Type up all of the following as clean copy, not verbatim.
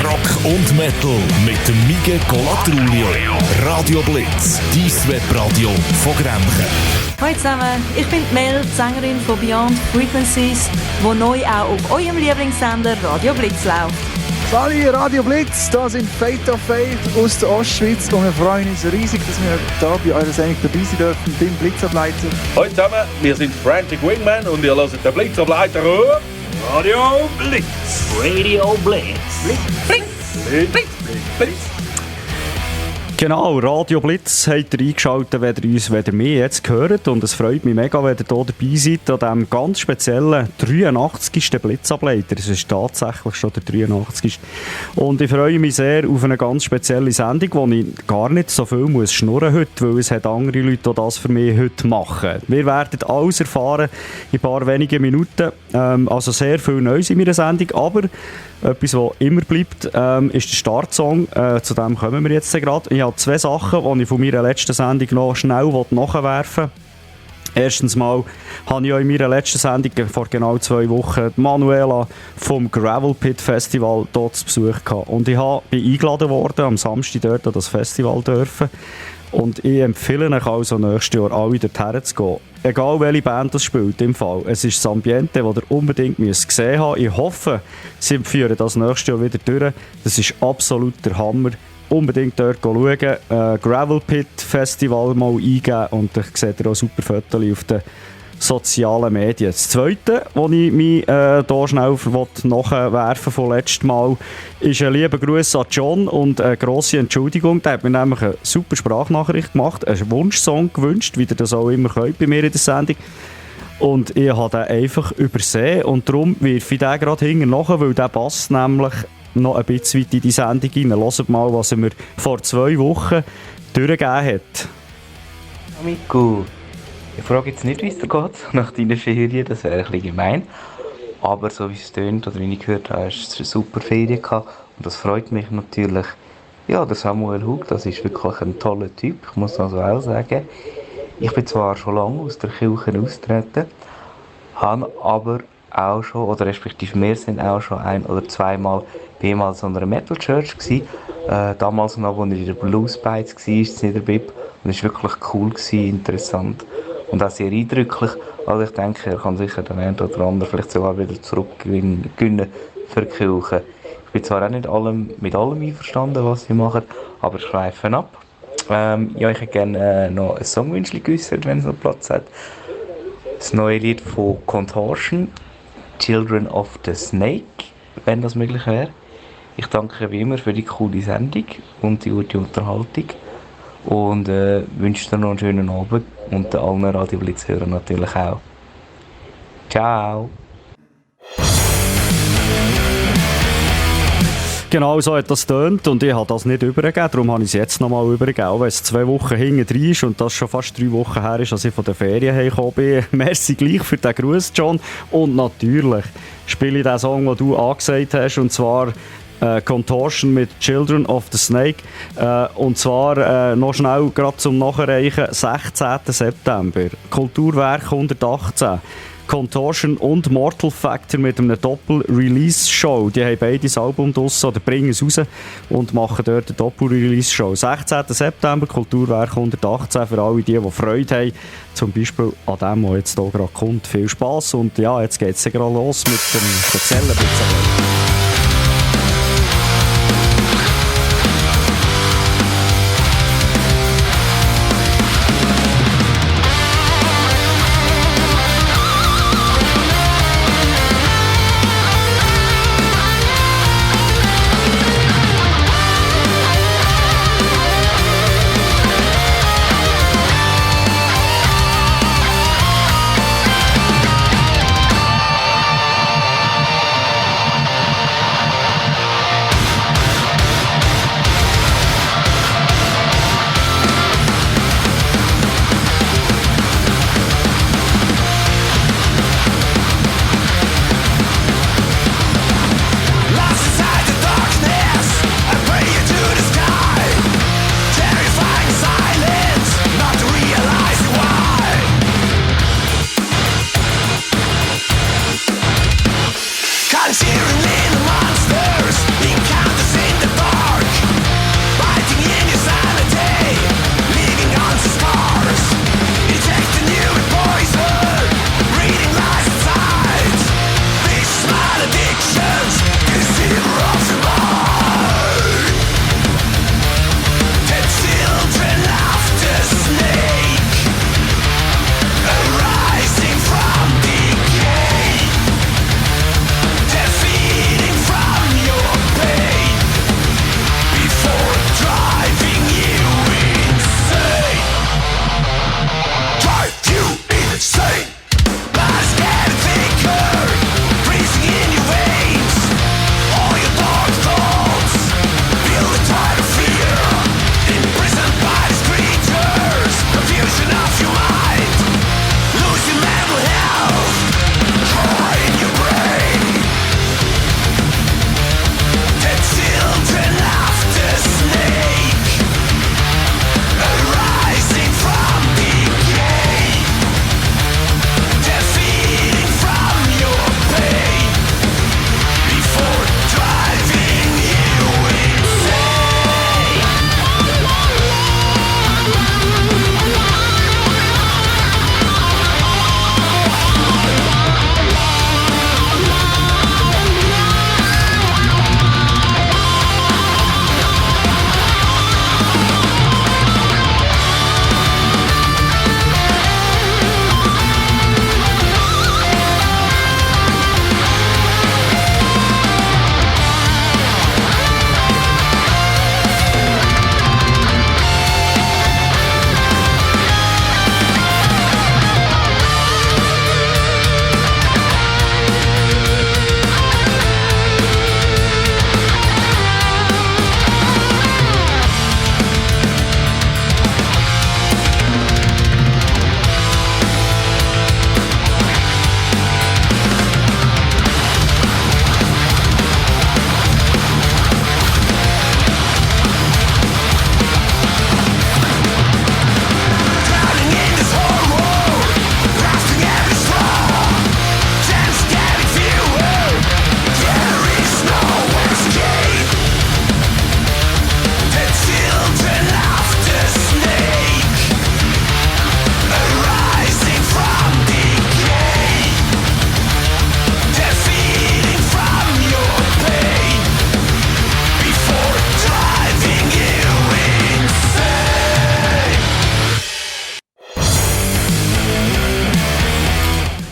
Rock und Metal mit dem Mige Colatrulio. Radio Blitz, dein Webradio von Grenchen. Hallo zusammen, ich bin Mel, die Sängerin von Beyond Frequencies, wo neu auch auf eurem Lieblingssender Radio Blitz läuft. Salut Radio Blitz, da sind Fate of Faith aus der Ostschweiz und wir freuen uns riesig, dass wir hier bei eurer Sendung dabei sein dürfen, dem Blitzableiter. Hallo zusammen, wir sind Frantic Wingman und ihr hört den Blitzableiter auf Radio Blitz. Radio Blitz. Blitz, Blitz, Blitz, Blitz, Blitz. Genau, Radio Blitz habt ihr eingeschaltet, wenn ihr uns, wenn ihr mich jetzt hört. Und es freut mich mega, wenn ihr hier dabei seid, an diesem ganz speziellen 83. Blitzableiter. Es ist tatsächlich schon der 83. Und ich freue mich sehr auf eine ganz spezielle Sendung, wo ich gar nicht so viel muss schnurren heute, weil es hat andere Leute, die das für mich heute machen. Wir werden alles erfahren in ein paar wenigen Minuten. Also sehr viel Neues in meiner Sendung, aber etwas, was immer bleibt, ist der Startsong. Zu dem kommen wir jetzt gerade. Ich habe zwei Sachen, die ich von meiner letzten Sendung noch schnell nachwerfen will. Erstens mal habe ich ja in meiner letzten Sendung vor genau 2 Wochen Manuela vom Gravel Pit Festival dort zu Besuch gehabt. Und ich bin eingeladen worden, am Samstag dort an das Festival dürfen. Und ich empfehle euch also nächstes Jahr alle dorthin zu gehen. Egal welche Band das spielt, im Fall. Es ist das Ambiente, das ihr unbedingt gesehen habt. Ich hoffe, sie führen das nächstes Jahr wieder durch. Das ist absolut der Hammer. Unbedingt dort schauen. Gravel Pit Festival mal eingeben und dann seht ihr auch super Fotos auf den sozialen Medien. Das Zweite, was ich mich hier schnell nachwerfen von letztem Mal, ist ein lieber Gruß an John und eine grosse Entschuldigung. Der hat mir nämlich eine super Sprachnachricht gemacht, einen Wunschsong gewünscht, wie ihr das auch immer könnt bei mir in der Sendung. Und ich habe den einfach übersehen und darum wirf ich den gerade hinten nach, weil der passt nämlich noch ein bisschen weit in die Sendung rein. Hört mal, was er mir vor 2 Wochen durchgegeben hat. Amigo, ich frage jetzt nicht, wie es dir geht nach deinen Ferien, das wäre ein bisschen gemein. Aber so wie es tönt oder wie ich gehört habe, hast du eine super Ferien gehabt. Und das freut mich natürlich. Ja, der Samuel Hug, das ist wirklich ein toller Typ, ich muss das auch sagen. Ich bin zwar schon lange aus der Kirche austreten, habe aber auch schon, oder respektive wir sind auch schon 1- oder 2-mal bei ihm als einer Metal Church gewesen. Damals noch, als er in der Blues Bites war, in Niederbib. Und es war wirklich cool gewesen, interessant und auch sehr eindrücklich. Also ich denke, er kann sicher den einen oder anderen vielleicht sogar wieder zurückgewinnen für die Kirche. Ich bin zwar auch nicht mit allem einverstanden, was sie machen, aber schweifen ab. Ja, ich hätte gerne noch ein Songwünschchen geäussert, wenn es noch Platz hat. Das neue Lied von Contortion, Children of the Snake, wenn das möglich wäre. Ich danke wie immer für die coole Sendung und die gute Unterhaltung und wünsche dir noch einen schönen Abend und allen Radio Blitz-Hörern natürlich auch. Ciao! Genau so hat das getönt und ich habe das nicht übergegeben, darum habe ich es jetzt nochmal übergegeben, auch wenn es 2 Wochen hinten drin ist und das schon fast 3 Wochen her ist, als ich von der Ferien hergekommen bin. Merci gleich für den Gruß, John. Und natürlich spiele ich den Song, den du angesagt hast, und zwar Contortion mit Children of the Snake. Und zwar noch schnell gerade zum Nachreichen, 16. September, Kulturwerk 118. Contortion und Mortal Factor mit einem Doppel-Release-Show. Die haben beide das Album draussen oder bringen es raus und machen dort eine Doppel-Release-Show. 16. September, Kulturwerk 118, für alle die Freude haben, zum Beispiel an dem, der jetzt hier gerade kommt. Viel Spass und ja, jetzt geht es gerade los mit dem speziellen Blitzableiter.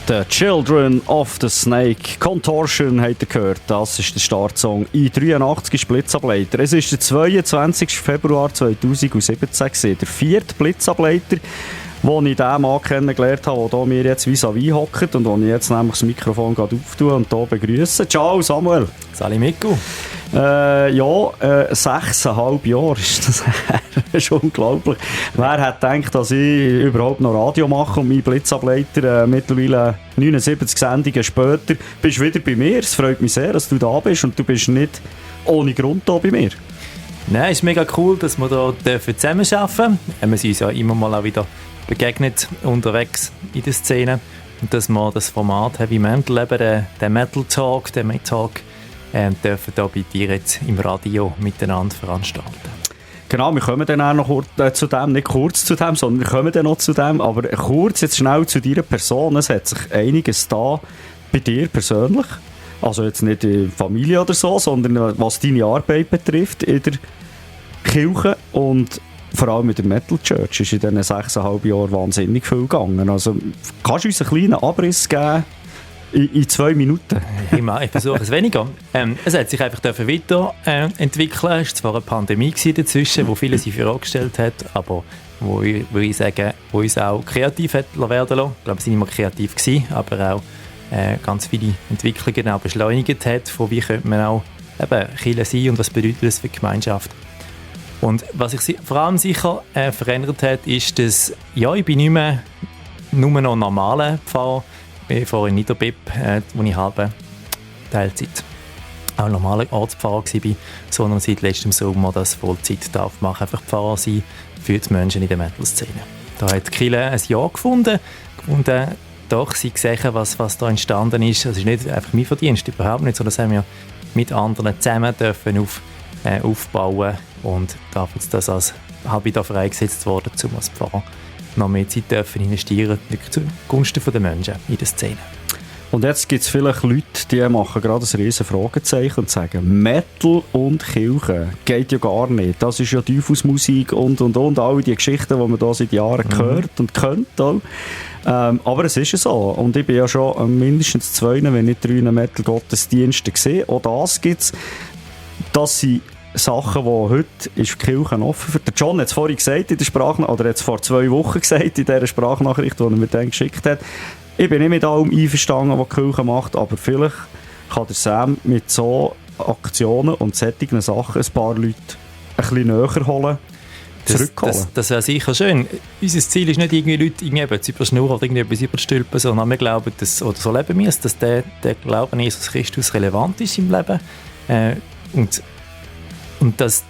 The Children of the Snake. Contortion habt ihr gehört. Das ist der Startsong in 83 Blitzableiter. Es ist der 22. Februar 2017, der 4. Blitzableiter, wo ich den Mann kennengelernt habe, der mir jetzt vis-à-vis hockt und wo ich jetzt nämlich das Mikrofon auftue und hier begrüße. Ciao Samuel. Sali Miku. 6,5 Jahre ist das her. Das ist unglaublich. Wer hat gedacht, dass ich überhaupt noch Radio mache und mein Blitzableiter mittlerweile 79 Sendungen später bist wieder bei mir. Es freut mich sehr, dass du da bist und du bist nicht ohne Grund da bei mir. Nein, es ist mega cool, dass wir hier zusammenarbeiten dürfen. Wir sind uns ja immer mal auch wieder begegnet unterwegs in der Szene und dass wir das Format Heavy Mental, eben den Metal Talk, den Metal Talk, dürfen hier bei dir jetzt im Radio miteinander veranstalten. Genau, wir kommen dann auch noch zu dem, nicht kurz zu dem, sondern wir kommen dann noch zu dem, aber kurz jetzt schnell zu deiner Person. Es hat sich einiges da bei dir persönlich, also jetzt nicht in Familie oder so, sondern was deine Arbeit betrifft in der Kirche und vor allem mit der Metal Church ist in diesen 6,5 Jahren wahnsinnig viel gegangen. Also kannst du uns einen kleinen Abriss geben in 2 Minuten? Ich versuche es weniger. Es hat sich einfach weiterentwickeln. Es war zwar eine Pandemie dazwischen, wo viele sich vorangestellt hat, aber wo ich sagen, wo uns auch kreativ hat werden lassen. Ich glaube, wir sind immer kreativ gewesen, aber auch ganz viele Entwicklungen auch beschleunigt hat, von wie könnte man auch eben Kirche sein und was bedeutet das für die Gemeinschaft. Und was sich vor allem sicher verändert hat, ist, dass ich bin nicht mehr nur noch normaler Pfarrer. Ich bin vorher in Niederbipp, wo ich halbe Teilzeit auch normaler Ortspfarrer war, sondern seit letztem Sommer das Vollzeit darf machen, einfach Pfarrer sein für die Menschen in der Metal-Szene. Da hat die Kirche ein Jahr gefunden und doch sie gesehen, was da entstanden ist. Das ist nicht einfach mein Verdienst, überhaupt nicht, sondern das haben wir mit anderen zusammen dürfen aufbauen und darf jetzt das als wieder freigesetzt worden, um als Pfarrer noch mehr Zeit dürfen investieren zugunsten der Menschen in der Szene. Und jetzt gibt es vielleicht Leute, die machen gerade ein riesen Fragezeichen und sagen, Metal und Kirche geht ja gar nicht. Das ist ja Teufelsmusik und all die Geschichten, die man da seit Jahren hört und kennt. Aber es ist ja so. Und ich bin ja schon mindestens 2, wenn nicht 3 Metal-Gottesdienste gesehen. Auch das gibt es. Das sind Sachen, die heute ist die Kirche offen für. Der John hat es vorhin gesagt in der Sprachnachricht, oder hat es vor 2 Wochen gesagt in dieser Sprachnachricht, die er mir dann geschickt hat. Ich bin nicht mit allem einverstanden, was die Kirche macht, aber vielleicht kann der Sam mit so Aktionen und solchen Sachen ein paar Leute ein bisschen näher holen, zurückholen. Das wäre sicher schön. Unser Ziel ist nicht, irgendwie Leute zu überschnurren oder irgendetwas überzustülpen, sondern wir glauben, oder so leben wir es, dass der Glaube an Jesus Christus relevant ist im Leben. Und das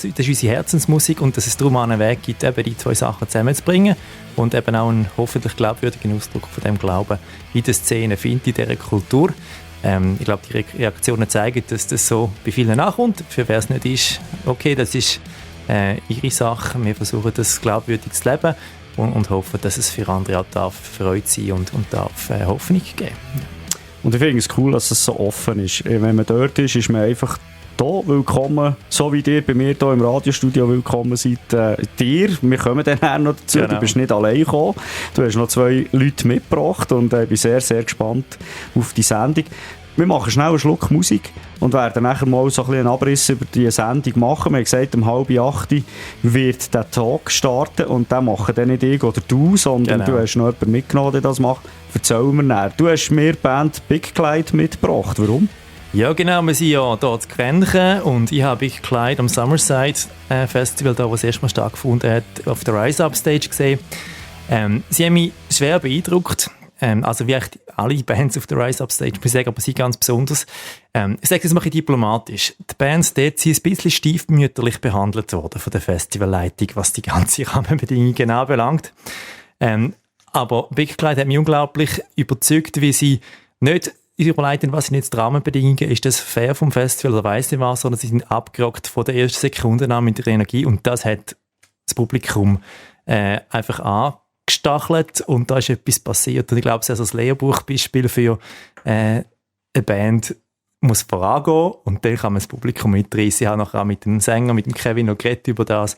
ist unsere Herzensmusik und dass es darum einen Weg gibt, eben die 2 Sachen zusammenzubringen und eben auch einen hoffentlich glaubwürdigen Ausdruck von dem Glauben in der Szene findet, in dieser Kultur. Ich glaube, die Reaktionen zeigen, dass das so bei vielen nachkommt. Für wer es nicht ist, okay, das ist ihre Sache. Wir versuchen, das glaubwürdig zu leben und hoffen, dass es für andere auch darf Freude sein und darf Hoffnung geben. Und ich finde es cool, dass es so offen ist. Wenn man dort ist, ist man einfach hier willkommen, so wie ihr bei mir hier im Radiostudio willkommen seid. Wir kommen dann noch dazu, genau. Du bist nicht allein gekommen, du hast noch 2 Leute mitgebracht und ich bin sehr, sehr gespannt auf die Sendung. Wir machen schnell einen Schluck Musik und werden nachher mal so ein bisschen einen Abriss über die Sendung machen. Wir haben gesagt, um 7:30 wird der Talk starten und den machen dann nicht ich oder du, sondern du hast noch jemanden mitgenommen, der das macht. Erzähl mir näher. Du hast mir die Band Big Clyde mitgebracht. Warum? Ja genau, wir sind ja hier zu Grenchen und ich habe Big Clyde am Summerside Festival, da, wo es erstmal stattgefunden hat, auf der Rise Up Stage gesehen. Sie haben mich schwer beeindruckt, also wie echt alle Bands auf der Rise Up Stage, muss ich sagen, aber sie ganz besonders. Ich sage das mal ein bisschen diplomatisch. Die Bands dort sind ein bisschen stiefmütterlich behandelt worden von der Festivalleitung, was die ganze Rahmenbedingungen anbelangt. Aber Big Clyde hat mich unglaublich überzeugt, wie sie nicht überleiten, was sind jetzt die Rahmenbedingungen, ist das fair vom Festival oder weiss ich was, sondern sie sind abgerockt von der ersten Sekunde an mit der Energie und das hat das Publikum einfach angestachelt und da ist etwas passiert und ich glaube, es ist also ein Lehrbuchbeispiel für eine Band muss vorangehen und dann kann man das Publikum mitreißen. Ich habe nachher auch mit dem Sänger, mit dem Kevin noch geredet über das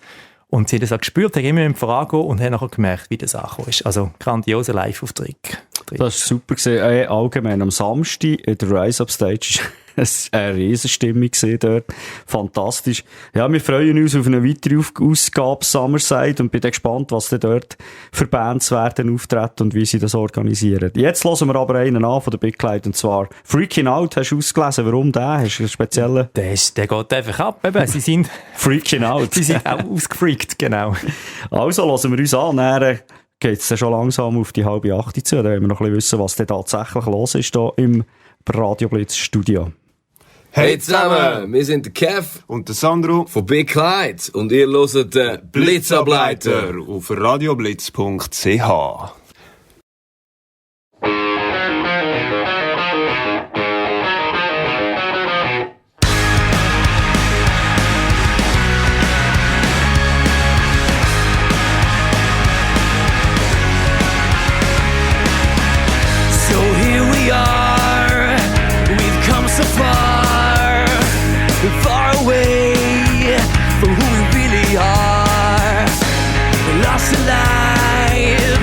Und sie haben das auch gespürt, haben immer im Vorangehen und haben nachher gemerkt, wie das angekommen ist. Also grandioser Live-Auftritt. Das war super gewesen. Allgemein am Samstag in der Rise Up Stage es war eine Riesenstimmung dort. Fantastisch. Ja, wir freuen uns auf eine weitere Ausgabe Summerside und bin dann gespannt, was denn dort für Bands werden auftreten und wie sie das organisieren. Jetzt hören wir aber einen an von der Big Clyde, und zwar Freaking Out. Hast du ausgelesen, warum der? Hast du einen speziellen? Der geht einfach ab, eben. Sie sind Freaking Out. Sie sind auch ausgefreakt, genau. Also, hören wir uns an. Dann geht es schon langsam auf die 7:30 zu. Dann wollen wir noch ein bisschen wissen, was denn tatsächlich los ist hier im Radio Blitz Studio. Hey zusammen, wir sind der Kev und der Sandro von Big Clyde und ihr hört den Blitzableiter auf radioblitz.ch. Far away from who we really are. We lost alive,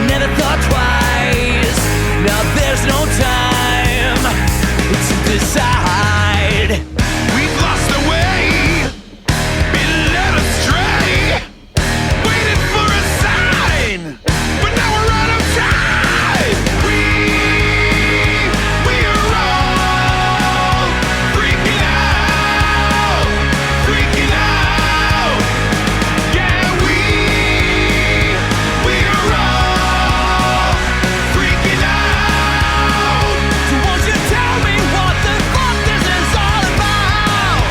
never thought twice. Now there's no time to decide. We've lost our way, been led astray, waiting for a sign, but now we're out of time. We are all freaking out. Freaking out, yeah, we are all freaking out. So won't you tell me what the fuck this is all about?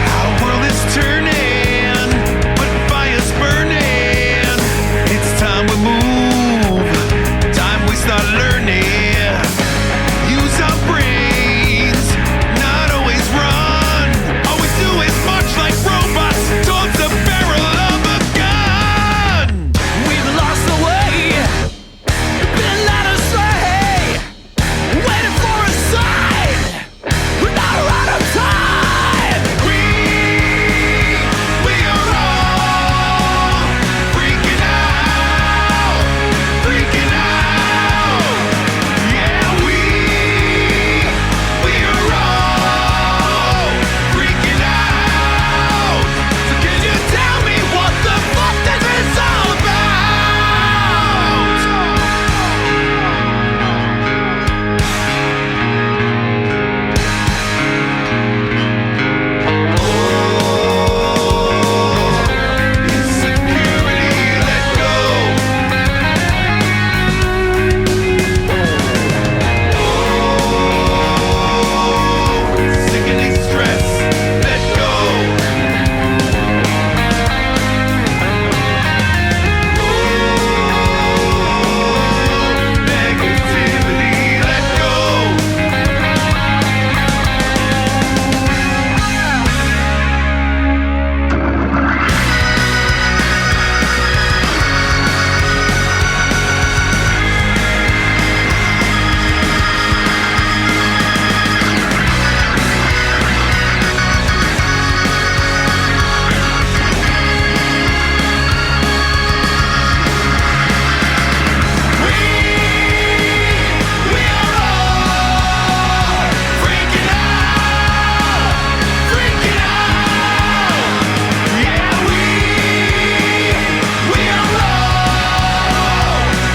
Our world is turning, but fire's burning. It's time we move, time we start learning. Use our brains, not always run. All we do is march like robots towards the barrel of a gun. We've lost the way, been led astray, waiting for a sign. We're not out of time. We are all freaking out, freaking out. Yeah, we are all freaking out. So can you tell me what the fuck this is all about? Insecurity, let go. Sickening stress, let go. Negativity, let go. We are all freaking out, freaking out. Yeah, we are all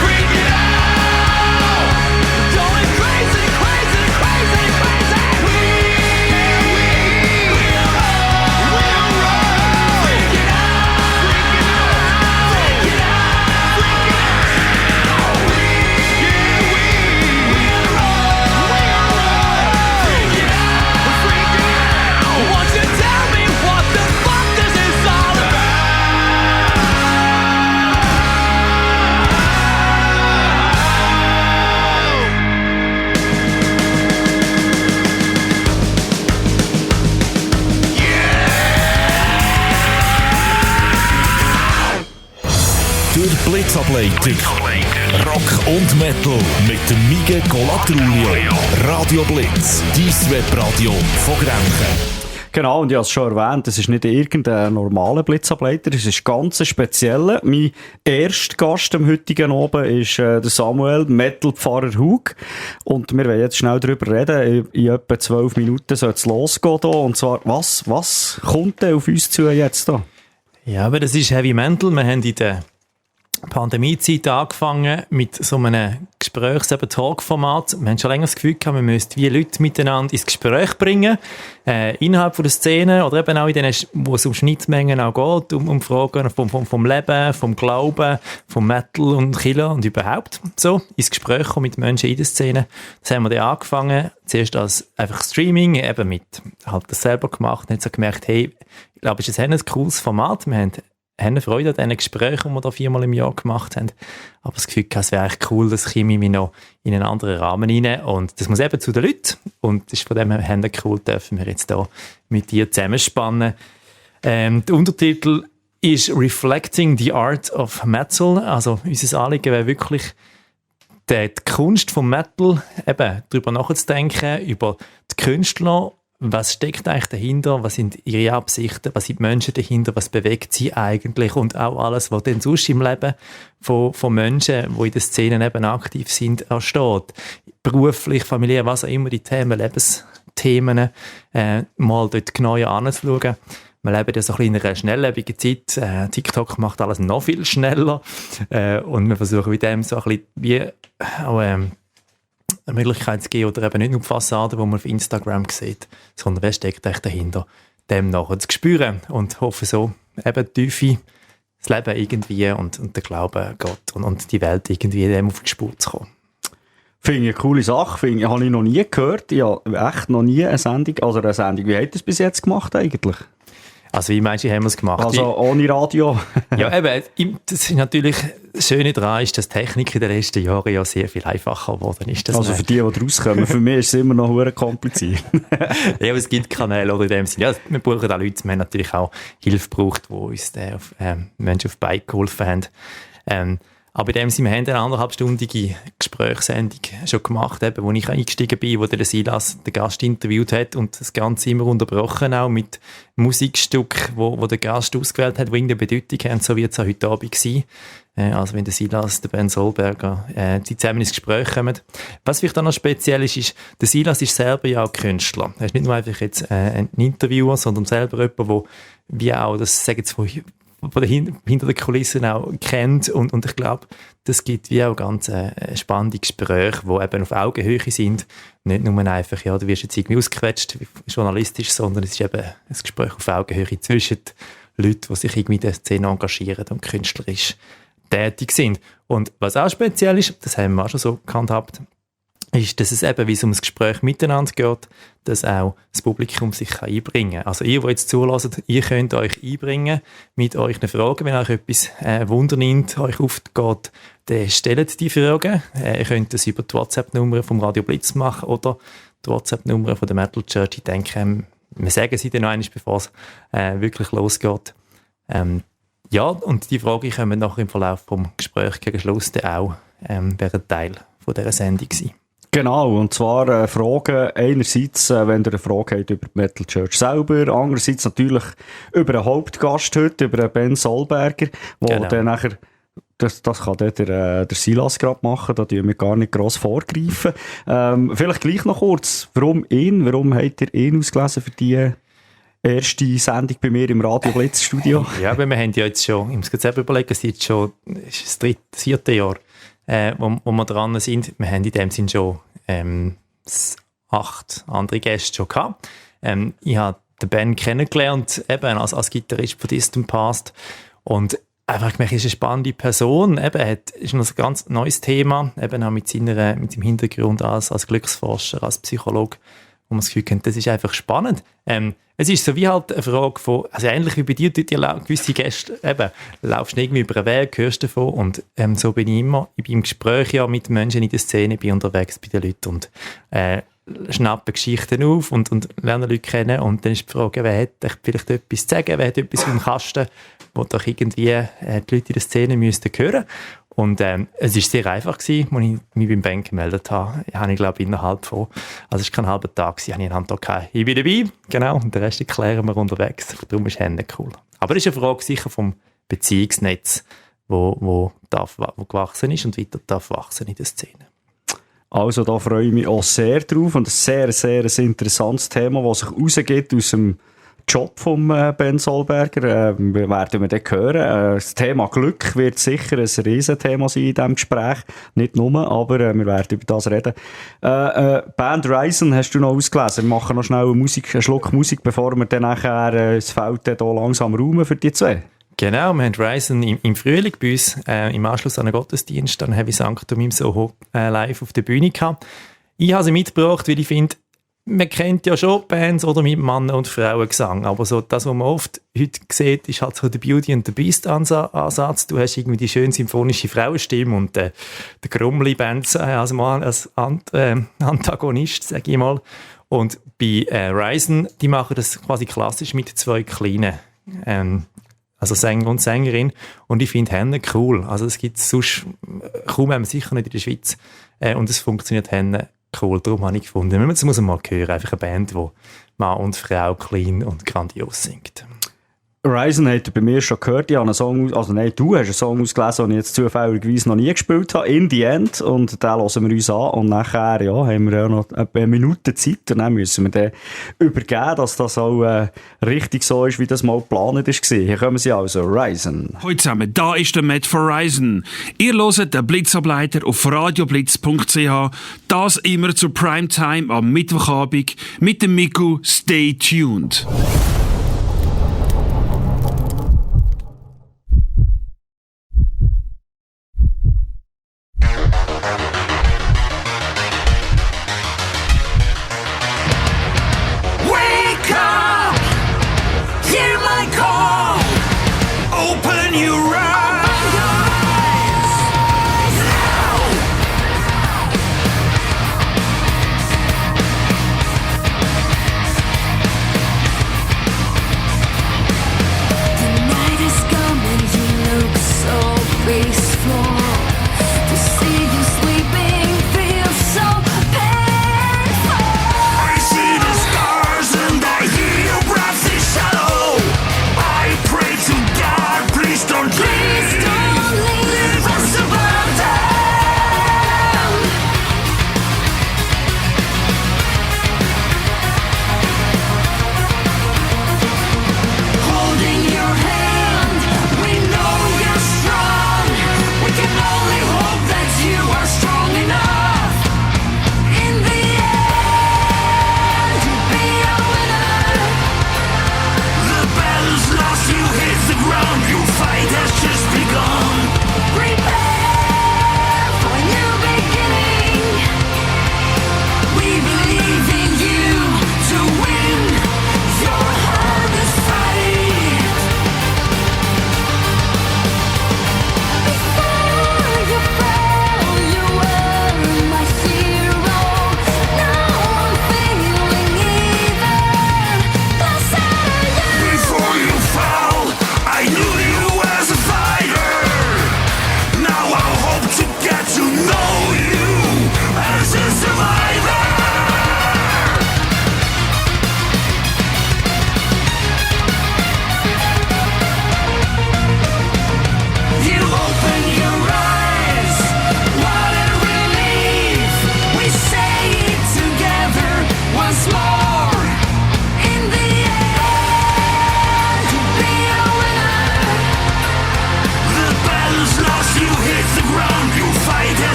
freaking out, going crazy, crazy, crazy, crazy. We are all freaking out, freaking out, freaking out, freaking out. Won't you tell me what the fuck this is all Der Blitzableiter. Rock und Metal mit dem Miguel Colatrulio. Radio Blitz, dein Webradio von Grenchen. Genau, und ich habe es schon erwähnt, es ist nicht irgendein normaler Blitzableiter, es ist ganz spezieller. Mein erster Gast am heutigen Abend ist der Samuel, Metal-Pfarrer Hug. Und wir wollen jetzt schnell darüber reden. In etwa 12 Minuten soll es losgehen hier. Und zwar, was kommt denn auf uns zu jetzt da? Ja, aber das ist Heavy Mental. Wir haben in der Pandemiezeit angefangen mit so einem Talk-Format. Wir haben schon länger das Gefühl gehabt, wir müssten wie Leute miteinander ins Gespräch bringen, innerhalb von der Szene oder eben auch in denen, wo es um Schnittmengen auch geht, um Fragen vom Leben, vom Glauben, vom Metal und Killer und überhaupt so ins Gespräch kommen mit Menschen in der Szene. Das haben wir dann angefangen, zuerst als einfach Streaming, eben mit halt das selber gemacht und haben so gemerkt, hey, ich glaube, es ist ein cooles Format. Wir haben Freude an diesen Gesprächen, die wir da 4-mal im Jahr gemacht haben. Aber das Gefühl, es wäre echt cool, das käme mich noch in einen anderen Rahmen rein. Und das muss eben zu den Leuten. Und das ist von dem her cool, dürfen wir jetzt hier mit dir zusammenspannen. Der Untertitel ist Reflecting the Art of Metal. Also unser Anliegen wäre wirklich, die Kunst vom Metal, eben darüber nachzudenken, über die Künstler. Was steckt eigentlich dahinter? Was sind ihre Absichten? Was sind die Menschen dahinter? Was bewegt sie eigentlich? Und auch alles, was denn sonst im Leben von Menschen, die in den Szenen eben aktiv sind, entsteht. Beruflich, familiär, was auch immer die Themen, Lebensthemen, mal dort genauer anzuschauen. Wir leben ja so ein bisschen in einer schnelllebigen Zeit. TikTok macht alles noch viel schneller. Und wir versuchen mit dem so ein bisschen wie auch, eine Möglichkeit zu geben, oder eben nicht nur die Fassade, die man auf Instagram sieht, sondern wer steckt eigentlich dahinter, dem nachher zu spüren und hoffe so eben tiefe das Leben irgendwie und der Glaube an Gott und die Welt irgendwie dem auf die Spur zu kommen. Finde ich eine coole Sache, habe ich noch nie gehört. Ich habe echt noch nie eine Sendung, wie habt ihr das bis jetzt gemacht eigentlich? Also wie meinst du, haben wir es gemacht? Also ohne Radio? Ja, eben, das ist natürlich das Schöne daran ist, dass Technik in den letzten Jahren ja sehr viel einfacher geworden ist. Also für die rauskommen, für mich ist es immer noch sehr kompliziert. Ja, aber es gibt Kanäle oder in dem Sinne. Ja, wir brauchen auch Leute, wir haben natürlich auch Hilfe gebraucht, die uns Menschen auf Bike geholfen haben. Aber in dem Sinne, wir haben eine 1,5-stündige Gesprächssendung schon gemacht, eben, wo ich eingestiegen bin, wo der Silas den Gast interviewt hat und das Ganze immer unterbrochen auch mit Musikstücken, wo der Gast ausgewählt hat, die irgendeine Bedeutung haben, so wird es auch heute Abend sein. Also wenn der Silas, der Ben Solberger, die zusammen ins Gespräch kommen. Was vielleicht auch noch speziell ist, der Silas ist selber ja auch Künstler. Er ist nicht nur einfach jetzt ein Interviewer, sondern selber jemand, der wie auch, das sagen jetzt hinter den Kulissen auch kennt und ich glaube, das gibt wie auch ganz spannende Gespräche, die eben auf Augenhöhe sind. Nicht nur einfach, ja, du wirst jetzt irgendwie ausgequetscht, journalistisch, sondern es ist eben ein Gespräch auf Augenhöhe zwischen Leuten, die sich irgendwie in der Szene engagieren und künstlerisch tätig sind. Und was auch speziell ist, das haben wir auch schon so gehandhabt, ist, dass es eben, wie es um das Gespräch miteinander geht, dass auch das Publikum sich einbringen kann. Also ihr, die jetzt zuhört, ihr könnt euch einbringen mit euren Fragen. Wenn euch etwas Wunder nimmt, euch aufgeht, dann stellt die Fragen. Ihr könnt das über die WhatsApp-Nummer vom Radio Blitz machen oder die WhatsApp-Nummer von der Metal Church. Ich denke, wir sagen sie dann noch einmal, bevor es wirklich losgeht. Ja, und die Fragen kommen nachher im Verlauf des Gesprächs gegen Schluss dann auch wären Teil von dieser Sendung sein. Genau, und zwar Fragen einerseits, wenn ihr eine Frage habt über die Metal Church selber, andererseits natürlich über einen Hauptgast heute, über Ben Solberger, wo dann nachher, das kann der Silas gerade machen, da tun wir gar nicht gross vorgreifen. Vielleicht gleich noch kurz, warum habt ihr ihn ausgelesen für die erste Sendung bei mir im Radio Blitz Studio? Ja, aber wir haben ja jetzt schon, ich muss jetzt selber überlegen, es ist jetzt schon das 4. Jahr, wo wir dran sind. Wir haben in dem Sinn schon 8 andere Gäste schon gehabt. Ich habe den Ben kennengelernt, eben als Gitarrist von Distant Past. Und einfach gemerkt, er ist eine spannende Person. Eben, ist noch ein ganz neues Thema, eben auch mit seinem Hintergrund als Glücksforscher, als Psychologe, wo man das Gefühl hat, das ist einfach spannend. Es ist so wie halt eine Frage von, also ähnlich wie bei dir, gewisse Gäste, eben, laufst du irgendwie über einen Weg, hörst davon und so bin ich immer, ich bin im Gespräch ja mit Menschen in der Szene, bin unterwegs bei den Leuten und schnappe Geschichten auf und lerne Leute kennen und dann ist die Frage, wer hat vielleicht etwas zu sagen, wer hat etwas im Kasten, wo doch irgendwie die Leute in der Szene müssten hören. Und es war sehr einfach gewesen, als ich mich beim Band gemeldet habe. Ich glaube, innerhalb von, also es war kein halber Tag gewesen, habe ich einen Handtag gehabt. Ich bin dabei, genau, und den Rest klären wir unterwegs. Darum ist Hände cool. Aber das ist eine Frage sicher vom Beziehungsnetz, wo gewachsen ist und weiter darf wachsen in der Szene. Also da freue ich mich auch sehr drauf und ein sehr, sehr interessantes Thema, das sich rausgeht aus dem Job von Ben Solberger. Werden wir dann hören. Das Thema Glück wird sicher ein Riesenthema sein in diesem Gespräch. Nicht nur, aber wir werden über das reden. Band Ryzen hast du noch ausgelesen. Wir machen noch schnell einen Schluck Musik, bevor wir dann nachher das Feld hier langsam räumen für die zwei. Genau, wir haben Ryzen im Frühling bei uns, im Anschluss an einen Gottesdienst, dann habe ich Sanctum im Soho live auf der Bühne gehabt. Ich habe sie mitgebracht, weil ich finde, man kennt ja schon Bands oder mit Mann- und Frauengesang, aber so das, was man oft heute sieht, ist halt so der Beauty and the Beast Ansatz. Du hast irgendwie die schön symphonische Frauenstimme und der Grummli-Band als Mann, als Antagonist, sage ich mal. Und bei Ryzen, die machen das quasi klassisch mit zwei kleinen also Sänger und Sängerin. Und ich finde Henne cool. Also es gibt sonst kaum, sicher nicht in der Schweiz. Und es funktioniert Henne cool. Darum habe ich gefunden, das muss man mal hören. Einfach eine Band, die Mann und Frau clean und grandios singt. Ryzen hat er bei mir schon gehört. Ich habe einen Song, also nein, du hast einen Song ausgelesen, den ich jetzt zufälligerweise noch nie gespielt habe. In the End. Und den hören wir uns an. Und nachher, ja, haben wir ja noch eine Minute Zeit. Und dann müssen wir dann übergeben, dass das auch richtig so ist, wie das mal geplant war. Hier kommen sie also, Ryzen. Hallo zusammen, da ist der Matt von Ryzen. Ihr hört den Blitzableiter auf radioblitz.ch. Das immer zur Primetime am Mittwochabend mit dem Miku. Stay tuned.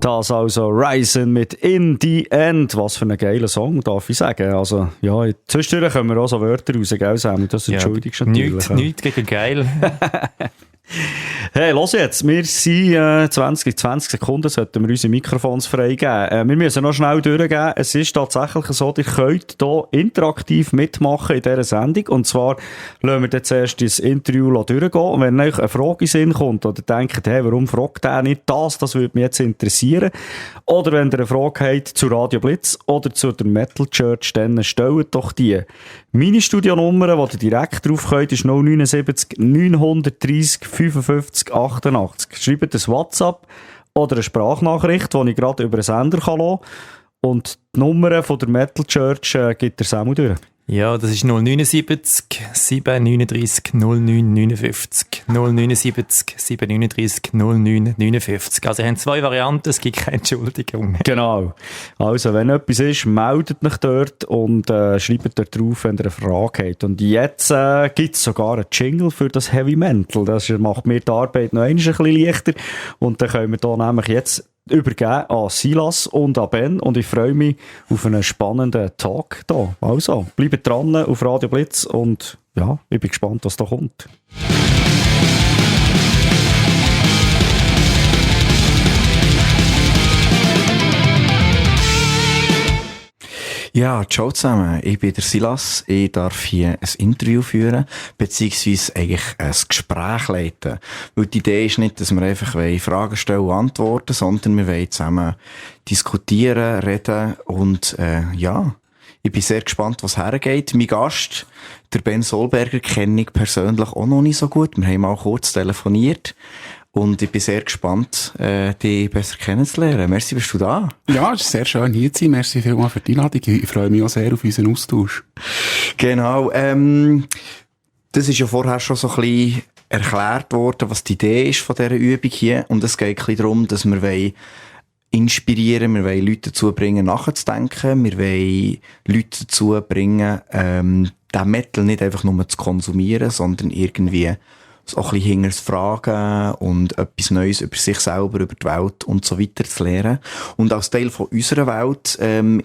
Das also Ryzen mit In the End. Was für ein geiler Song, darf ich sagen. Also, ja, zwischendurch kommen wir auch so Wörter raus, gell, Sam? Das entschuldigst du natürlich. Nichts gegen geil. Hey, los jetzt. Wir sind 20 Sekunden, sollten wir unsere Mikrofons freigeben. Wir müssen noch schnell durchgehen. Es ist tatsächlich so, ihr könnt hier interaktiv mitmachen in dieser Sendung. Und zwar lassen wir jetzt erst das Interview durchgehen. Und wenn euch eine Frage in den Sinn kommt oder denkt, hey, warum fragt der nicht das würde mich jetzt interessieren. Oder wenn ihr eine Frage habt zu Radio Blitz oder zu der Metal Church, dann stellt doch die. Meine Studionummer, wo ihr direkt drauf könnt, ist 079 930 55 88. Schreibt ein WhatsApp oder eine Sprachnachricht, die ich gerade über einen Sender lassen kann. Und die Nummer von der Metal Church gibt der Samuel durch. Ja, das ist 079 739 09 59. 079 739 09 59. Also, ihr habt zwei Varianten, es gibt keine Entschuldigung. Genau. Also, wenn etwas ist, meldet mich dort und schreibt dort drauf, wenn ihr eine Frage habt. Und jetzt gibt es sogar einen Jingle für das Heavy Mental. Das macht mir die Arbeit noch ein bisschen leichter. Und dann können wir hier nämlich jetzt übergeben an Silas und an Ben und ich freue mich auf einen spannenden Talk hier. Also, bleibt dran auf Radio Blitz und ja, ich bin gespannt, was da kommt. Ja, ciao zusammen. Ich bin der Silas. Ich darf hier ein Interview führen, beziehungsweise eigentlich ein Gespräch leiten. Weil die Idee ist nicht, dass wir einfach Fragen stellen und antworten, sondern wir wollen zusammen diskutieren, reden und ja, ich bin sehr gespannt, was hergeht. Mein Gast, der Ben Solberger, kenne ich persönlich auch noch nicht so gut. Wir haben mal kurz telefoniert. Und ich bin sehr gespannt, dich besser kennenzulernen. Merci, bist du da? Ja, es ist sehr schön hier zu sein. Merci vielmals für die Einladung. Ich freue mich auch sehr auf unseren Austausch. Genau. Das ist ja vorher schon so ein bisschen erklärt worden, was die Idee ist von dieser Übung hier. Und es geht ein bisschen darum, dass wir inspirieren, wir wollen Leute dazu bringen, nachzudenken. Wir wollen Leute dazu bringen, den Metal nicht einfach nur zu konsumieren, sondern irgendwie auch ein bisschen hinter das Fragen und etwas Neues über sich selber, über die Welt und so weiter zu lernen. Und als Teil von unserer Welt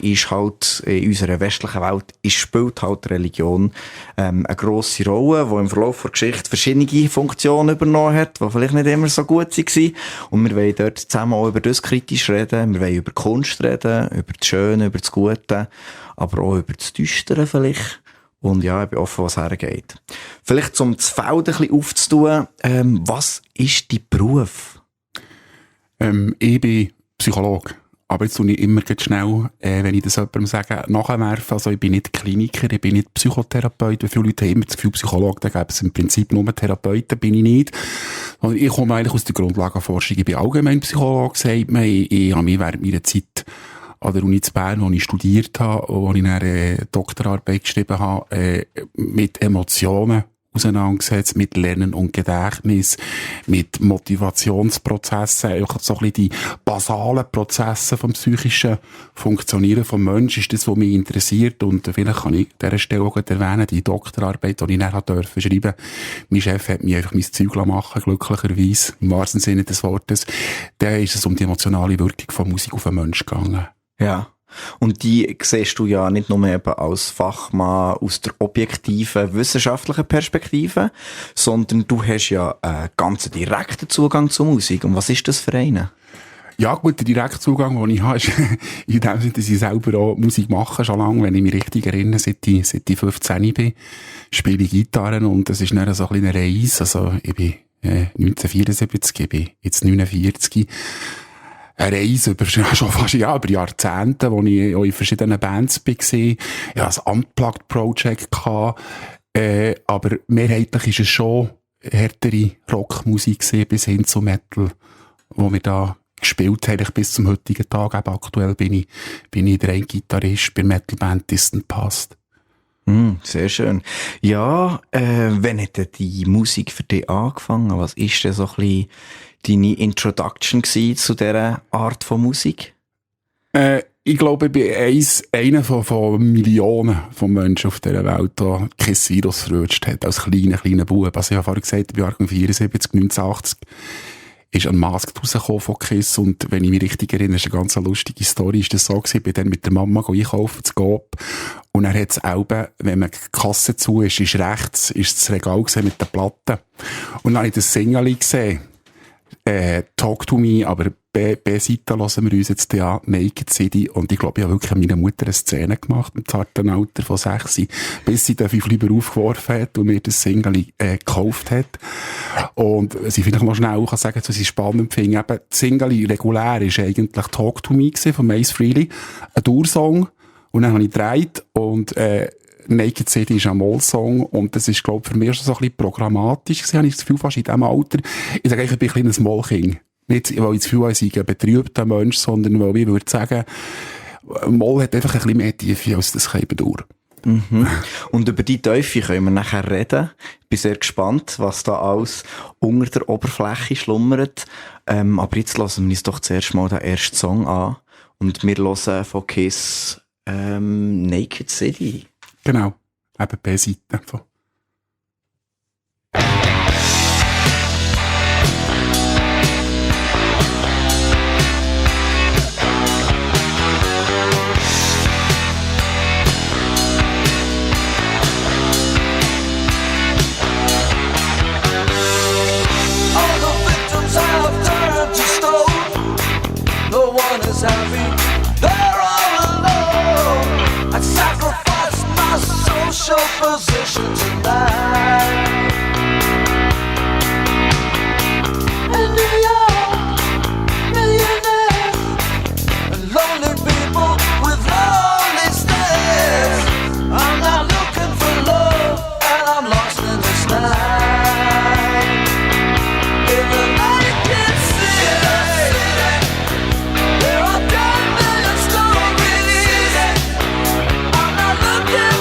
ist halt, in unserer westlichen Welt, spielt halt Religion eine grosse Rolle, die im Verlauf der Geschichte verschiedene Funktionen übernommen hat, die vielleicht nicht immer so gut waren. Und wir wollen dort zusammen auch über das kritisch reden, wir wollen über Kunst reden, über das Schöne, über das Gute, aber auch über das Düstere vielleicht. Und ja, ich bin offen, was hergeht. Vielleicht, um das Feld ein bisschen aufzutun, was ist dein Beruf? Ich bin Psychologe. Aber jetzt tue ich immer ganz schnell, wenn ich das jemandem sage, nachwerfen. Also ich bin nicht Kliniker, ich bin nicht Psychotherapeut. Wie viele Leute haben immer das Gefühl, Psychologe, da gäbe es im Prinzip nur Therapeuten, bin ich nicht. Und ich komme eigentlich aus der Grundlagenforschung. Ich bin allgemein Psychologe, sagt man. Ich habe mich während meiner Zeit an der Uni zu Bern, wo ich studiert habe, wo ich eine Doktorarbeit geschrieben habe, mit Emotionen auseinandergesetzt, mit Lernen und Gedächtnis, mit Motivationsprozessen, auch so ein bisschen die basalen Prozesse vom psychischen Funktionieren vom Menschen ist das, was mich interessiert. Und vielleicht kann ich an dieser Stelle auch erwähnen, die Doktorarbeit, die ich dann durfte schreiben. Mein Chef hat mich einfach mein Zeug machen, glücklicherweise, im wahrsten Sinne des Wortes. Da ist es um die emotionale Wirkung von Musik auf den Menschen gegangen. Ja. Und die siehst du ja nicht nur eben als Fachmann aus der objektiven, wissenschaftlichen Perspektive, sondern du hast ja einen ganz direkten Zugang zur Musik. Und was ist das für einen? Ja, gut, der direkte Zugang, den ich habe, ist in dem Sinne, dass ich selber auch Musik mache, schon lange, wenn ich mich richtig erinnere, seit ich 15 bin, spiele ich Gitarre und das ist dann so ein kleiner Reis. Also, ich bin 1974, ich bin jetzt 49. Eine Reise über, schon fast, über Jahrzehnte, wo ich auch in verschiedenen Bands war. Ich hatte ein Unplugged Project gehabt, aber mehrheitlich ist es schon härtere Rockmusik gewesen, bis hin zu Metal, wo wir da gespielt haben, bis zum heutigen Tag. Eben aktuell bin ich der ein Gitarrist bei Metalband Distant Past. Sehr schön. Ja, wann hat denn die Musik für dich angefangen? Was ist denn so ein bisschen deine Introduction gewesen zu dieser Art von Musik? Ich glaube, ich bin einer von Millionen von Menschen auf dieser Welt, der kein Virus verrutscht hat, als kleiner Bub. Also ich habe vorhin gesagt, ich bin Jahrgang 74, 1980. ist ein Mask rausgekommen von Kiss und wenn ich mich richtig erinnere, ist eine ganz lustige Story, ist das so gewesen, ich bin dann mit der Mama einkaufen zu Coop und er hat es auch, wenn man die Kasse zu ist rechts, ist das Regal gesehen mit den Platten und dann habe ich das Single gesehen, Talk to Me, aber B-Seite hören wir uns jetzt an, Naked City. Und ich glaube, ich habe wirklich meiner Mutter eine Szene gemacht, im zarten Alter von 6, bis sie den 5 lieber aufgeworfen hat und mir das Single gekauft hat. Und was ich vielleicht noch schnell kann sagen, was ich spannend finde, eben, das Single regulär ist eigentlich Talk to Me gewesen, von Mace Frehley, ein Dauersong. Und dann habe ich gedreht und, Naked City ist ein Moll-Song und das ist, glaube ich, für mich schon so ein bisschen programmatisch gewesen, habe ich das Gefühl, fast in diesem Alter. Ich sage eigentlich, ich bin ein kleines Moll-King. Nicht, weil ich das Gefühl habe, ich sei ein betrübter Mensch, sondern weil ich würde sagen, Moll hat einfach ein bisschen mehr Tiefe als das Kälberdur. Mhm. Und über die Tiefe können wir nachher reden. Ich bin sehr gespannt, was da alles unter der Oberfläche schlummert. Aber jetzt hören wir uns doch zuerst mal den ersten Song an. Und wir hören von Kiss Naked City. Genau, eben B-Seite. Social position tonight. And young millionaires and lonely people with lonely stares. I'm not looking for love and I'm lost in this night. In the naked city, there are 10 million stories. I'm not looking for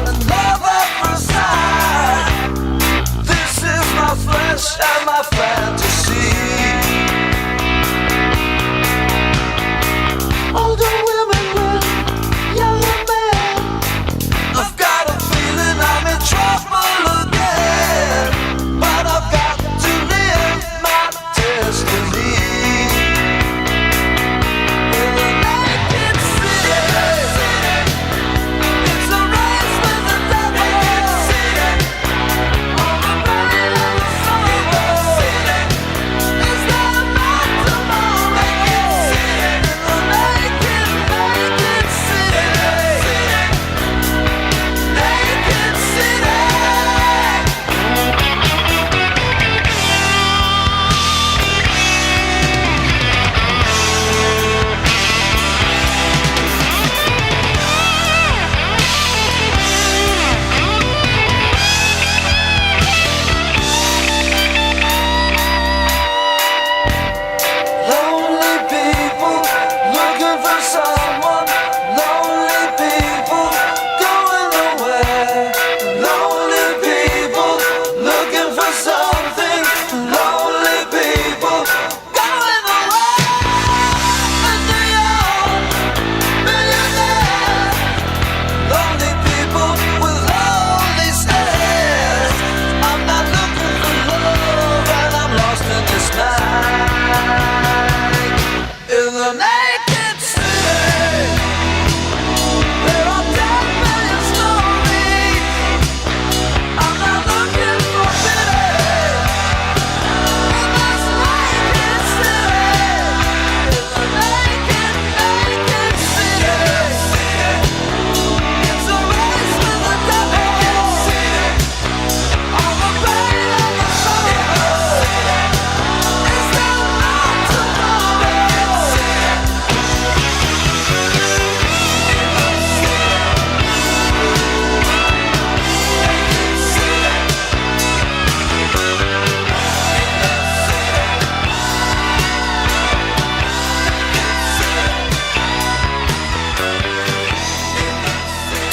and love at first sight. This is my flesh and my fantasy. Older women with younger men. I've got a feeling I'm in trouble again, but I've got to live my destiny. In the naked city.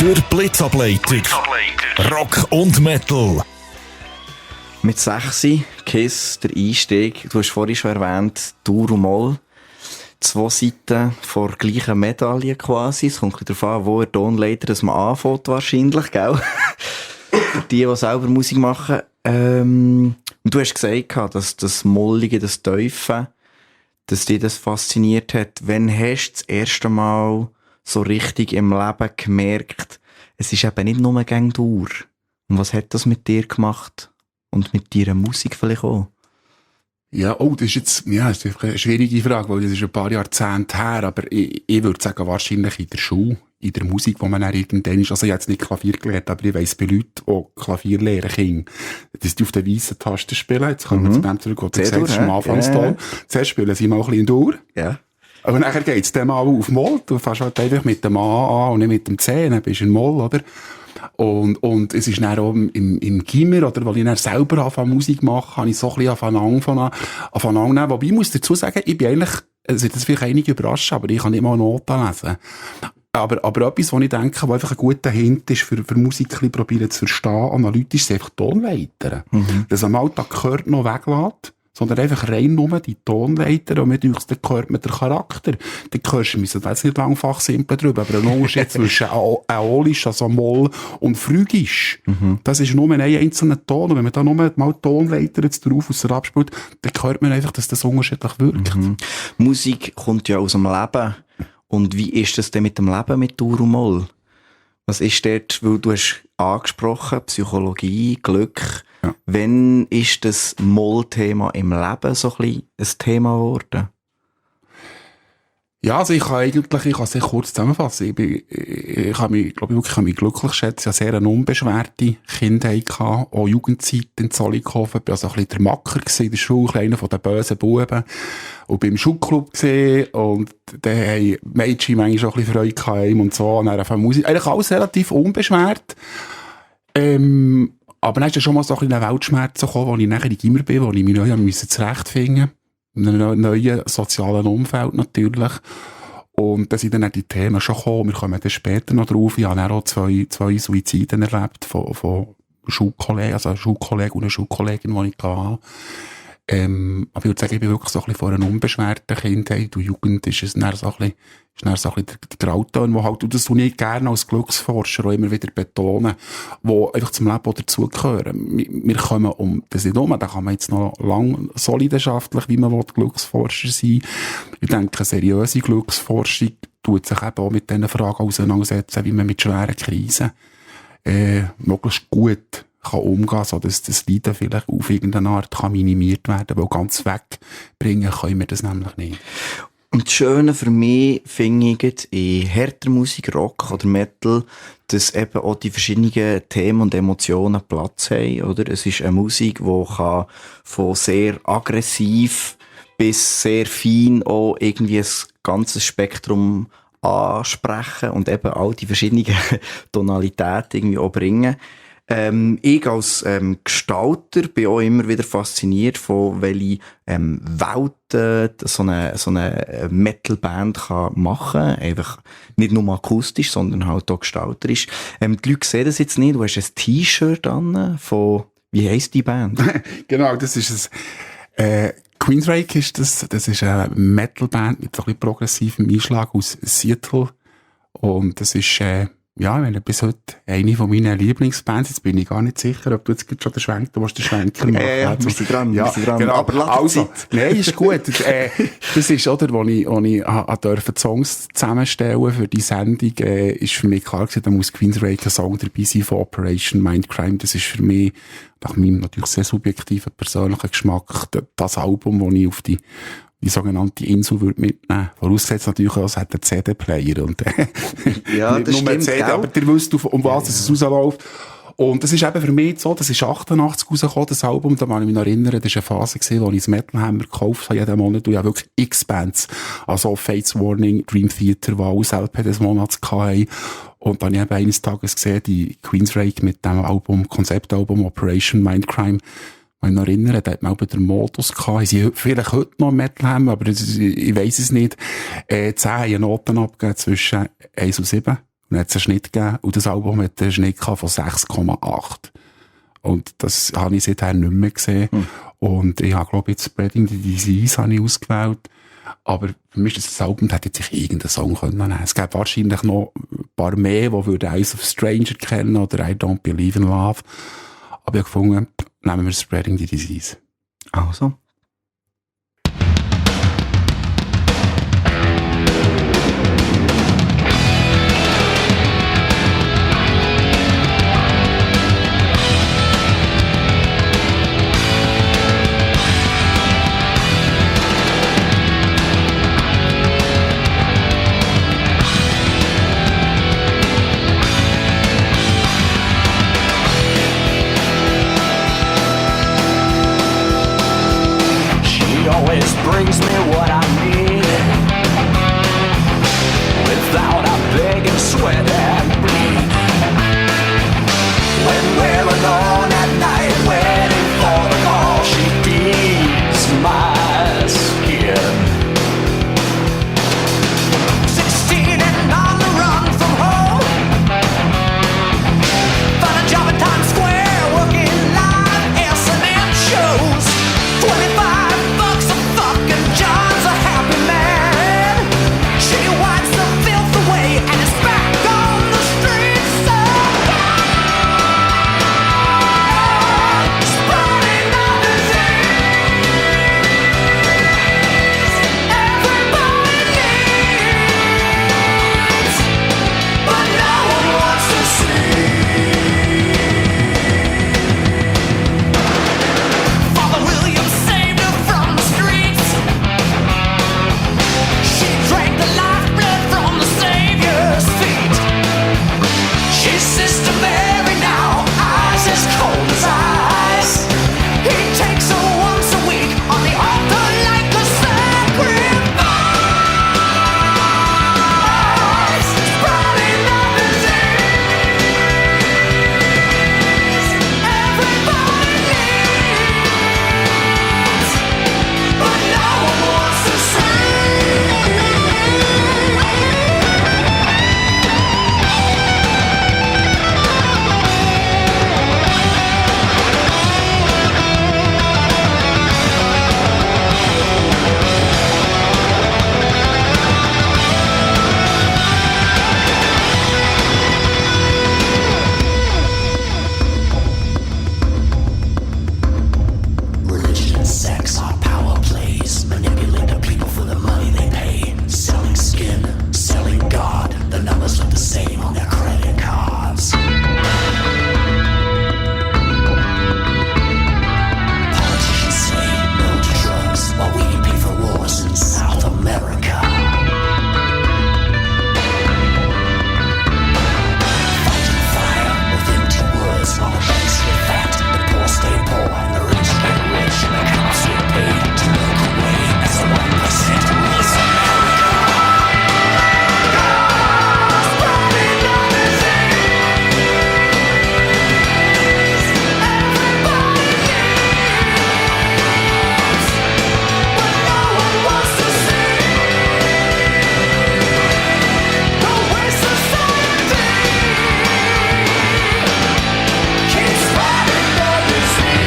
Der Blitzableiter. Rock und Metal. Mit 6 Kiss, der Einstieg. Du hast vorhin schon erwähnt, Dur und Moll. zwei Seiten vor gleichen Medaille quasi. Es kommt darauf an, wo der Tonleiter das man anfängt wahrscheinlich, gell? Für die selber Musik machen. Und du hast gesagt, dass das Mollige, das Tiefe, dass dich das fasziniert hat. Wann hast du das erste Mal so richtig im Leben gemerkt, es ist eben nicht nur gegen Dauer? Und was hat das mit dir gemacht? Und mit deiner Musik vielleicht auch? Ja, das ist jetzt, das ist eine schwierige Frage, weil das ist ein paar Jahrzehnte her, aber ich würde sagen, wahrscheinlich in der Schule, in der Musik, wo man dann irgendwann ist, also ich habe jetzt nicht Klavier gelernt, aber ich weiss bei Leuten, die Klavier lehren können, dass die auf den weißen Tasten spielen, jetzt kommen wir zu dem zurück, was du gesagt hast, am Anfangston. Zuerst spielen sie mal ein bisschen durch. Ja. Aber nachher geht's dann mal auf Moll, du fängst halt einfach mit dem A an und nicht mit dem C, dann bist du in Moll, oder? Und es ist dann auch im Gimmer, oder, weil ich dann selber anfange Musik machen, habe ich so ein bisschen angefangen. Wobei ich muss dazu sagen, ich bin eigentlich, es wird das vielleicht einige überraschen, aber ich kann nicht mal Noten lesen. Aber etwas, was ich denke, was einfach ein guter Hint ist, für Musik ein probieren zu verstehen, analytisch, ist einfach Tonleiter. Dass man mal den Gehör noch weglässt, sondern einfach rein nur die Tonleiter und mir denkt, der gehört mit der Charakter. Den hörst du, wir müssen jetzt nicht lang fachsimpeln drüber, aber ein Unterschied zwischen Aolisch, also Moll und Phrygisch, das ist nur ein einzelner Ton. Und wenn man da nur mal Tonleiter jetzt drauf aus der abspielt, dann hört man einfach, dass das unterschiedlich wirkt. Musik kommt ja aus dem Leben. Und wie ist das denn mit dem Leben mit Dur und Moll? Was ist dort, weil du hast angesprochen, Psychologie, Glück. Ja. Wann ist das Moll-Thema im Leben so ein Thema geworden? Ja, also ich kann sehr kurz zusammenfassen. Ich habe mich, glaube ich, wirklich glücklich schätzen. Ich hatte sehr eine unbeschwerte Kindheit gehabt, auch Jugendzeit in Zollikofen. Ich war also ein bisschen der Macker in der Schule, einer von den bösen Buben. Und bin im Schulclub gesehen und da haben Mädchen manchmal auch ein bisschen Freude gehabt und so. Und dann einfach Musik. Eigentlich alles relativ unbeschwert. Aber dann ist ja schon mal so ein bisschen Weltschmerz gekommen, als ich nachher in die Gimmer bin, wo ich mich neu zurechtfinden in einem neuen sozialen Umfeld natürlich. Und da sind dann die Themen schon gekommen. Wir kommen dann später noch drauf. Ich habe dann auch zwei Suiziden erlebt von Schulkollegen, also Schulkollegen und eine Schulkollegin, die ich hatte. Aber ich würde sagen, ich bin wirklich so ein bisschen vor einer unbeschwerten Kindheit und Jugend ist es dann so ein bisschen der Grauton, wo halt, das tue ich gerne als Glücksforscher auch immer wieder betonen, wo einfach zum Leben dazugehören. Wir kommen das nicht da kann man jetzt noch lang so leidenschaftlich, wie man will, Glücksforscher sein. Ich denke, eine seriöse Glücksforschung tut sich eben auch mit diesen Fragen auseinandersetzen, wie man mit schweren Krisen möglichst gut kann umgehen, so dass das Leiden vielleicht auf irgendeine Art kann minimiert werden, weil ganz wegbringen können wir das nämlich nicht. Und das Schöne für mich finde ich jetzt in härter Musik, Rock oder Metal, dass eben auch die verschiedenen Themen und Emotionen Platz haben, oder? Es ist eine Musik, die kann von sehr aggressiv bis sehr fein auch irgendwie ein ganzes Spektrum ansprechen und eben all die verschiedenen Tonalitäten irgendwie auch bringen. Ich als Gestalter bin auch immer wieder fasziniert von welche Welten so eine Metal-Band kann machen. Einfach nicht nur akustisch, sondern halt auch gestalterisch. Die Leute sehen das jetzt nicht. Du hast ein T-Shirt an von, wie heisst die Band? Genau, das ist Queensrÿche ist das. Das ist eine Metal-Band mit so ein bisschen progressivem Einschlag aus Seattle. Und das ist, ja, ich meine, bis heute eine von meinen Lieblingsbands. Jetzt bin ich gar nicht sicher, ob du jetzt schon den Schwenker machen. Wir sind dran. Genau. Aber also, nein, ist gut. Das ist, oder, wo ich durfte Songs zusammenstellen für die Sendung, ist für mich klar gewesen, da muss Queensrÿche ein Song dabei sein von Operation Mindcrime. Das ist für mich, nach meinem natürlich sehr subjektiven persönlichen Geschmack, das Album, das ich auf die sogenannte Insel würde mitnehmen. Vorausgesetzt natürlich auch, es hat einen CD-Player und ja, nicht das nur stimmt, CD, aber ihr wisst, um was es rausläuft. Und das ist eben für mich so, das ist 88 rausgekommen, das Album, da kann ich mich noch erinnern, das war eine Phase gewesen, wo ich das Metal Hammer gekauft habe, jeden Monat, und ich habe wirklich X-Bands, also Fates Warning, Dream Theater, die alles LP des Monats hatten. Und dann habe ich eines Tages gesehen, die Queensrÿche mit dem Album, Konzeptalbum Operation Mindcrime. Ich kann mich noch erinnern, da hat man auch den Modus gehabt. Sie vielleicht heute noch Metal haben, aber ich weiss es nicht. 10 haben Noten abgegeben zwischen 1 und 7. Und dann hat es einen Schnitt gegeben. Und das Album hat einen Schnitt gehabt von 6,8. Und das habe ich seither nicht mehr gesehen. Und ich habe, glaube ich, jetzt Spreading the Disease habe ich ausgewählt. Aber für mich ist das Album, da hätte sich irgendeinen Song können nehmen. Es gäbe wahrscheinlich noch ein paar mehr, die würden Eyes of Stranger kennen oder I Don't Believe in Love. Aber ich habe gefunden, nehmen wir Spreading the Disease. Also. Always brings me what I need without a beg and sweat and bleed. When we're alone at night waiting for the call, she feeds my skin. 16 and on the run from home, found a job in Times Square working live S&M shows. 25 John's a happy man. She wipes the filth away and is back on the streets again. Spreading the disease. Everybody needs, but no one wants to see. Father William saved her from the streets. She drank the lifeblood from the Savior's feet. She's Sister Mary now, eyes as cold as ice. He takes her once a week on the altar like a sacrifice. Spreading the disease. Everybody needs, but no one wants to see. Religion and sex are power plays. Manipulate the people for the money they pay. Selling skin, selling God. The numbers look the same on their credit cards. Politicians say no to drugs while we pay for wars in South America. Fighting fire with empty words while the banks get fat, the poor stay poor, and the rich get rich, and the cops get paid to look away as the 1% rules America. Spreading the disease. Everybody needs, but no one wants to see. The way society keeps spreading the disease.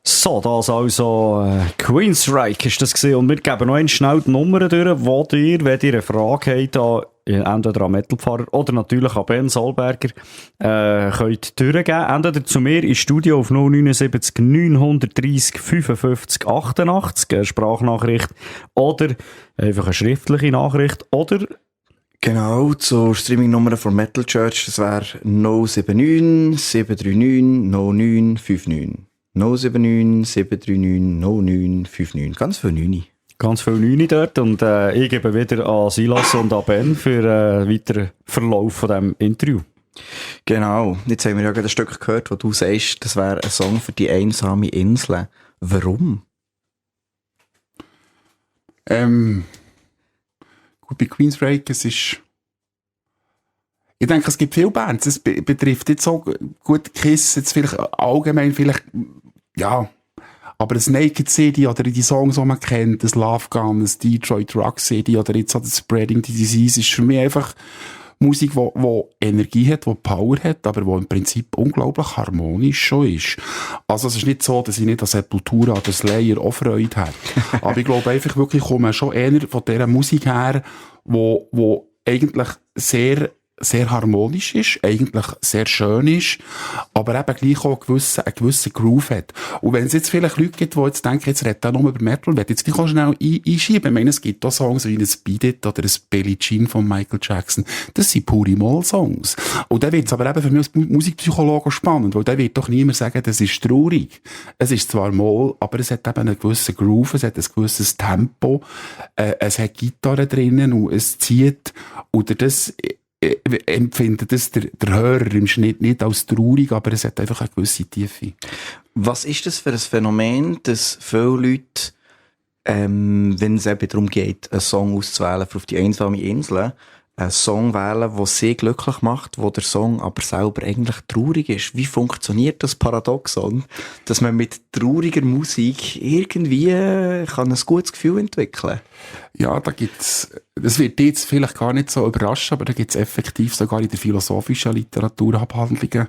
So, das also Queensryche ist das gewesen. Und wir geben noch schnell die Nummern durch, wo ihr, wenn ihr eine Frage habt, entweder an Metalpfarrer oder natürlich an Ben Solberger, könnt durchgeben. Entweder zu mir ins Studio auf 079 930 55 88, eine Sprachnachricht, oder einfach eine schriftliche Nachricht, oder Genau, zur Streaming-Nummer von Metal Church, das wäre 079 739 0959. 079 739 0959. Ganz viel 9. Ganz viel 9 dort und ich gebe wieder an Silas und an Ben für den weiteren Verlauf von diesem Interview. Genau. Jetzt haben wir ja gerade ein Stück gehört, wo du sagst, das wäre ein Song für die einsame Insel. Warum? Gut, bei Queensrÿche, es ist... Ich denke, es gibt viele Bands, es betrifft jetzt so gut Kiss, jetzt vielleicht allgemein, vielleicht, ja, aber das Naked City oder die Songs, die man kennt, das Love Gun, das Detroit Rock City oder jetzt so das Spreading the Disease, ist für mich einfach Musik, die Energie hat, die Power hat, aber die im Prinzip unglaublich harmonisch schon ist. Also es ist nicht so, dass ich nicht an Sepultura oder Slayer auch Freude habe. Aber ich glaube einfach wirklich, ich komme schon eher von dieser Musik her, wo eigentlich sehr harmonisch ist, eigentlich sehr schön ist, aber eben gleich auch einen gewissen Groove hat. Und wenn es jetzt vielleicht Leute gibt, die jetzt denken, jetzt redet er nur über Metal, wird jetzt gleich auch schnell einschieben. Ich meine, es gibt auch Songs wie ein Beat It oder ein Billie Jean von Michael Jackson. Das sind pure Moll-Songs. Und dann wird es aber eben für mich als Musikpsychologe spannend, weil dann wird doch niemand sagen, das ist traurig. Es ist zwar Moll, aber es hat eben einen gewissen Groove, es hat ein gewisses Tempo, es hat Gitarre drinnen und es zieht, oder das empfindet das der Hörer im Schnitt nicht als traurig, aber es hat einfach eine gewisse Tiefe. Was ist das für ein Phänomen, dass viele Leute, wenn es eben darum geht, einen Song auszuwählen für auf die einsame Insel, einen Song wählen, der sie glücklich macht, wo der Song aber selber eigentlich traurig ist? Wie funktioniert das Paradoxon, dass man mit trauriger Musik irgendwie kann ein gutes Gefühl entwickeln kann? Ja, das wird jetzt vielleicht gar nicht so überraschen, aber da gibt's effektiv sogar in der philosophischen Literatur Abhandlungen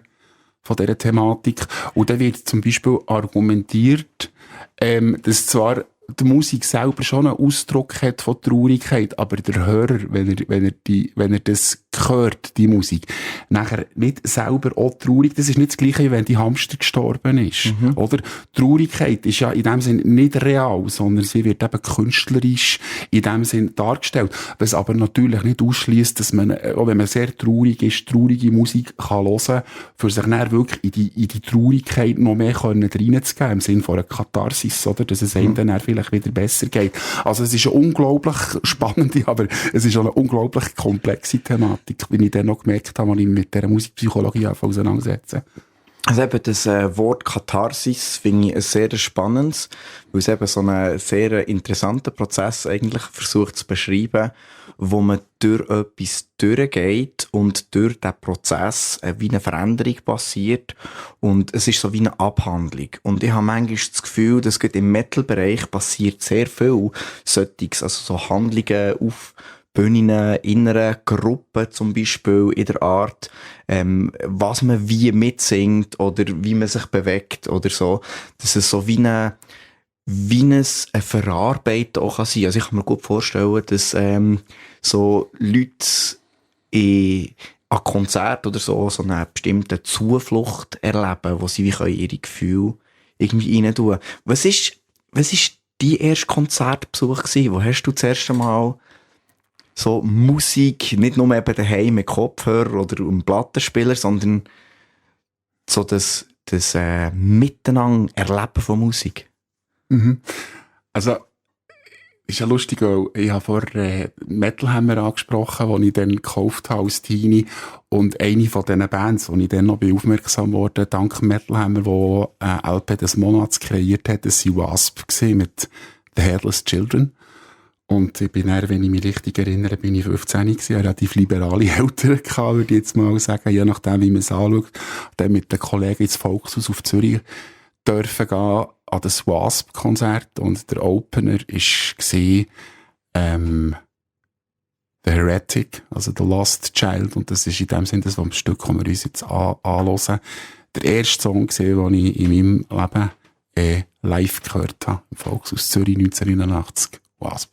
von dieser Thematik. Und da wird zum Beispiel argumentiert, dass zwar die Musik selber schon einen Ausdruck hat von Traurigkeit, aber der Hörer, wenn er das hört, die Musik, nachher nicht selber auch traurig, das ist nicht das Gleiche, wie wenn die Hamster gestorben ist. Oder? Traurigkeit ist ja in dem Sinn nicht real, sondern sie wird eben künstlerisch in dem Sinn dargestellt. Was aber natürlich nicht ausschließt, dass man, auch wenn man sehr traurig ist, traurige Musik kann hören, für sich dann wirklich in die Traurigkeit noch mehr reinzugeben, im Sinn von einer Katharsis, oder? Dass es einem dann vielleicht wieder besser geht. Also es ist eine unglaublich spannende, aber es ist auch eine unglaublich komplexe Thematik, wie ich dann noch gemerkt habe, als ich mich mit dieser Musikpsychologie auseinandersetze. Also eben das Wort Katharsis finde ich ein sehr spannendes, weil es eben so einen sehr interessanten Prozess eigentlich versucht zu beschreiben, wo man durch etwas durchgeht und durch diesen Prozess wie eine Veränderung passiert und es ist so wie eine Abhandlung. Und ich habe manchmal das Gefühl, dass gerade im Metal-Bereich passiert sehr viel solches, also so Handlungen auf Bühnen, inneren Gruppen zum Beispiel in der Art, was man wie mitsingt oder wie man sich bewegt oder so, dass es so wie eine Verarbeitung auch kann sein. Also ich kann mir gut vorstellen, dass so Leute an Konzerten oder so eine bestimmte Zuflucht erleben, wo sie wie ihre Gefühle irgendwie rein tun. Was ist dein erster Konzertbesuch gewesen? Wo hast du das erste Mal so Musik, nicht nur eben daheim mit Kopfhörer oder einem Plattenspieler, sondern so das Miteinander erleben von Musik? Also, ist ja lustig, weil ich habe vorher Metal Hammer angesprochen, den ich dann gekauft habe als Teenie. Und eine von diesen Bands, wo ich dann noch aufmerksam wurde, dank Metal Hammer, die LP des Monats kreiert hat, das war Wasp mit The Headless Children. Und ich bin dann, wenn ich mich richtig erinnere, bin ich 15 gewesen, relativ liberale Eltern gehabt, würde ich jetzt mal sagen, je nachdem, wie man es anschaut. Dann mit den Kollegen ins Volkshaus auf Zürich dürfen gehen an das Wasp-Konzert und der Opener war The Heretic, also The Lost Child, und das ist in dem Sinne das Stück, das wir uns jetzt anhören. Der erste Song, den ich in meinem Leben live gehört habe, im Volkshaus Zürich 1989, Wasp.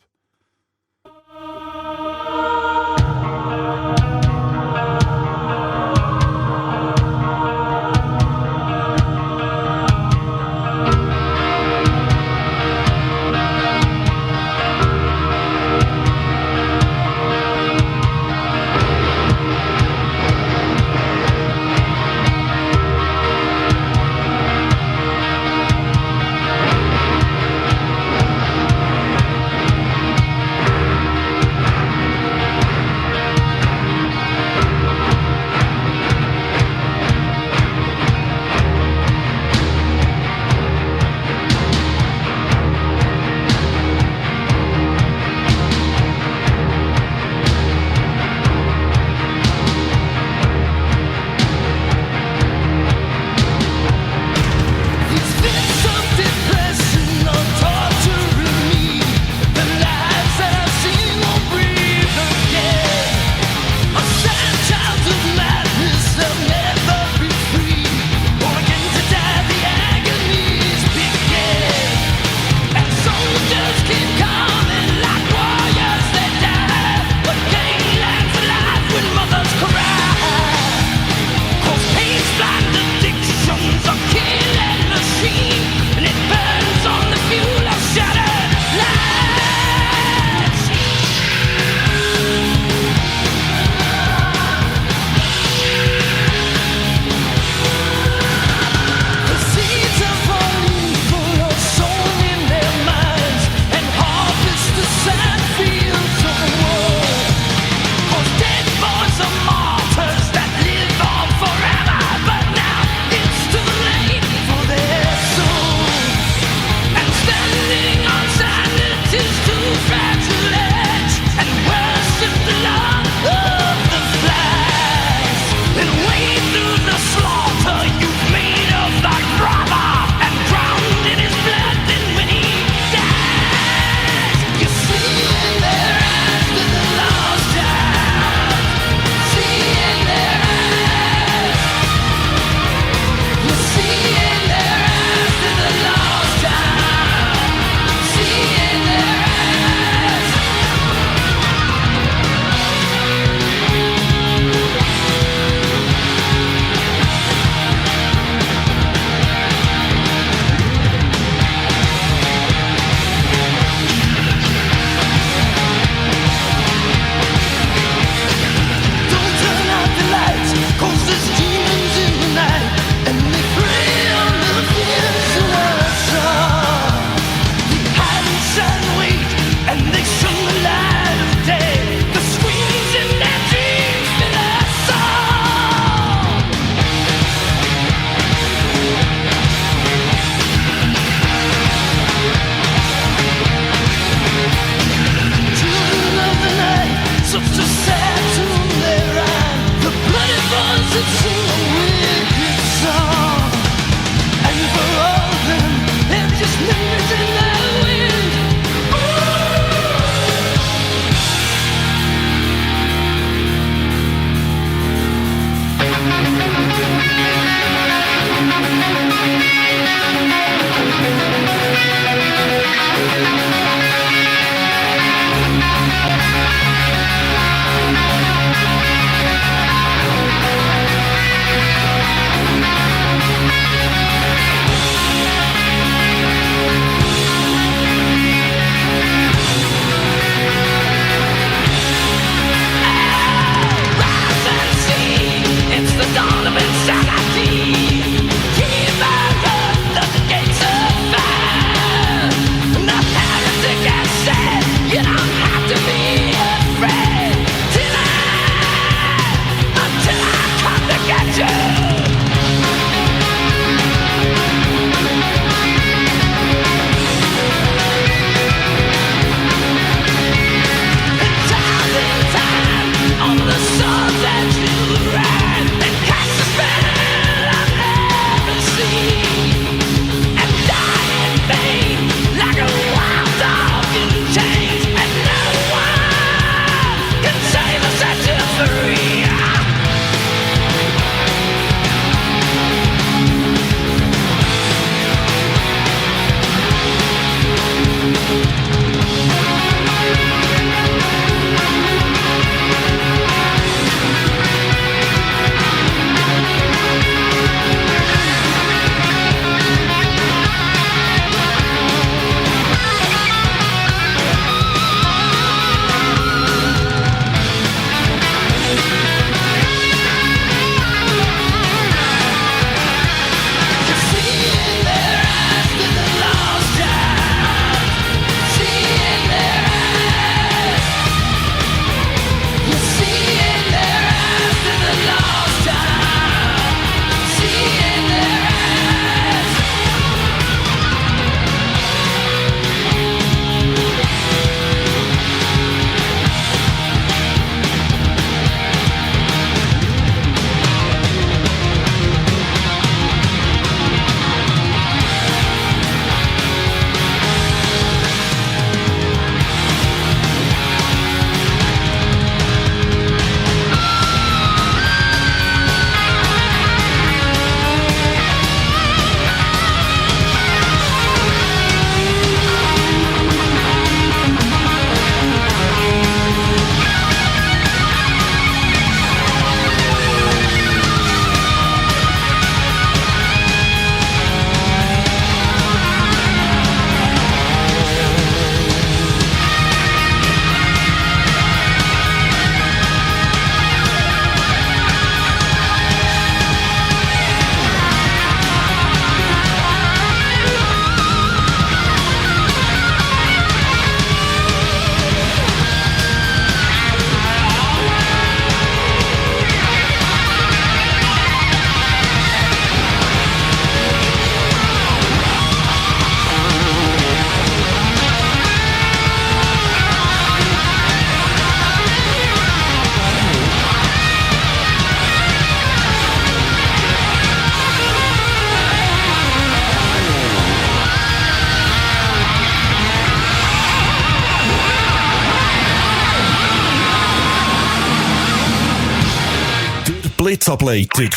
Blitzableiter.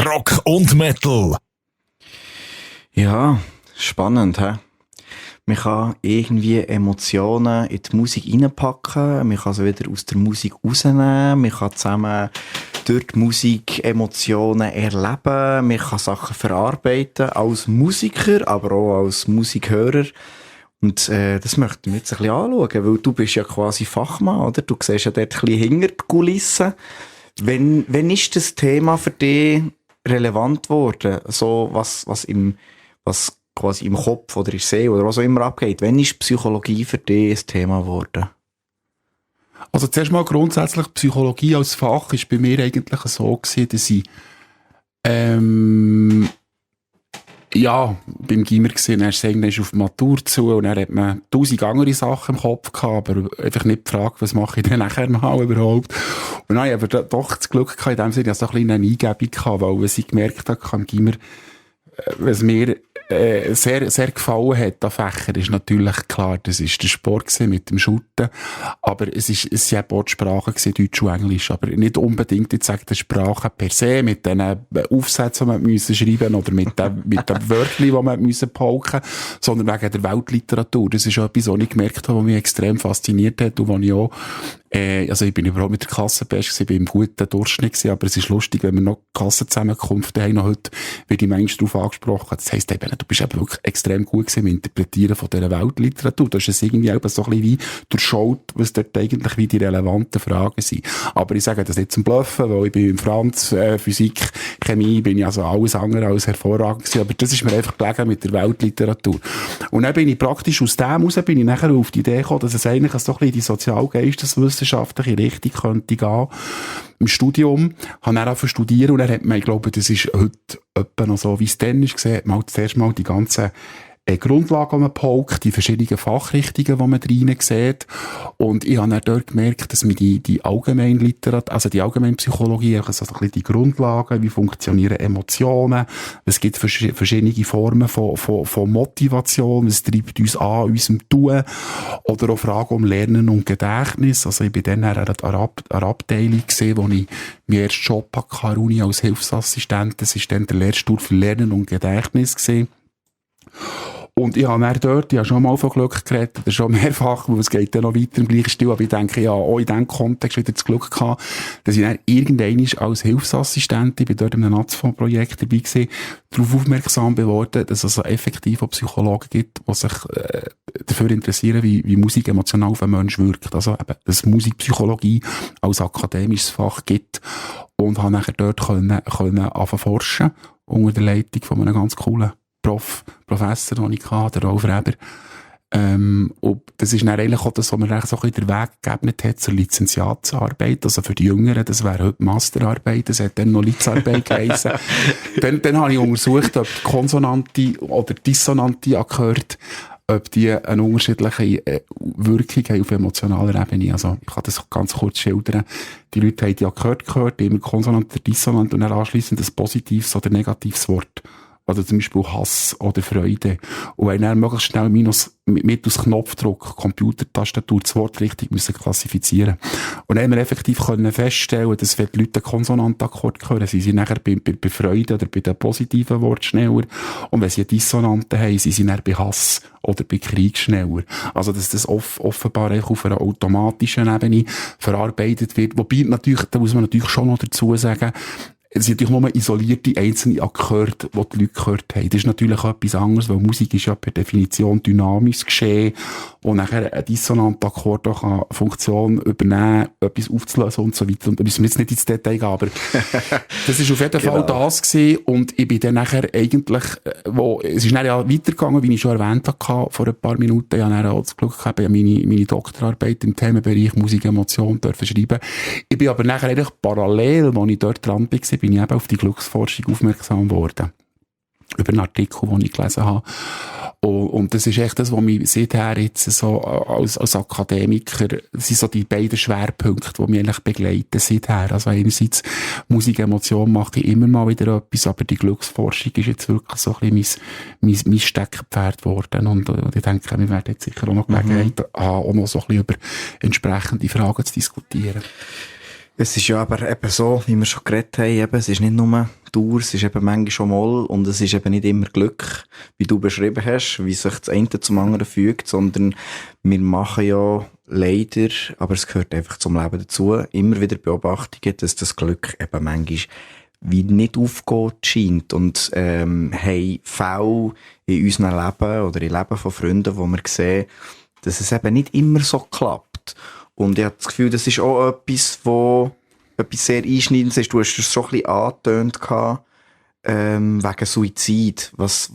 Rock und Metal. Ja, spannend, hä? Man kann irgendwie Emotionen in die Musik reinpacken, man kann sie wieder aus der Musik rausnehmen, man kann zusammen durch die Musik Emotionen erleben, man kann Sachen verarbeiten, als Musiker, aber auch als Musikhörer. Und das möchten wir jetzt ein bisschen anschauen, weil du bist ja quasi Fachmann, oder? Du siehst ja dort ein bisschen hinter die Kulissen. Wenn ist das Thema für dich relevant geworden? So, was quasi im Kopf oder in der Seele oder was auch immer abgeht. Wann ist Psychologie für dich ein Thema geworden? Also zuerst mal grundsätzlich, Psychologie als Fach ist bei mir eigentlich so gewesen, dass ich beim Gimmer gesehen, er ist irgendwann auf die Matur zu und dann hat man 1000 andere Sachen im Kopf gehabt, aber einfach nicht die Frage, was mache ich denn nachher mal überhaupt. Und dann habe ich aber doch das Glück gehabt, in dem Sinne, dass ich so ein bisschen eine Eingebung gehabt, weil was ich gemerkt habe am Gimmer, was mir sehr, sehr gefallen hat an Fächern, ist natürlich klar, das ist der Sport gewesen, mit dem Shooten, aber es waren auch die Sprachen gewesen, Deutsch und Englisch, aber nicht unbedingt jetzt sagen, die Sprache per se, mit den Aufsätzen, die man müssen schreiben oder mit den Wörtern, die man müssen pauken, sondern wegen der Weltliteratur. Das ist auch etwas, was ich gemerkt habe, was mich extrem fasziniert hat und was ich auch also ich bin überhaupt mit der Klasse best gewesen, bin im guten Durchschnitt gewesen, aber es ist lustig, wenn wir noch Klassenzusammenkunft haben, noch heute wird die Mensch darauf angesprochen. Das heisst eben, du bist eben wirklich extrem gut gewesen im Interpretieren von dieser Weltliteratur. Da ist es irgendwie eben so ein bisschen wie durchschaut, was dort eigentlich wie die relevanten Fragen sind. Aber ich sage das nicht zum Bluffen, weil ich bin in Franz, Physik, Chemie, bin ich also alles andere als hervorragend gewesen, aber das ist mir einfach gelegen mit der Weltliteratur. Und dann bin ich praktisch aus dem raus, bin ich nachher auf die Idee gekommen, dass es eigentlich so ein bisschen die sozialgeisteswissenschaftliche Richtung könnte gehen. Im Studium, habe dann angefangen zu studieren und dann hat man, ich glaube, das ist heute etwa noch so, wie es dann ist, gesehen, hat man zuerst mal die ganzen Grundlagen, die man paukt, die verschiedenen Fachrichtungen, die man drin sieht. Und ich habe dann dort gemerkt, dass mir die Allgemeinliteratur, also die Allgemeinpsychologie, also ein bisschen die Grundlagen, wie funktionieren Emotionen, es gibt verschiedene Formen von Motivation, was treibt uns an unserem Tun, oder auch Fragen um Lernen und Gedächtnis. Also ich bin dann an einer Abteilung gesehen, wo ich meinen ersten Job hatte an der Uni als Hilfsassistent. Das ist dann der Lehrstuhl für Lernen und Gedächtnis gesehen. Und ich habe dann dort, ich habe schon mal von Glück geredet, oder schon mehrfach, weil es geht dann noch weiter im gleichen Stil, aber ich denke, ja, auch in diesem Kontext wieder das Glück gehabt, dass ich dann irgendwann als Hilfsassistent, ich bin dort in einem Nazi-Projekt dabei gewesen, darauf aufmerksam geworden, dass es also effektiv auch Psychologen gibt, die sich dafür interessieren, wie Musik emotional auf einen Menschen wirkt. Also eben, dass es Musikpsychologie als akademisches Fach gibt. Und habe nachher dort können anfangen forschen, unter der Leitung von einem ganz coolen Professor, den ich hatte, der Rolf Reber. Und das ist dann eigentlich auch das, was mir so ein bisschen den Weg gegeben hat zur Lizenziatsarbeit. Also für die Jüngeren, das wäre heute Masterarbeit, das hat dann noch Lizarbeit geheissen. Dann habe ich untersucht, ob die konsonante oder dissonante Akkorde, ob die eine unterschiedliche Wirkung haben auf emotionaler Ebene. Also, ich kann das ganz kurz schildern. Die Leute haben die Akkorde gehört, immer konsonant oder dissonant und dann anschliessend ein positives oder negatives Wort. Also zum Beispiel Hass oder Freude. Und wenn dann möglichst schnell mittels Knopfdruck, Computertastatur, das Wort richtig müssen klassifizieren. Und dann haben wir effektiv können feststellen, dass wenn die Leute einen Konsonantakkord hören, sind sie nachher bei Freude oder bei den positiven Worten schneller. Und wenn sie einen Dissonanten haben, sind sie dann bei Hass oder bei Krieg schneller. Also, dass das offenbar auf einer automatischen Ebene verarbeitet wird. Wobei natürlich, da muss man natürlich schon noch dazu sagen, es sind natürlich nur isolierte einzelne Akkorde, die die Leute gehört haben. Das ist natürlich auch etwas anderes, weil Musik ist ja per Definition dynamisches Geschehen und nachher ein dissonanter Akkord auch eine Funktion übernehmen, etwas aufzulösen und so weiter. Und da müssen wir jetzt nicht ins Detail gehen, aber das ist auf jeden Fall das gewesen. Und ich bin dann nachher eigentlich, es ist dann ja weitergegangen, wie ich schon erwähnt habe, vor ein paar Minuten. Ich habe dann auch das Glück gehabt, meine Doktorarbeit im Themenbereich Musik, Emotion dürfen schreiben. Ich bin aber nachher eigentlich parallel, als ich dort dran war, bin ich eben auf die Glücksforschung aufmerksam geworden. Über einen Artikel, den ich gelesen habe. Und das ist echt das, was mich seither jetzt so als Akademiker, das sind so die beiden Schwerpunkte, die mich eigentlich begleiten seither. Also einerseits Musik, Emotion mache ich immer mal wieder etwas, aber die Glücksforschung ist jetzt wirklich so ein bisschen mein Steckenpferd geworden. Und ich denke, wir werden jetzt sicher auch noch Gelegenheit haben, auch noch so ein bisschen über entsprechende Fragen zu diskutieren. Es ist ja aber eben so, wie wir schon geredet haben, eben, es ist nicht nur Dauer, es ist eben manchmal schon mal und es ist eben nicht immer Glück, wie du beschrieben hast, wie sich das eine zum anderen fügt, sondern wir machen ja leider, aber es gehört einfach zum Leben dazu, immer wieder Beobachtungen, dass das Glück eben manchmal wie nicht aufgeht scheint und haben Fälle in unserem Leben oder im Leben von Freunden, wo wir sehen, dass es eben nicht immer so klappt. Und ich habe das Gefühl, das ist auch etwas, wo etwas sehr Einschneidendes ist. Du hast es schon ein bisschen angetönt gehabt, wegen Suizid. Was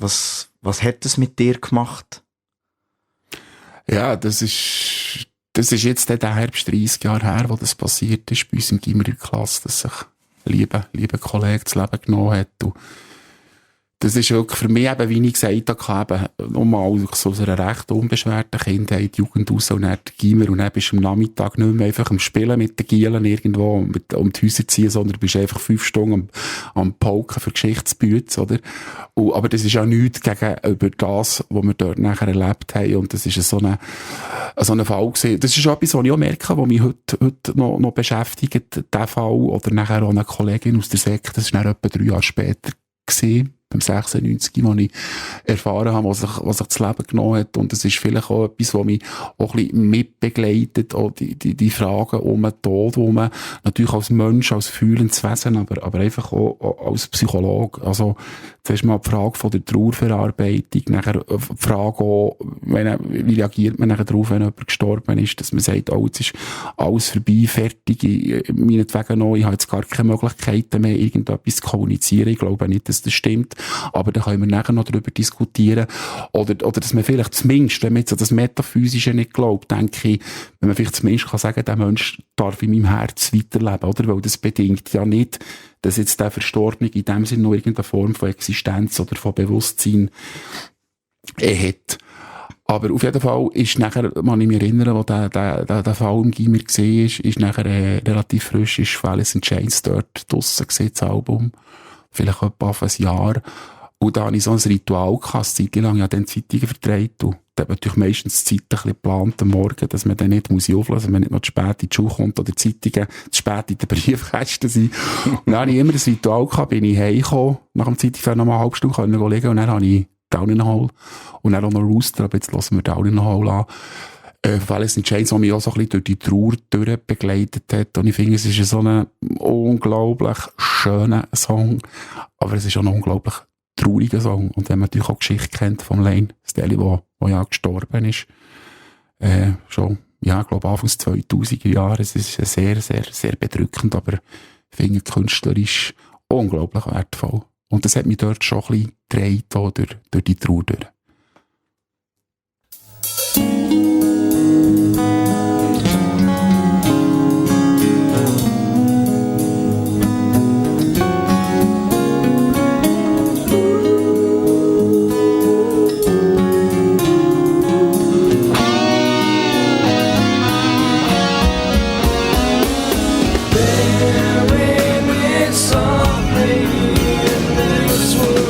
hat das mit dir gemacht? Ja, das ist jetzt der Herbst 30 Jahre her, wo das passiert ist, bei uns im Gimmer-Klasse, dass sich lieber Kollege das Leben genommen hat. Und das ist wirklich für mich eben, wie ich gesagt habe, nochmal so aus einer recht unbeschwerten Kindheit, Jugend raus und dann der Gimmer und dann bist du am Nachmittag nicht mehr einfach am Spielen mit den Gielen irgendwo um die Häuser ziehen, sondern bist einfach 5 Stunden am Pauken für Geschichtsbücher, oder? Aber das ist ja nichts gegenüber das, was wir dort nachher erlebt haben und das ist so ein Fall gewesen. Das ist etwas, was ich auch merke, was mich heute noch beschäftigt, der Fall, oder nachher auch eine Kollegin aus der Sekte, das ist dann etwa 3 Jahre später gewesen, beim 96, wo ich erfahren habe, was sich das Leben genommen hat. Und das ist vielleicht auch etwas, was mich auch ein bisschen mitbegleitet, auch die Fragen um den Tod, wo man natürlich als Mensch, als fühlendes Wesen, aber einfach auch als Psychologe, also zuerst mal die Frage von der Trauerverarbeitung, nachher die Frage auch, wie reagiert man nachher darauf, wenn jemand gestorben ist, dass man sagt, oh, jetzt ist alles vorbei, fertig, meinetwegen noch, ich habe jetzt gar keine Möglichkeiten mehr, irgendetwas zu kommunizieren. Ich glaube nicht, dass das stimmt. Aber da können wir nachher noch darüber diskutieren. Oder dass man vielleicht zumindest, wenn man jetzt an das Metaphysische nicht glaubt, denke ich, wenn man vielleicht zumindest kann sagen, der Mensch darf in meinem Herz weiterleben, oder? Weil das bedingt ja nicht, dass jetzt der Verstorbene in dem Sinne noch irgendeine Form von Existenz oder von Bewusstsein hat. Aber auf jeden Fall ist nachher, man ich mich erinnern, wo der Fall im Gimmer gesehen ist nachher relativ frisch, ist Alice in Chains dort draussen gesehen, das Album. Vielleicht etwa auf ein Jahr. Und da hatte ich so ein Ritual gehabt, eine Zeit lang, ja, dann Zeitungen vertreibt. Und da hat man natürlich meistens die Zeit ein bisschen geplant am Morgen, dass man dann nicht auflösen muss, wenn man nicht noch zu spät in die Schule kommt oder die Zeitungen zu spät in den Briefkästen sind. Und dann habe ich immer ein Ritual gehabt, bin ich heimgekommen, nach dem Zeitungsfern noch mal eine halbe Stunde liegen und dann habe ich Down in the Hole und dann auch noch Rooster, aber jetzt lassen wir Down in the Hole an. Alice in Chains, die mich auch so ein bisschen durch die Trauer begleitet hat. Und ich finde, es ist so ein unglaublich schöner Song. Aber es ist auch ein unglaublich trauriger Song. Und wenn man natürlich auch die Geschichte kennt von Lane Staley, wo ja gestorben ist, schon, ja, ich glaube, Anfangs 2000er Jahre. Es ist sehr, sehr, sehr bedrückend, aber ich finde, künstlerisch unglaublich wertvoll. Und das hat mich dort schon ein bisschen gedreht, durch die Trauer durch. Softly in this world.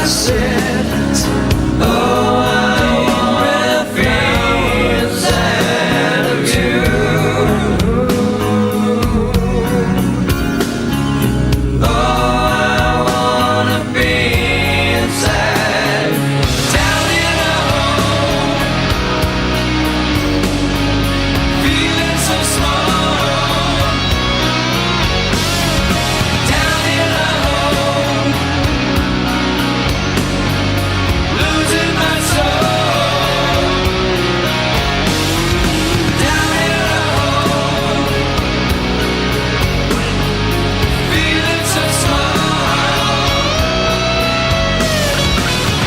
I said, oh, I wanna be inside of you. Oh, I wanna be inside, down in a hole, feeling so small, down in a hole, losing my soul, down in a hole, feeling so small,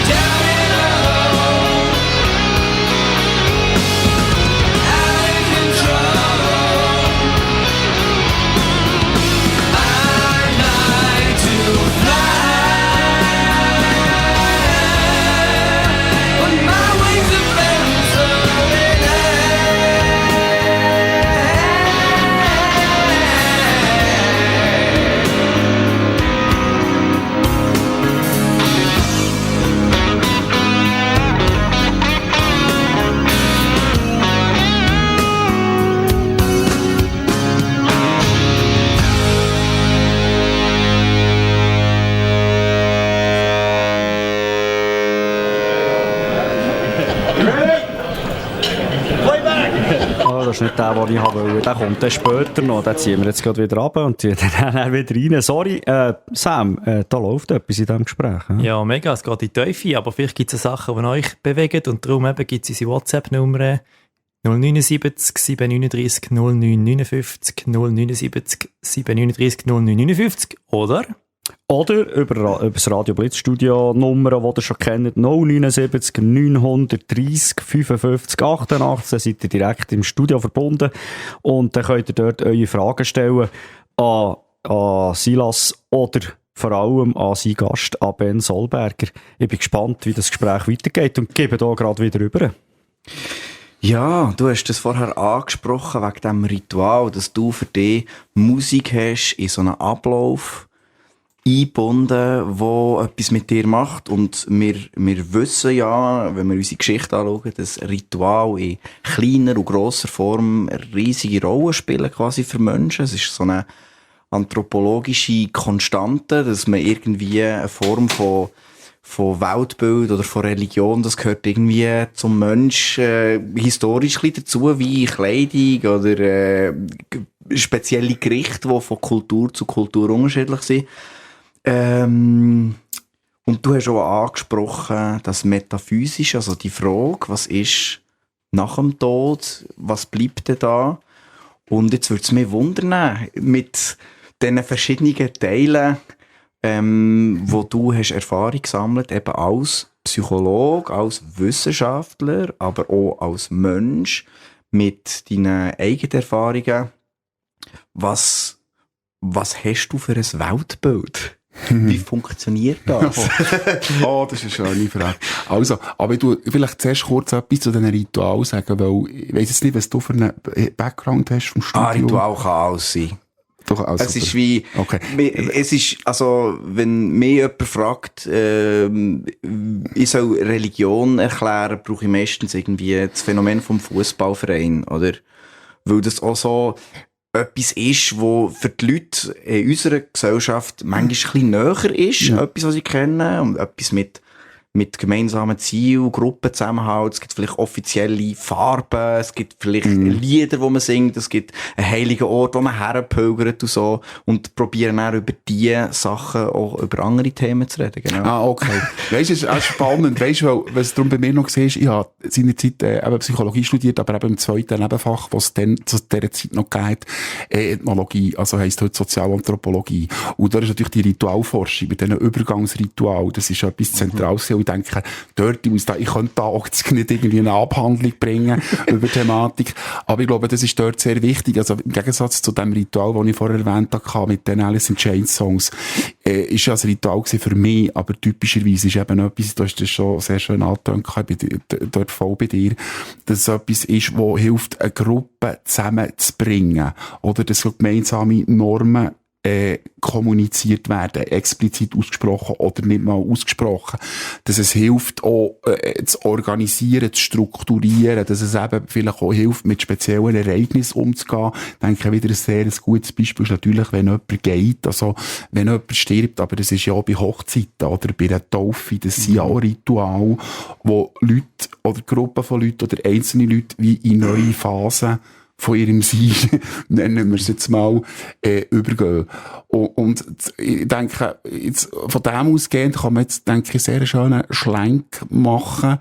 down in a hole, out of control. I like to fly, but my wings are bent so Oh, das ist nicht der, den ich haben wollte. Der kommt dann später noch. Den ziehen wir jetzt gerade wieder runter und ziehen dann wieder rein. Sorry, Sam, da läuft etwas in diesem Gespräch. Ja, mega, es geht in die Tiefe, aber vielleicht gibt es Sachen, die euch bewegen und darum gibt es unsere WhatsApp-Nummer 079 739 0959 079 739 0959 oder über das Radio Blitz Studio Nummer, die ihr schon kennt, 079 930 55 88. Dann seid ihr direkt im Studio verbunden und dann könnt ihr dort eure Fragen stellen an Silas oder vor allem an seinen Gast, an Ben Solberger. Ich bin gespannt, wie das Gespräch weitergeht und gebe hier gerade wieder rüber. Ja, du hast das vorher angesprochen, wegen dem Ritual, dass du für dich Musik hast in so einen Ablauf eingebunden, wo etwas mit dir macht. Und wir wissen ja, wenn wir unsere Geschichte anschauen, dass Ritual in kleiner und grosser Form eine riesige Rolle spielen quasi für Menschen. Es ist so eine anthropologische Konstante, dass man irgendwie eine Form von Weltbild oder von Religion, das gehört irgendwie zum Mensch historisch ein bisschen dazu, wie Kleidung oder spezielle Gerichte, die von Kultur zu Kultur unterschiedlich sind. Und du hast auch angesprochen, das Metaphysische, also die Frage, was ist nach dem Tod, was bleibt denn da? Und jetzt würde es mich wundern, mit diesen verschiedenen Teilen, wo du hast Erfahrung gesammelt, eben als Psychologe, als Wissenschaftler, aber auch als Mensch, mit deinen eigenen Erfahrungen. Was hast du für ein Weltbild? Wie funktioniert das? Oh, das ist eine schöne Frage. Also, aber ich tu vielleicht zuerst kurz etwas zu diesen Ritualen sagen, weil ich weiss jetzt nicht, was du für einen Background hast vom Studium. Ritual kann alles sein. Doch, also es ist wie, okay. Es ist, also, wenn mich jemand fragt, ich soll Religion erklären, brauche ich meistens irgendwie das Phänomen vom Fußballverein, oder? Weil das auch so etwas ist, wo für die Leute in unserer Gesellschaft manchmal ein bisschen näher ist, ja. Etwas, was ich kenne, und etwas mit gemeinsamen Zielen, Gruppenzusammenhalt, es gibt vielleicht offizielle Farben, es gibt vielleicht Lieder, die man singt, es gibt einen heiligen Ort, wo man herpilgert und so, und probieren dann über diese Sachen auch über andere Themen zu reden, genau. Ah, okay. Weisst du, es ist auch spannend, weisst du, was darum bei mir noch siehst, ich habe seinerzeit eben Psychologie studiert, aber eben im zweiten Nebenfach, was es dann zu dieser Zeit noch geht, Ethnologie, also heisst heute Sozialanthropologie. Und da ist natürlich die Ritualforschung, mit diesen Übergangsritualen, das ist etwas Zentrales. Ich denke, ich könnte da auch nicht irgendwie eine Abhandlung bringen über Thematik. Aber ich glaube, das ist dort sehr wichtig. Also im Gegensatz zu dem Ritual, das ich vorher erwähnt habe, mit den Alice in Chains Songs, ist ja ein Ritual für mich, aber typischerweise ist eben etwas, du hast das schon sehr schön angetönt, dort voll bei dir, dass es etwas ist, das hilft, eine Gruppe zusammenzubringen. Oder dass so gemeinsame Normen kommuniziert werden, explizit ausgesprochen oder nicht mal ausgesprochen. Dass es hilft, auch zu organisieren, zu strukturieren, dass es eben vielleicht auch hilft, mit speziellen Ereignissen umzugehen. Ich denke, wieder ein sehr gutes Beispiel ist natürlich, wenn jemand geht, also wenn jemand stirbt, aber das ist ja auch bei Hochzeiten oder bei einer Taufe, das sind ja auch Rituale, wo Leute oder Gruppen von Leuten oder einzelne Leute wie in neue Phasen von ihrem Sein, nennen wir es jetzt mal, übergehen. Und ich denke, jetzt, von dem ausgehend kann man jetzt, denke ich, sehr schönen Schlenk machen.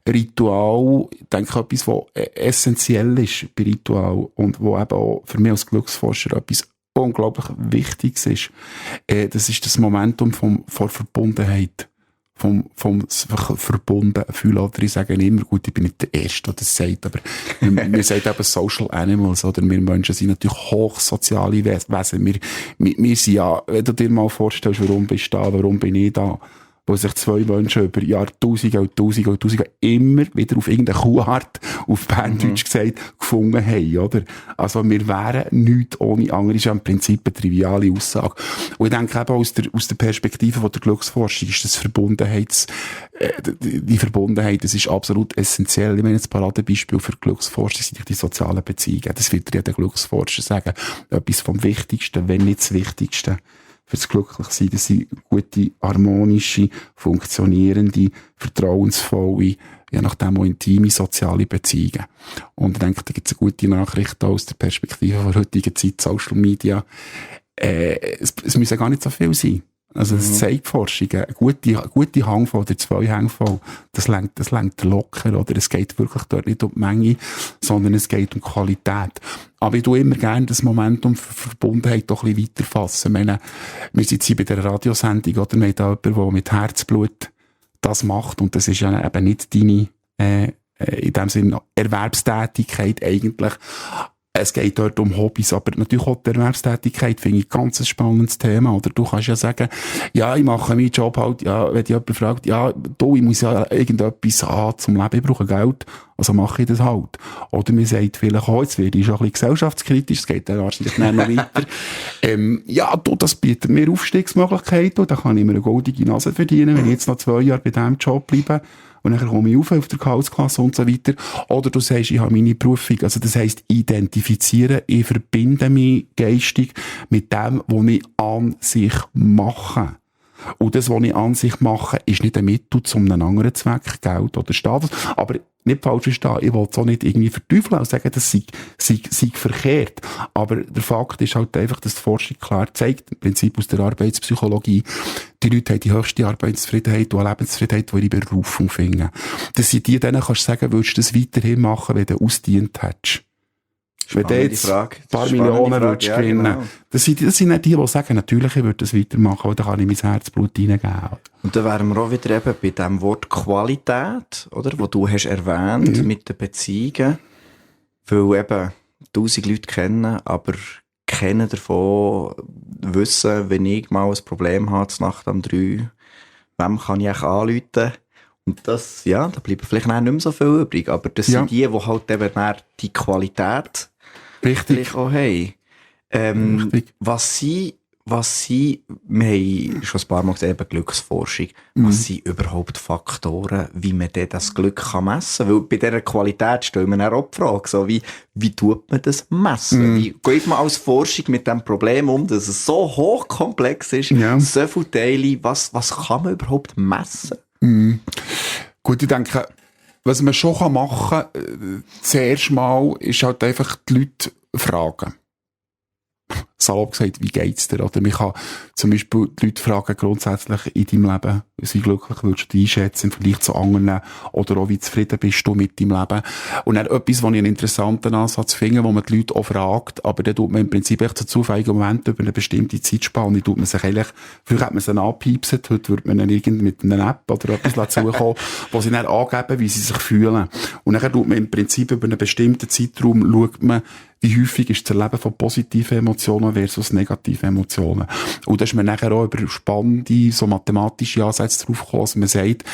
Ritual, ich denke, etwas, was essentiell ist bei Ritual und wo eben auch für mich als Glücksforscher etwas unglaublich Wichtiges ist. Das ist das Momentum von Verbundenheit. Vom verbunden fühlen. Oder ich sage immer, gut, ich bin nicht der Erste, der das sagt, aber wir sagen eben Social Animals, oder? Wir Menschen sind natürlich hochsoziale Wesen. Wir sind ja, wenn du dir mal vorstellst, warum bist du da, warum bin ich da, wo sich zwei Menschen über Jahrtausende immer wieder auf irgendeine Kuhart, auf Berndeutsch gesagt, gefunden haben, oder? Also, wir wären nichts ohne andere, ist ja im Prinzip eine triviale Aussage. Und ich denke eben aus der Perspektive von der Glücksforschung ist das die Verbundenheit, das ist absolut essentiell. Ich meine, jetzt ein Paradebeispiel für Glücksforschung sind die sozialen Beziehungen. Das wird jeder Glücksforscher sagen. Etwas vom Wichtigsten, wenn nicht das Wichtigste. Fürs Glücklichsein, das sind gute, harmonische, funktionierende, vertrauensvolle, je nachdem auch intime soziale Beziehungen. Und ich denke, da gibt es eine gute Nachricht aus der Perspektive der heutigen Zeit, Social Media. Es müssen gar nicht so viel sein. Also, das zeigt Forschung. Eine gute Handvoll oder 2 Handvoll, das lenkt locker, oder? Es geht wirklich dort nicht um die Menge, sondern es geht um Qualität. Aber ich tue immer gerne das Momentum für Verbundenheit doch ein bisschen weiterfassen. Ich meine, wir sind hier bei der Radiosendung, oder? Wir haben da jemanden, der mit Herzblut das macht, und das ist ja eben nicht deine, in dem Sinne, Erwerbstätigkeit eigentlich. Es geht dort um Hobbys, aber natürlich auch die Erwerbstätigkeit finde ich ganz ein spannendes Thema. Oder du kannst ja sagen, ja, ich mache meinen Job halt, ja, wenn dich jemand fragt, ja, ich muss ja irgendetwas haben zum Leben, ich brauche Geld, also mache ich das halt. Oder man sagt vielleicht auch, jetzt werde ich schon ein bisschen gesellschaftskritisch, es geht dann wahrscheinlich noch weiter. Ja, das bietet mir Aufstiegsmöglichkeiten, und da kann ich mir eine goldige Nase verdienen, wenn ich jetzt noch 2 Jahre bei diesem Job bleibe. Und dann komme ich auf der Gehaltsklasse und so weiter. Oder du sagst, ich habe meine Berufung. Also das heisst, identifizieren, ich verbinde mich geistig mit dem, was ich an sich mache. Und das, was ich an sich mache, ist nicht ein Mittel zu einem anderen Zweck, Geld oder Status. Aber nicht falsch verstehen, ich will es auch nicht irgendwie verteufeln und sagen, das sei verkehrt. Aber der Fakt ist halt einfach, dass die Forschung klar zeigt, im Prinzip aus der Arbeitspsychologie, die Leute haben die höchste Arbeitszufriedenheit und Lebenszufriedenheit, die ihre Berufung finden. Das sind die, denen kannst du sagen, würdest du das weiterhin machen, wenn du ausdient hättest. Wenn du jetzt ein paar Millionen würdest gewinnen. Genau. Das sind nicht die sagen, natürlich, ich würde das weitermachen, aber da kann ich mein Herzblut reingeben. Und dann wären wir auch wieder eben bei dem Wort Qualität, oder? Wo du hast erwähnt, mit den Beziehungen. Weil eben 1000 Leute kennen, aber kennen davon wissen, wenn ich mal ein Problem habe, Nacht um 3, wem kann ich anrufen? Und das, ja, da bleibt vielleicht nicht mehr so viel übrig, aber das sind die halt eben die Qualität richtig auch haben. Was sie, wir haben schon ein paar Mal gesagt, eben Glücksforschung, was sind überhaupt Faktoren, wie man denn das Glück kann messen kann? Weil bei dieser Qualität stellen wir dann auch die Frage, so wie tut man das messen? Wie geht man als Forschung mit dem Problem um, dass es so hochkomplex ist, so viele Teile, was kann man überhaupt messen? Gut, ich denke, was man schon machen kann, zuerst mal, ist halt einfach die Leute fragen. Salopp gesagt, wie geht's dir? Oder man kann zum Beispiel die Leute fragen, grundsätzlich in deinem Leben, wie glücklich würdest du dich einschätzen im Vergleich zu anderen, oder auch wie zufrieden bist du mit deinem Leben. Und dann etwas, wo ich einen interessanten Ansatz finde, wo man die Leute auch fragt, aber dann tut man im Prinzip echt zu zufälligen Moment über eine bestimmte Zeitspanne, tut man sich eigentlich, früher hat man sie anpiepset, heute würde man dann mit einer App oder etwas zukommen, wo sie dann angeben, wie sie sich fühlen. Und dann tut man im Prinzip über einen bestimmten Zeitraum, schaut man, wie häufig ist das Erleben von positiven Emotionen versus negativen Emotionen. Und da ist man nachher auch über spannende, so mathematische Ansätze drauf gekommen, dass man sagt,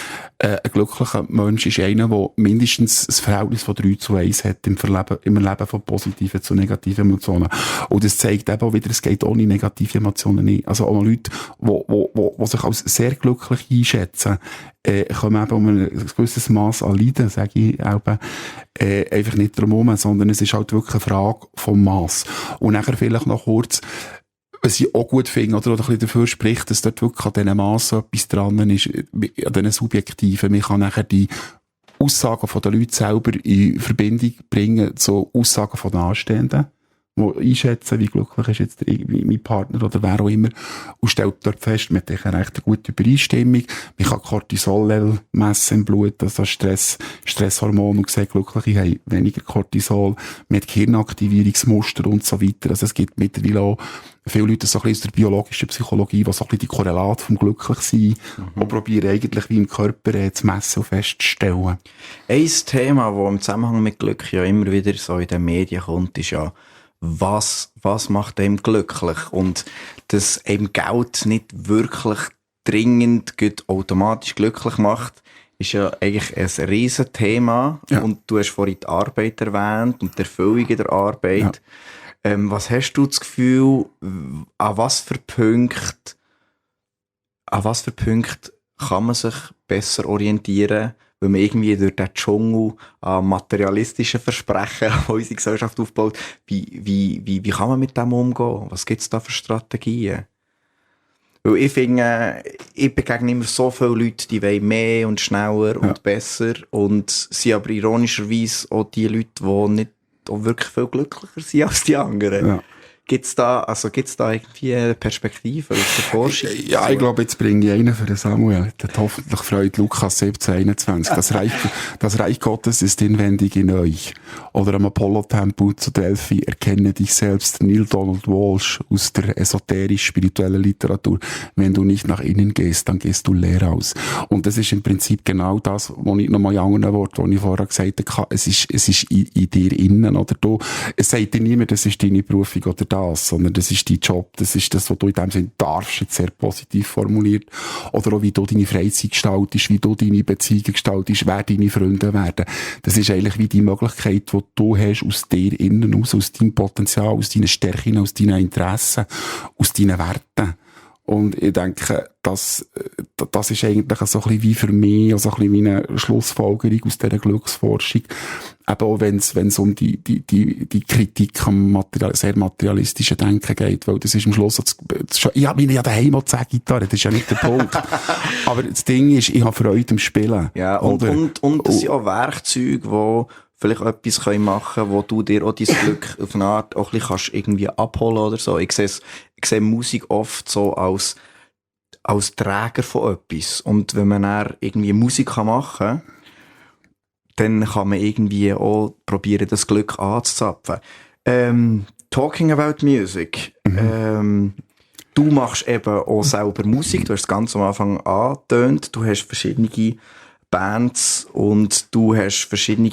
ein glücklicher Mensch ist einer, der mindestens ein Verhältnis von 3:1 hat im Erleben von positiven zu negativen Emotionen. Und das zeigt eben auch wieder, es geht ohne negative Emotionen nicht. Also auch Leute, die sich als sehr glücklich einschätzen, kommen eben um ein gewisses Maß an Leiden, sage ich auch, einfach nicht drum herum, sondern es ist halt wirklich eine Frage vom Maß. Und nachher vielleicht noch kurz, was ich auch gut finde, oder ein bisschen dafür spricht, dass dort wirklich an diesen Massen etwas dran ist, an diesen Subjektiven. Man kann nachher die Aussagen von den Leuten selber in Verbindung bringen zu Aussagen von den Anstehenden, die einschätzen, wie glücklich ist jetzt mein Partner oder wer auch immer, und stellt dort fest, man hat eine recht gute Übereinstimmung, man kann Cortisol-Level messen im Blut, also Stresshormon, und sieht, Glückliche haben weniger Cortisol, man hat Gehirnaktivierungsmuster und so weiter. Also es gibt mittlerweile auch viele Leute so ein bisschen aus der biologischen Psychologie, die so ein bisschen die Korrelate vom Glücklichsein und probieren eigentlich wie im Körper zu messen und festzustellen. Ein Thema, das im Zusammenhang mit Glück ja immer wieder so in den Medien kommt, ist ja, was macht einem glücklich? Und dass einem Geld nicht wirklich dringend automatisch glücklich macht, ist ja eigentlich ein Riesenthema. Ja. Und du hast vorhin die Arbeit erwähnt und die Erfüllung in der Arbeit. Ja. Was hast du das Gefühl, an was für Punkte kann man sich besser orientieren, wenn man irgendwie durch den Dschungel an materialistischen Versprechen, die unsere Gesellschaft aufbaut, wie kann man mit dem umgehen? Was gibt es da für Strategien? Weil ich finde, ich begegne immer so viele Leute, die wollen mehr und schneller und besser, und sind aber ironischerweise auch die Leute, die nicht auch wirklich viel glücklicher sind als die anderen. Ja. Gibt's da irgendwie eine Perspektive aus der Forschung? Ja, ich glaube, jetzt bringe ich einen für den Samuel. Der hoffentlich freut Lukas 17,21. Das Reich Gottes ist inwendig in euch. Oder am Apollo-Tempel zu Delphi, erkenne dich selbst, Neil Donald Walsh aus der esoterisch-spirituellen Literatur. Wenn du nicht nach innen gehst, dann gehst du leer aus. Und das ist im Prinzip genau das, was ich nochmal in anderen Worten, was ich vorher gesagt habe, es ist in dir innen, oder du. Es sagt dir niemand, das ist deine Berufung oder das, sondern das ist dein Job, das ist das, was du in dem Sinne darfst, jetzt sehr positiv formuliert. Oder auch, wie du deine Freizeit gestaltest, wie du deine Beziehungen gestaltest, wer deine Freunde werden. Das ist eigentlich wie die Möglichkeit, die du hast, aus dir innen raus, aus deinem Potenzial, aus deinen Stärken, aus deinen Interessen, aus deinen Werten. Und ich denke, das ist eigentlich so ein bisschen wie für mich, also ein bisschen wie eine Schlussfolgerung aus dieser Glücksforschung. Eben auch wenn es um die Kritik am sehr materialistischen Denken geht, weil das ist am Schluss, ich habe mich ja daheim auch Gitarre, das ist ja nicht der Punkt. Aber das Ding ist, ich habe Freude am Spielen. Ja, und das sind auch Werkzeuge, die vielleicht etwas machen können, wo du dir auch dein Glück auf eine Art auch ein bisschen kannst irgendwie abholen oder so. Ich sehe Musik oft so als Träger von etwas. Und wenn man dann irgendwie Musik machen kann, dann kann man irgendwie auch probieren, das Glück anzuzapfen. Talking about music. Du machst eben auch selber Musik. Du hast es ganz am Anfang angetönt. Du hast verschiedene Bands und du hast verschiedene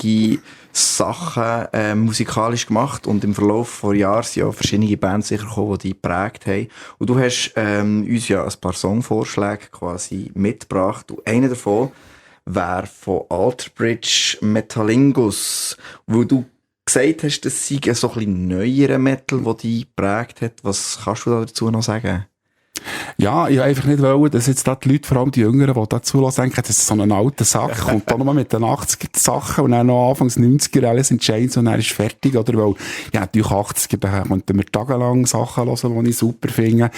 Sachen musikalisch gemacht, und im Verlauf von Jahren sind auch verschiedene Bands sicher gekommen, die dich geprägt haben. Und du hast uns ja ein paar Songvorschläge quasi mitgebracht. Und einer davon wäre von Alter Bridge Metalingus, wo du gesagt hast, das sei so ein bisschen neuerer Metal, der dich geprägt hat. Was kannst du dazu noch sagen? Ja, ich einfach nicht wollen, dass jetzt da die Leute, vor allem die Jüngeren, die da zulassen, denken, das ist so ein alter Sack, kommt da nochmal mit den 80er Sachen und dann noch Anfangs 90er alles in Chains und dann ist fertig, oder? Weil, ja, natürlich 80er, da könnten wir tagelang Sachen hören, die ich super finde.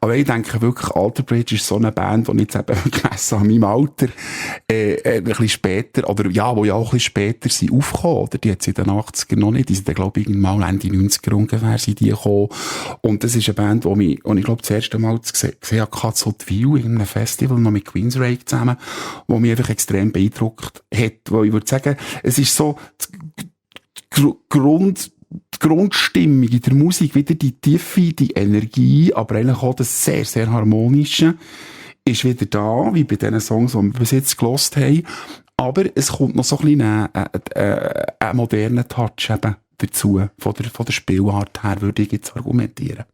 Aber ich denke wirklich, Alter Bridge ist so eine Band, die jetzt eben gemessen an meinem Alter, ein bisschen später, oder ja, wo ja auch ein bisschen später sind aufgekommen, oder? Die jetzt in den 80er noch nicht, die sind, glaube ich, irgendwann mal Ende 90er ungefähr sind die gekommen. Und das ist eine Band, die ich glaube, das erste Mal gesehen habe, so die View in einem Festival noch mit Queensrÿche zusammen, wo mich einfach extrem beeindruckt hat, weil ich würde sagen, es ist so die Grundstimmung in der Musik, wieder die Tiefe, die Energie, aber eigentlich auch das sehr, sehr Harmonische ist wieder da, wie bei den Songs, die wir bis jetzt gehört haben, aber es kommt noch so ein bisschen ein moderner Touch eben dazu, von der Spielart her, würde ich jetzt argumentieren.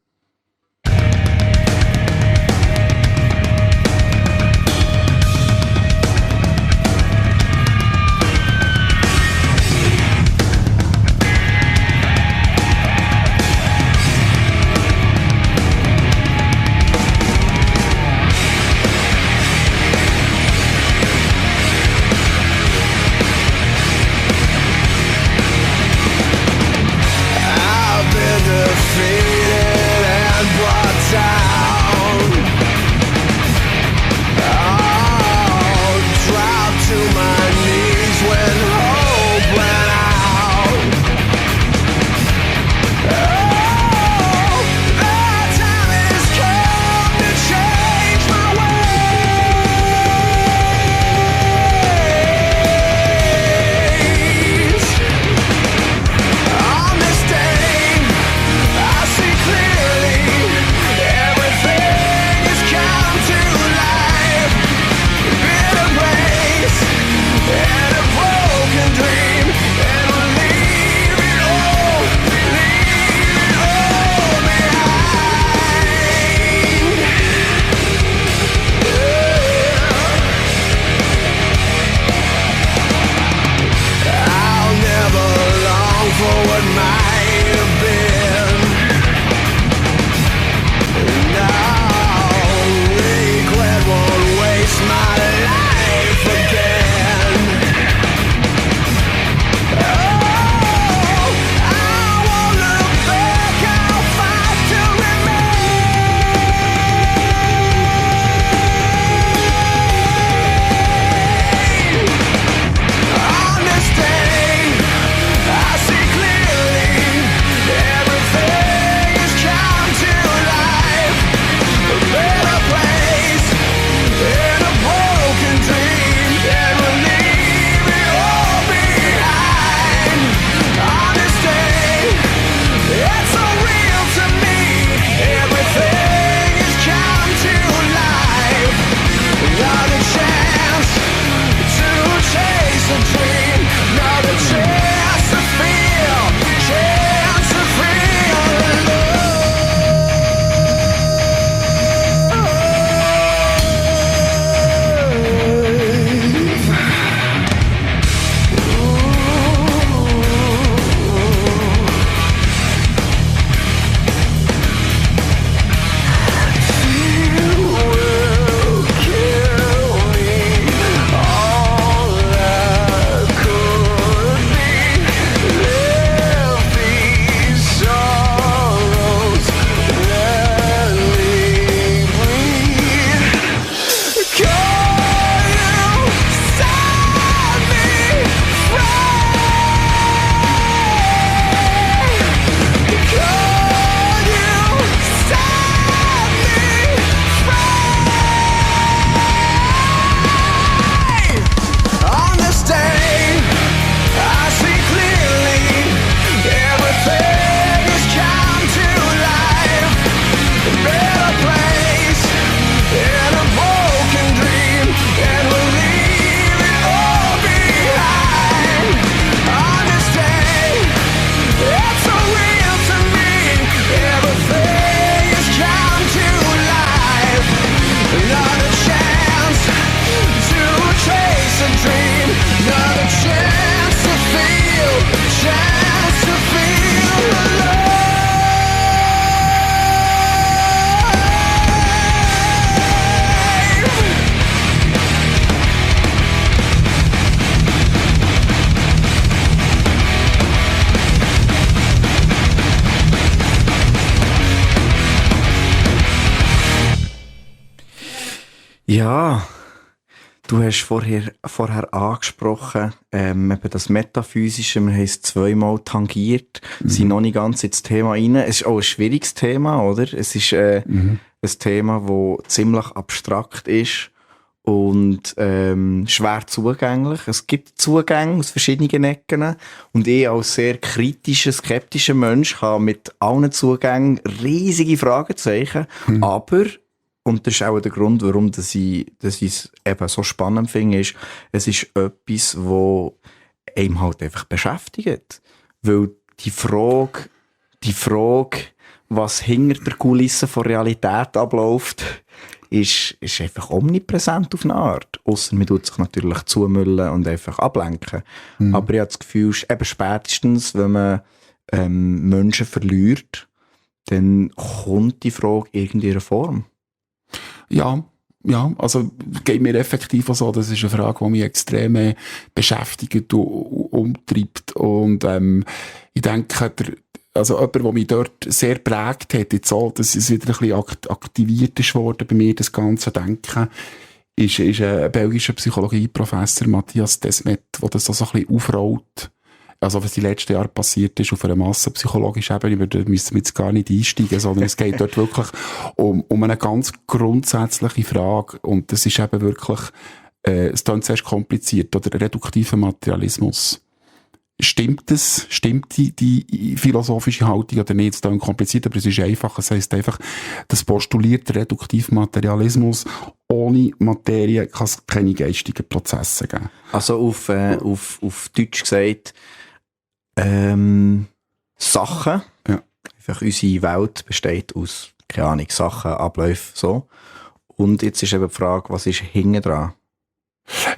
Ja, du hast vorher angesprochen, eben das Metaphysische, wir haben es zweimal tangiert, sind noch nicht ganz ins Thema rein. Es ist auch ein schwieriges Thema, oder? Es ist ein Thema, das ziemlich abstrakt ist und schwer zugänglich. Es gibt Zugänge aus verschiedenen Ecken und ich als sehr kritischer, skeptischer Mensch habe mit allen Zugängen riesige Fragezeichen, aber, und das ist auch der Grund, warum ich es eben so spannend finde, ist, es ist etwas, das einem halt einfach beschäftigt. Weil die Frage, was hinter der Kulisse von Realität abläuft, ist einfach omnipräsent auf eine Art. Ausser man tut sich natürlich zumüllen und einfach ablenken. Aber ich habe das Gefühl, eben spätestens, wenn man Menschen verliert, dann kommt die Frage irgendwie in einer Form. Ja, also geht mir effektiv auch so, das ist eine Frage, die mich extrem beschäftigt und umtreibt. Und ich denke, also jemand, der mich dort sehr prägt hat, jetzt auch, dass es wieder ein bisschen aktiviert ist worden bei mir, das ganze Denken, ist ein belgischer Psychologieprofessor, Matthias Desmet, der das so ein bisschen aufrollt. Also was die letzten Jahre passiert ist auf einer massenpsychologischen Ebene, da müssen wir jetzt gar nicht einsteigen, sondern es geht dort wirklich um eine ganz grundsätzliche Frage und das ist eben wirklich, es klingt zuerst kompliziert, oder reduktiver Materialismus. Stimmt es? Stimmt die philosophische Haltung oder nicht? Es ist dann kompliziert, aber es ist einfach. Es heisst einfach, das postuliert reduktiven Materialismus. Ohne Materie kann es keine geistigen Prozesse geben. Also auf Deutsch gesagt, Sachen. Ja. Einfach unsere Welt besteht aus, keine Ahnung, Sachen, Abläufe, so. Und jetzt ist eben die Frage, was ist hinten dran?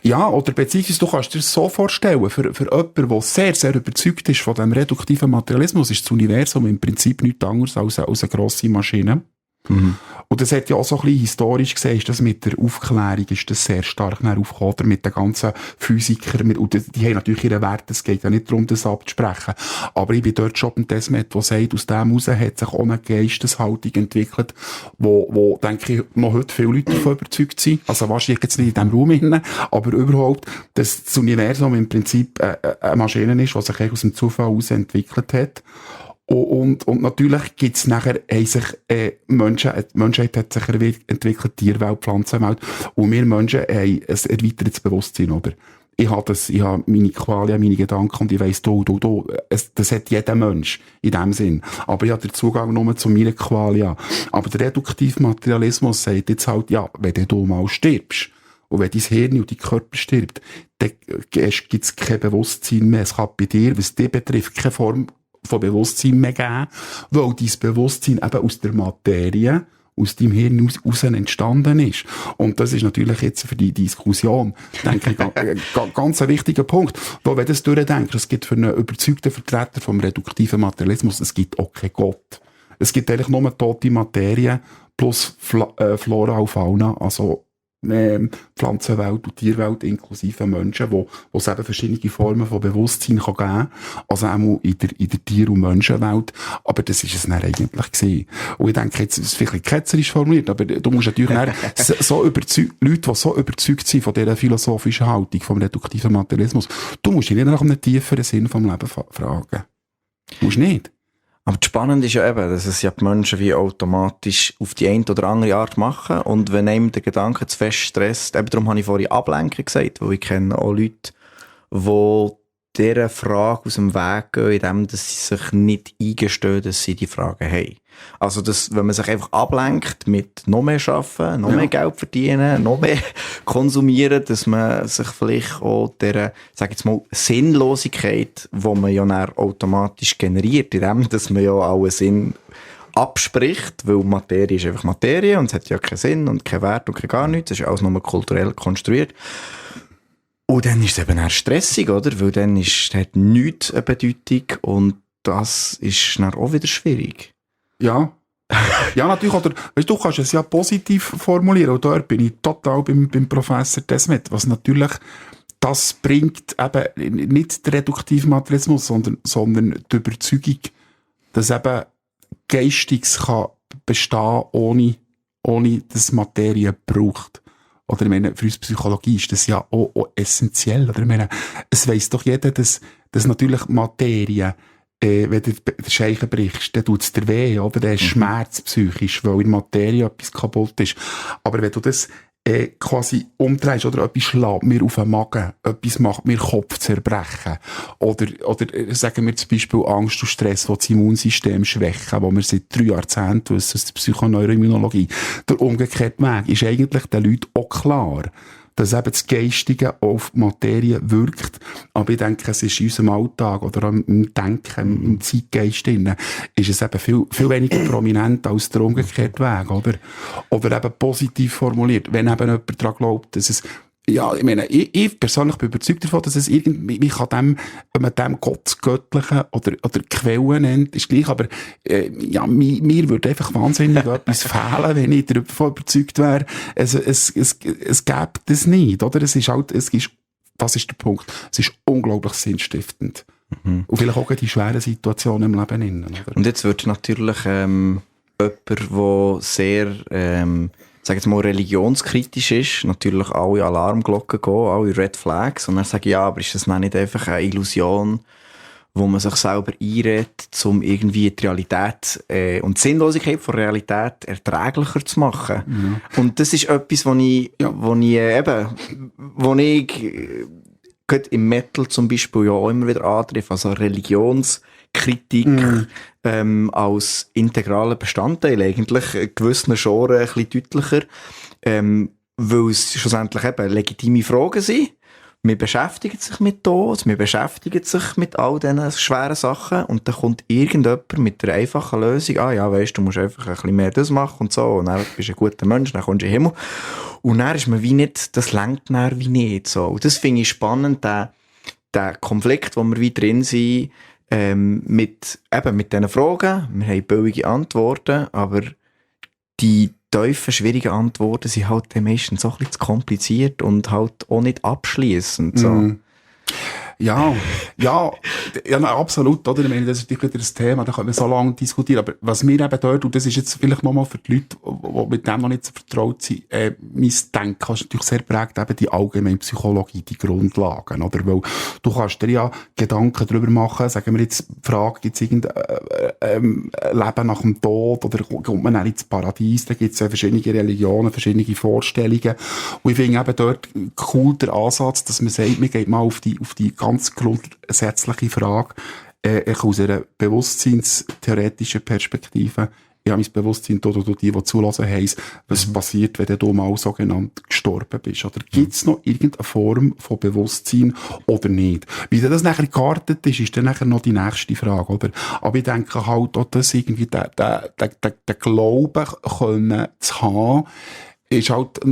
Ja, oder beziehungsweise du kannst dir das so vorstellen, für jemanden, der sehr, sehr überzeugt ist von dem reduktiven Materialismus, ist das Universum im Prinzip nichts anderes als eine grosse Maschine. Und das hat ja auch so ein bisschen historisch gesehen, ist das mit der Aufklärung ist das sehr stark aufgekommen, oder mit den ganzen Physikern, und die haben natürlich ihre Werte, es geht ja nicht darum, das abzusprechen. Aber ich bin dort schon beim Desmet, der sagt, aus dem heraus hat sich auch eine Geisteshaltung entwickelt, wo denke ich, noch heute viele Leute davon überzeugt sind. Also wahrscheinlich jetzt nicht in diesem Raum hinein, aber überhaupt, dass das Universum im Prinzip eine Maschine ist, die sich aus dem Zufall heraus entwickelt hat. Und natürlich gibt's nachher, die Menschheit hat sich entwickelt, Tierwelt, Pflanzenwelt, und wir Menschen haben ein erweitertes Bewusstsein, oder? Ich habe meine Qualien, meine Gedanken, und ich weiss, das hat jeder Mensch, in dem Sinn. Aber ich habe den Zugang nur zu meiner Qualia. Aber der reduktive Materialismus sagt jetzt halt, ja, wenn du mal stirbst, und wenn dein Hirn und dein Körper stirbt, dann gibt's kein Bewusstsein mehr. Es kann bei dir, was dich betrifft, keine Form von Bewusstsein mehr geben, weil dein Bewusstsein eben aus der Materie, aus deinem Hirn raus entstanden ist. Und das ist natürlich jetzt für die Diskussion, denke ich, ganz ein wichtiger Punkt. Weil wenn du das durchdenkst, es gibt für einen überzeugten Vertreter vom reduktiven Materialismus, es gibt auch keinen Gott. Es gibt eigentlich nur tote Materie plus Flora und Fauna, also Pflanzenwelt und Tierwelt inklusive Menschen, wo es eben verschiedene Formen von Bewusstsein kann geben, also auch in der Tier- und Menschenwelt, aber das ist es dann eigentlich gewesen. Und ich denke, jetzt ist es vielleicht ketzerisch formuliert, aber du musst natürlich Leute, die so überzeugt sind von dieser philosophischen Haltung, vom reduktiven Materialismus, du musst dich nicht nach einem tieferen Sinn vom Leben fragen. Du musst nicht. Aber das Spannende ist ja eben, dass es ja die Menschen wie automatisch auf die eine oder andere Art machen. Und wenn einem der Gedanke zu fest stresst, eben darum habe ich vorhin Ablenkung gesagt, weil ich kenne auch Leute, die dieser Frage aus dem Weg gehen, indem sie sich nicht eingestehen, dass sie die Fragen haben. Also, wenn man sich einfach ablenkt mit noch mehr arbeiten, noch mehr Geld verdienen, noch mehr konsumieren, dass man sich vielleicht auch dieser, sag ich jetzt mal, Sinnlosigkeit, die man ja dann automatisch generiert, indem dass man ja allen Sinn abspricht, weil Materie ist einfach Materie und es hat ja keinen Sinn und keinen Wert und gar nichts, das ist alles nur kulturell konstruiert. Und dann ist es eben eher stressig, oder? Weil dann hat nichts eine Bedeutung und das ist dann auch wieder schwierig. Ja. Ja, natürlich, oder, weißt du kannst es ja positiv formulieren, und dort bin ich total beim Professor Desmet, was natürlich, das bringt eben nicht den reduktiven Materialismus, sondern die Überzeugung, dass eben Geistiges kann bestehen, ohne dass Materie braucht. Oder ich meine, für uns Psychologie ist das ja auch essentiell. Oder ich meine, es weiss doch jeder, dass natürlich Materie, wenn du den Scheichen brichst, dann tut es dir weh, oder? Der Schmerz psychisch, weil in Materie etwas kaputt ist. Aber wenn du das quasi umdrehst oder etwas schlägt mir auf den Magen, etwas macht mir Kopfzerbrechen oder sagen wir zum Beispiel Angst und Stress, die das Immunsystem schwächen, wo wir seit 3 Jahrzehnten wissen aus der Psychoneuroimmunologie. Der umgekehrte Weg ist eigentlich den Leuten auch klar, dass eben das Geistige auf die Materie wirkt. Aber ich denke, es ist in unserem Alltag oder im Denken, im Zeitgeist drin, ist es eben viel weniger prominent als der umgekehrte Weg, oder? Oder eben positiv formuliert, wenn eben jemand daran glaubt, dass es, ja, ich meine, ich persönlich bin überzeugt davon, dass es irgendwie, ich kann dem, wenn man dem Gott das Göttliche oder Quellen nennt, ist gleich, aber, ja, mir würde einfach wahnsinnig etwas fehlen, wenn ich davon überzeugt wäre, es gäbe das nicht, oder? Das ist der Punkt. Es ist unglaublich sinnstiftend. Und vielleicht auch in die schweren Situationen im Leben innen, oder? Und jetzt wird natürlich, jemand, der sehr, sag jetzt mal, religionskritisch ist, natürlich alle Alarmglocken gehen, alle Red Flags, und dann sagen, ja, aber ist das nicht einfach eine Illusion, wo man sich selber einredet, um irgendwie die Realität und die Sinnlosigkeit von Realität erträglicher zu machen. Mhm. Und das ist etwas, wo ich gerade im Metal zum Beispiel ja auch immer wieder antreffe, also Religionskritik als integraler Bestandteil eigentlich, gewissen Genres ein bisschen deutlicher, weil es schlussendlich eben legitime Fragen sind. Wir beschäftigen sich mit Tod, wir beschäftigen sich mit all diesen schweren Sachen und dann kommt irgendjemand mit der einfachen Lösung, ja, weisst du, musst einfach ein bisschen mehr das machen und so, und dann bist du ein guter Mensch, dann kommst du in den Himmel. Und dann ist man wie nicht, das lenkt dann wie nicht, so. Und das finde ich spannend, der Konflikt, wo wir wie drin sind, mit diesen Fragen. Wir haben billige Antworten, aber die tiefen, schwierigen Antworten sind halt meistens so ein bisschen zu kompliziert und halt auch nicht abschliessend. So. Ja, absolut, oder? Ich meine, das ist natürlich wieder ein Thema, da können wir so lange diskutieren. Aber was mir eben dort, und das ist jetzt vielleicht nochmal für die Leute, die mit dem noch nicht so vertraut sind, mein Denken ist natürlich sehr prägt eben die allgemeine Psychologie, die Grundlagen, oder? Weil du kannst dir ja Gedanken darüber machen, sagen wir jetzt, die Frage, gibt es irgendein Leben nach dem Tod, oder kommt man dann ins Paradies? Da gibt es ja verschiedene Religionen, verschiedene Vorstellungen. Und ich finde eben dort cool der Ansatz, dass man sagt, man geht mal auf die ganz grundsätzliche Frage, aus einer bewusstseinstheoretischen Perspektive, ich habe mein Bewusstsein, oder die zulassen, heisst, was passiert, wenn du mal sogenannt gestorben bist? Oder gibt es noch irgendeine Form von Bewusstsein oder nicht? Wie das nachher geartet ist dann nachher noch die nächste Frage, oder? Aber ich denke halt auch, dass irgendwie der Glauben können zu haben, ist halt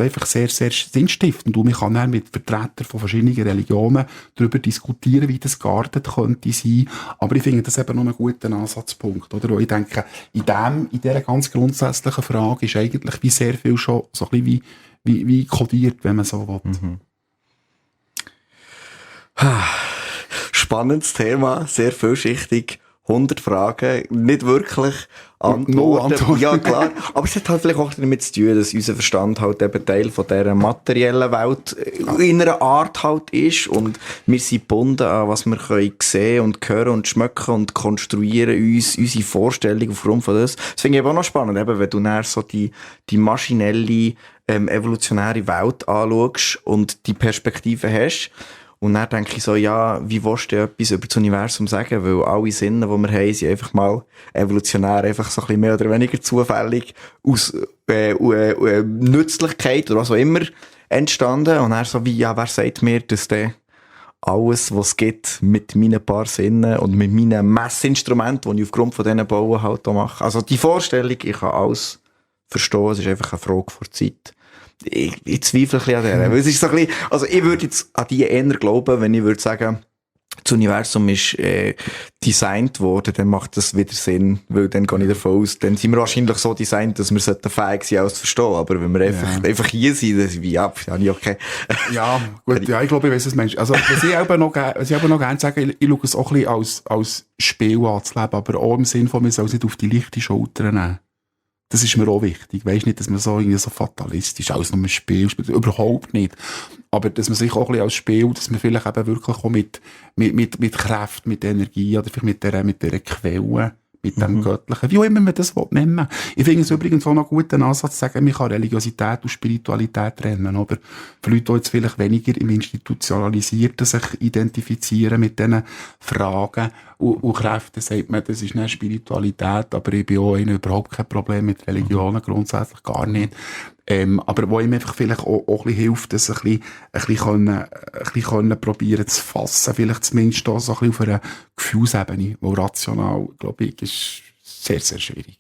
einfach sehr, sehr sinnstiftend. Und man kann dann mit Vertretern von verschiedenen Religionen darüber diskutieren, wie das geartet könnte sein. Aber ich finde das eben noch einen guten Ansatzpunkt, oder? Weil ich denke, in dieser ganz grundsätzlichen Frage ist eigentlich wie sehr viel schon so ein bisschen wie kodiert, wenn man so will. Mhm. Spannendes Thema, sehr vielschichtig. 100 Fragen, nicht wirklich Antworten. Ja, klar. Aber es hat halt vielleicht auch damit zu tun, dass unser Verstand halt eben Teil von dieser materiellen Welt in einer Art halt ist. Und wir sind gebunden an, was wir können sehen und hören und schmecken und konstruieren uns unsere Vorstellung aufgrund von das. Das finde ich aber auch noch spannend, eben, wenn du dann so die maschinelle, evolutionäre Welt anschaust und die Perspektive hast. Und dann denke ich so, ja, wie willst du etwas über das Universum sagen? Weil alle Sinne, die wir haben, sind einfach mal evolutionär einfach so ein bisschen mehr oder weniger zufällig aus Nützlichkeit oder was auch immer entstanden. Und dann so wie, ja, wer sagt mir, dass der alles, was es gibt, mit meinen paar Sinnen und mit meinen Messinstrumenten, die ich aufgrund von diesen Bauen halt auch mache. Also die Vorstellung, ich kann alles verstehen, es ist einfach eine Frage vor Zeit. Ich zweifle ein bisschen an der. Es ist so ein bisschen, also ich würde jetzt an die eher glauben, wenn ich würde sagen, das Universum ist designt worden, dann macht das wieder Sinn, weil dann gehe ich davon aus, dann sind wir wahrscheinlich so designt, dass wir fähig sind, alles zu verstehen, aber wenn wir einfach hier sind, dann sind wir okay. Ja, gut, ja, ich glaube, ich weiss, was Mensch. Also, was ich aber noch gerne sage, ich schaue es auch ein bisschen als Spiel anzuleben, aber auch im Sinn von, wir sollen es nicht auf die leichte Schulter nehmen. Das ist mir auch wichtig. Weisst nicht, dass man so irgendwie so fatalistisch alles nur ein Spiel spielt. Überhaupt nicht. Aber dass man sich auch ein bisschen als Spiel, dass man vielleicht eben wirklich auch mit Kraft, mit Energie oder vielleicht mit dieser Quelle, mit dem Göttlichen, wie auch immer man das nennen will. Ich finde es übrigens auch noch einen guten Ansatz zu sagen, man kann Religiosität und Spiritualität trennen, oder? Für Leute, die jetzt vielleicht weniger im Institutionalisierten sich identifizieren mit diesen Fragen und Kräften, sagt man, das ist eine Spiritualität, aber ich bin auch überhaupt kein Problem mit Religionen, grundsätzlich gar nicht. Aber wo ihm einfach vielleicht auch ein bisschen hilft, das ein bisschen probieren zu fassen, vielleicht zumindest auch so ein bisschen auf einer Gefühlsebene, wo rational, glaube ich, ist sehr, sehr schwierig.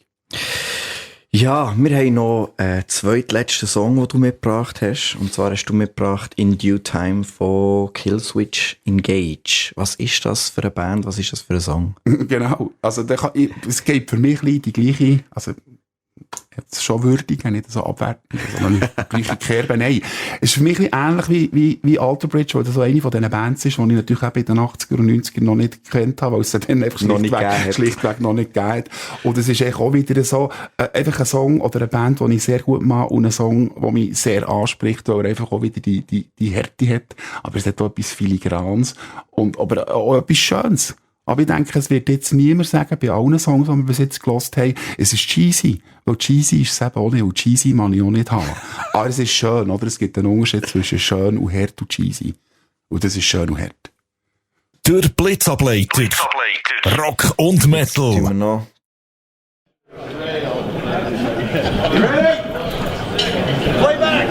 Ja, wir haben noch einen zweitletzten Song, den du mitgebracht hast. Und zwar hast du mitgebracht In Due Time von Killswitch Engage. Was ist das für eine Band? Was ist das für ein Song? Genau. Also, es geht für mich ein bisschen die gleiche, also, jetzt schon würdig, nicht so abwertend, sondern die gleiche Kerbe. Nein. Es ist für mich ein bisschen ähnlich wie Alter Bridge, weil das so eine von diesen Bands ist, die ich natürlich auch in den 80er und 90er noch nicht gekannt habe, weil es dann einfach schlichtweg noch nicht gegeben hat. Und es ist auch wieder so, einfach ein Song oder eine Band, die ich sehr gut mache und ein Song, der mich sehr anspricht, weil er einfach auch wieder die Härte hat. Aber es hat auch etwas Filigranes aber auch etwas Schönes. Aber ich denke, es wird jetzt niemand sagen, bei allen Songs, die wir bis jetzt gehört haben, es ist cheesy. Weil cheesy ist es eben auch nicht, und cheesy kann ich auch nicht haben. Aber es ist schön, oder? Es gibt einen Unterschied zwischen schön und hart und cheesy. Und das ist schön und hart. Der Blitzableiter. Rock und Metal. Sind wir noch? Play back!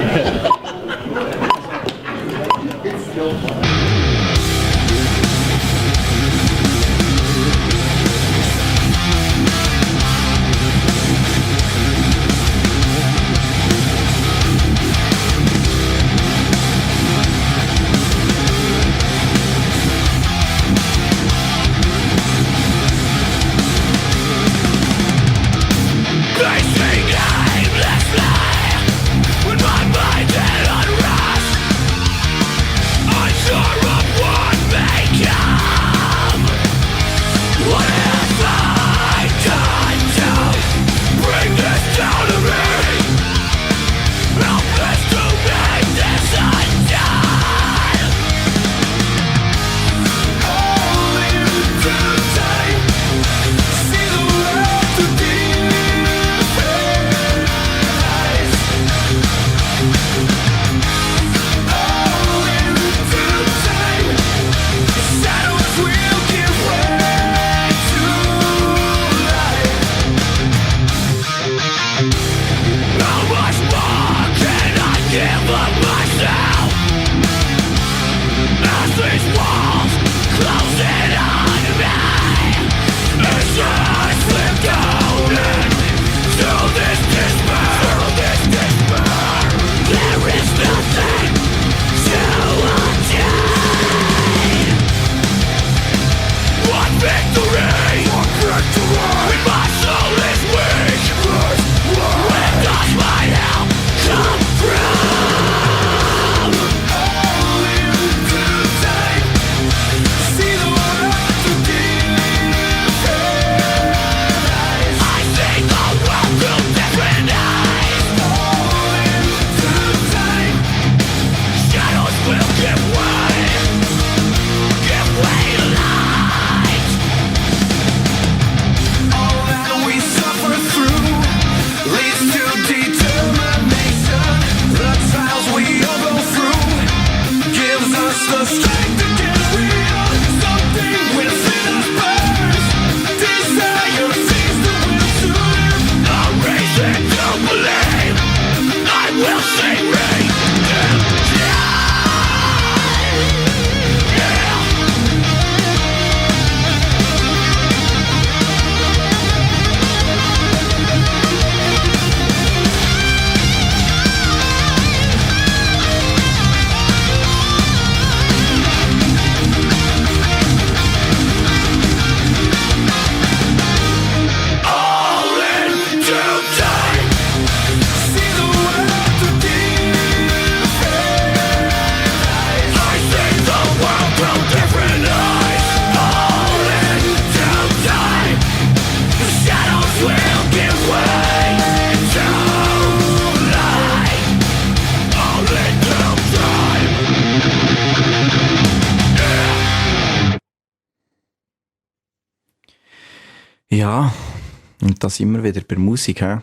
Ja, und da sind wir wieder bei Musik, he?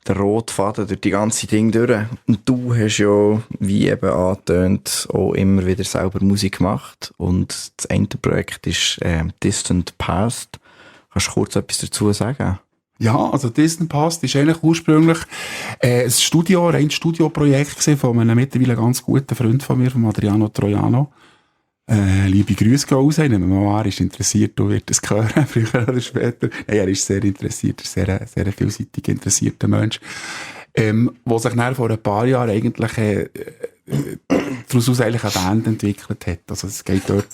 Der rote Faden durch die ganze Ding durch. Und du hast ja, wie eben angetönt, auch immer wieder selber Musik gemacht. Und das eine Projekt ist Distant Past. Kannst du kurz etwas dazu sagen? Ja, also Distant Past ist eigentlich ursprünglich ein rein Studioprojekt von einem mittlerweile ganz guten Freund von mir, von Adriano Troiano. Liebe Grüße gehen raus. Wenn man mal ist interessiert, du wirst es hören, früher oder später. Nein, er ist sehr interessiert, sehr, sehr vielseitig interessierter Mensch. Der sich dann vor ein paar Jahren eigentlich daraus eigentlich eine Band entwickelt hat. Also es geht dort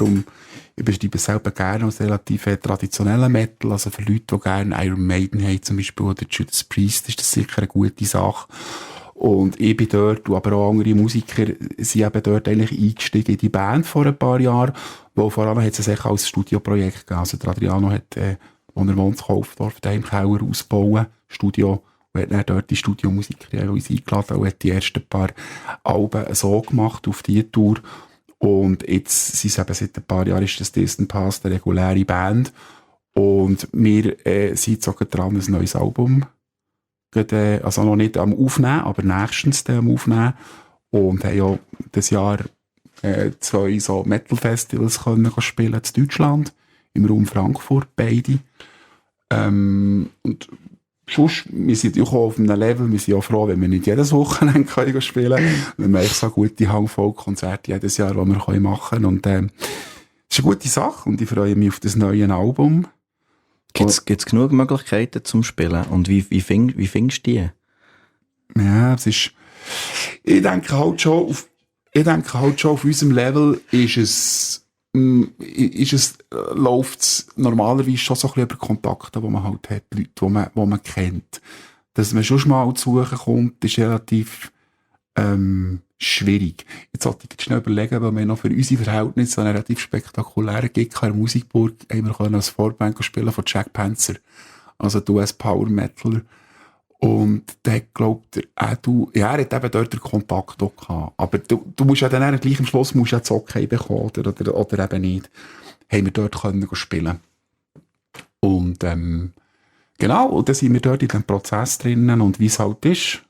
ich beschreibe es selber gerne als relativ traditionellen Metal, also für Leute, die gerne Iron Maiden haben zum Beispiel, oder Judas Priest, ist das sicher eine gute Sache. Und ich bin dort, aber auch andere Musiker sind eben dort eigentlich eingestiegen in die Band vor ein paar Jahren, wo vor allem hat es sich als Studioprojekt gegeben. Also der Adriano hat, wo er wohnt, Kaufdorf, da im Keller ausbauen, Studio, und hat dann dort die Studiomusiker uns eingeladen und hat die ersten paar Alben so gemacht auf die Tour. Und jetzt sind es eben seit ein paar Jahren ist das Distant Past eine reguläre Band. Und wir sind sogar dran, ein neues Album also noch nicht am Aufnehmen, aber nächstens am Aufnehmen. Und haben ja dieses Jahr 2 so Metal-Festivals können spielen in Deutschland, im Raum Frankfurt, beide. Und sonst, wir sind ja auch auf einem Level, wir sind auch froh, wenn wir nicht jedes Wochenende können spielen können. Wenn wir echt so gute Handvoll-Konzerte jedes Jahr, die wir machen können. Und das ist eine gute Sache und ich freue mich auf das neue Album. Gibt's genug Möglichkeiten zum Spielen? Und wie findest du die? Ja, es ist, ich denke halt schon auf unserem Level läuft es normalerweise schon so ein bisschen über Kontakte, die man halt hat, Leute, die man kennt. Dass man schon mal zu suchen kommt, ist relativ, schwierig. Jetzt sollte ich schnell überlegen, weil wir noch für unsere Verhältnisse so einen relativ spektakulären Gig in der Musikburg haben wir können als Vorband spielen von Jack Panzer. Also der US-Power-Metaler. Und der glaubt, er hat eben dort den Kontakt auch gehabt. Aber du musst ja dann gleich am Schluss musst ja das Okay bekommen, oder eben nicht. Haben wir dort können spielen. Und, genau, und dann sind wir dort in dem Prozess drinnen und wie es halt ist,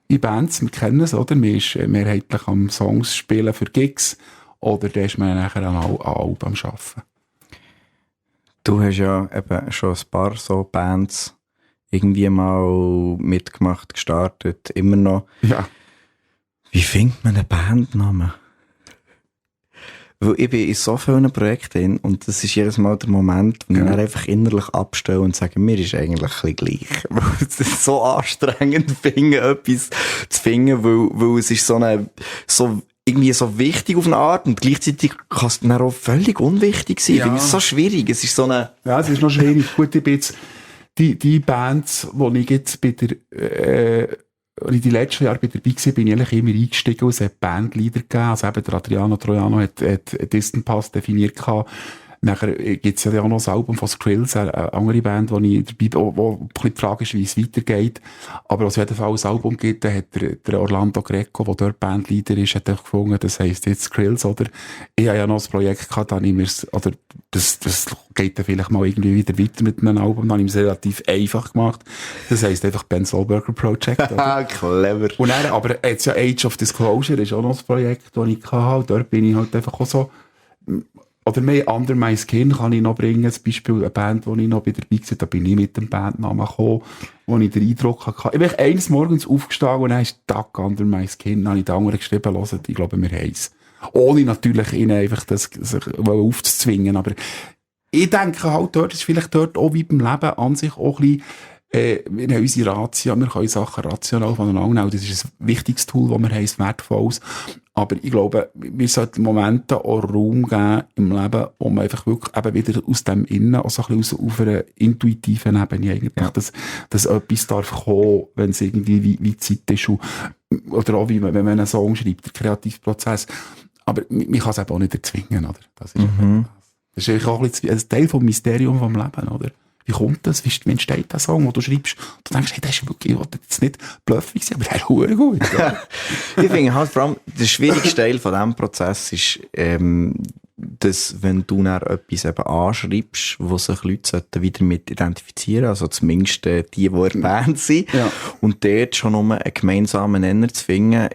in Bands, wir kennen es, oder? Man ist mehrheitlich am Songs spielen für Gigs, oder da ist man nachher an Alben am Arbeiten. Du hast ja eben schon ein paar so Bands irgendwie mal mitgemacht, gestartet, immer noch. Ja. Wie findet man einen Bandnamen? Weil ich bin in so vielen Projekten und das ist jedes Mal der Moment, wo ich dann einfach innerlich abstelle und sage, mir ist eigentlich ein bisschen gleich. Weil es ist so anstrengend finde, etwas zu finden, weil es ist irgendwie so wichtig auf eine Art und gleichzeitig kann es dann auch völlig unwichtig sein. Ja. Es ist so schwierig. Es ist so eine... Ja, es ist noch schwierig. Gut, ich bin jetzt die Bands, die ich jetzt bei der, in die letzten Jahre bei dabei war, bin ich eigentlich immer eingestiegen und es hat Bandleader gegeben. Also eben der Adriano Troiano hat Distant Past definiert gehabt. Nachher gibt es ja auch noch das Album von Skrills, eine andere Band, wo ich dabei bin, wo die Frage ist, wie es weitergeht. Aber auf jeden Fall ein Album gibt, dann hat der Orlando Greco, der dort Bandleader ist, hat gefunden, das heisst jetzt Skrills, oder? Ich habe ja noch ein Projekt gehabt, dann habe ich oder das geht dann vielleicht mal irgendwie wieder weiter mit einem Album, dann habe ich es relativ einfach gemacht. Das heisst einfach Ben Solberger Project. Clever. Und dann, aber jetzt ja Age of Disclosure ist auch noch das Projekt, das ich hatte. Dort bin ich halt einfach auch so, oder mehr Under My Skin kann ich noch bringen, zum Beispiel eine Band, wo ich noch dabei war, da bin ich mit dem Bandnamen gekommen, wo ich den Eindruck hatte. Ich bin eines Morgens aufgestanden und dann ist Duck Under My Skin, dann habe ich den anderen geschrieben, hört, ich glaube, wir haben es. Ohne natürlich ihnen einfach das aufzuzwingen, aber ich denke halt, dort ist vielleicht dort auch wie beim Leben an sich auch ein bisschen, wir haben unsere Ratio, wir können Sachen rational voneinander nehmen, das ist ein wichtiges Tool, das wir haben, ein wertvolles. Aber ich glaube, wir sollten Momente auch Raum geben im Leben, wo man einfach wirklich eben wieder aus dem Innen, also ein bisschen auf einer intuitiven Ebene eigentlich, dass etwas darf kommen, wenn es irgendwie wie Zeit ist. Oder auch wie wenn man einen Song schreibt, der Kreativprozess. Aber man kann es eben auch nicht erzwingen, oder? Das ist, das ist eigentlich auch ein Teil vom Mysterium vom Leben, oder? Wie kommt das? Wie entsteht der Song, den du schreibst? Du denkst, hey, das ist wirklich, ich wollte jetzt nicht bluffig sein, aber der ist verdammt gut. Ja. Ich finde halt vor allem, der schwierigste Teil von diesem Prozess ist, dass wenn du dann etwas eben anschreibst, wo sich Leute wieder mit identifizieren, also zumindest die erwähnt sind, und dort schon nur einen gemeinsamen Nenner zu finden,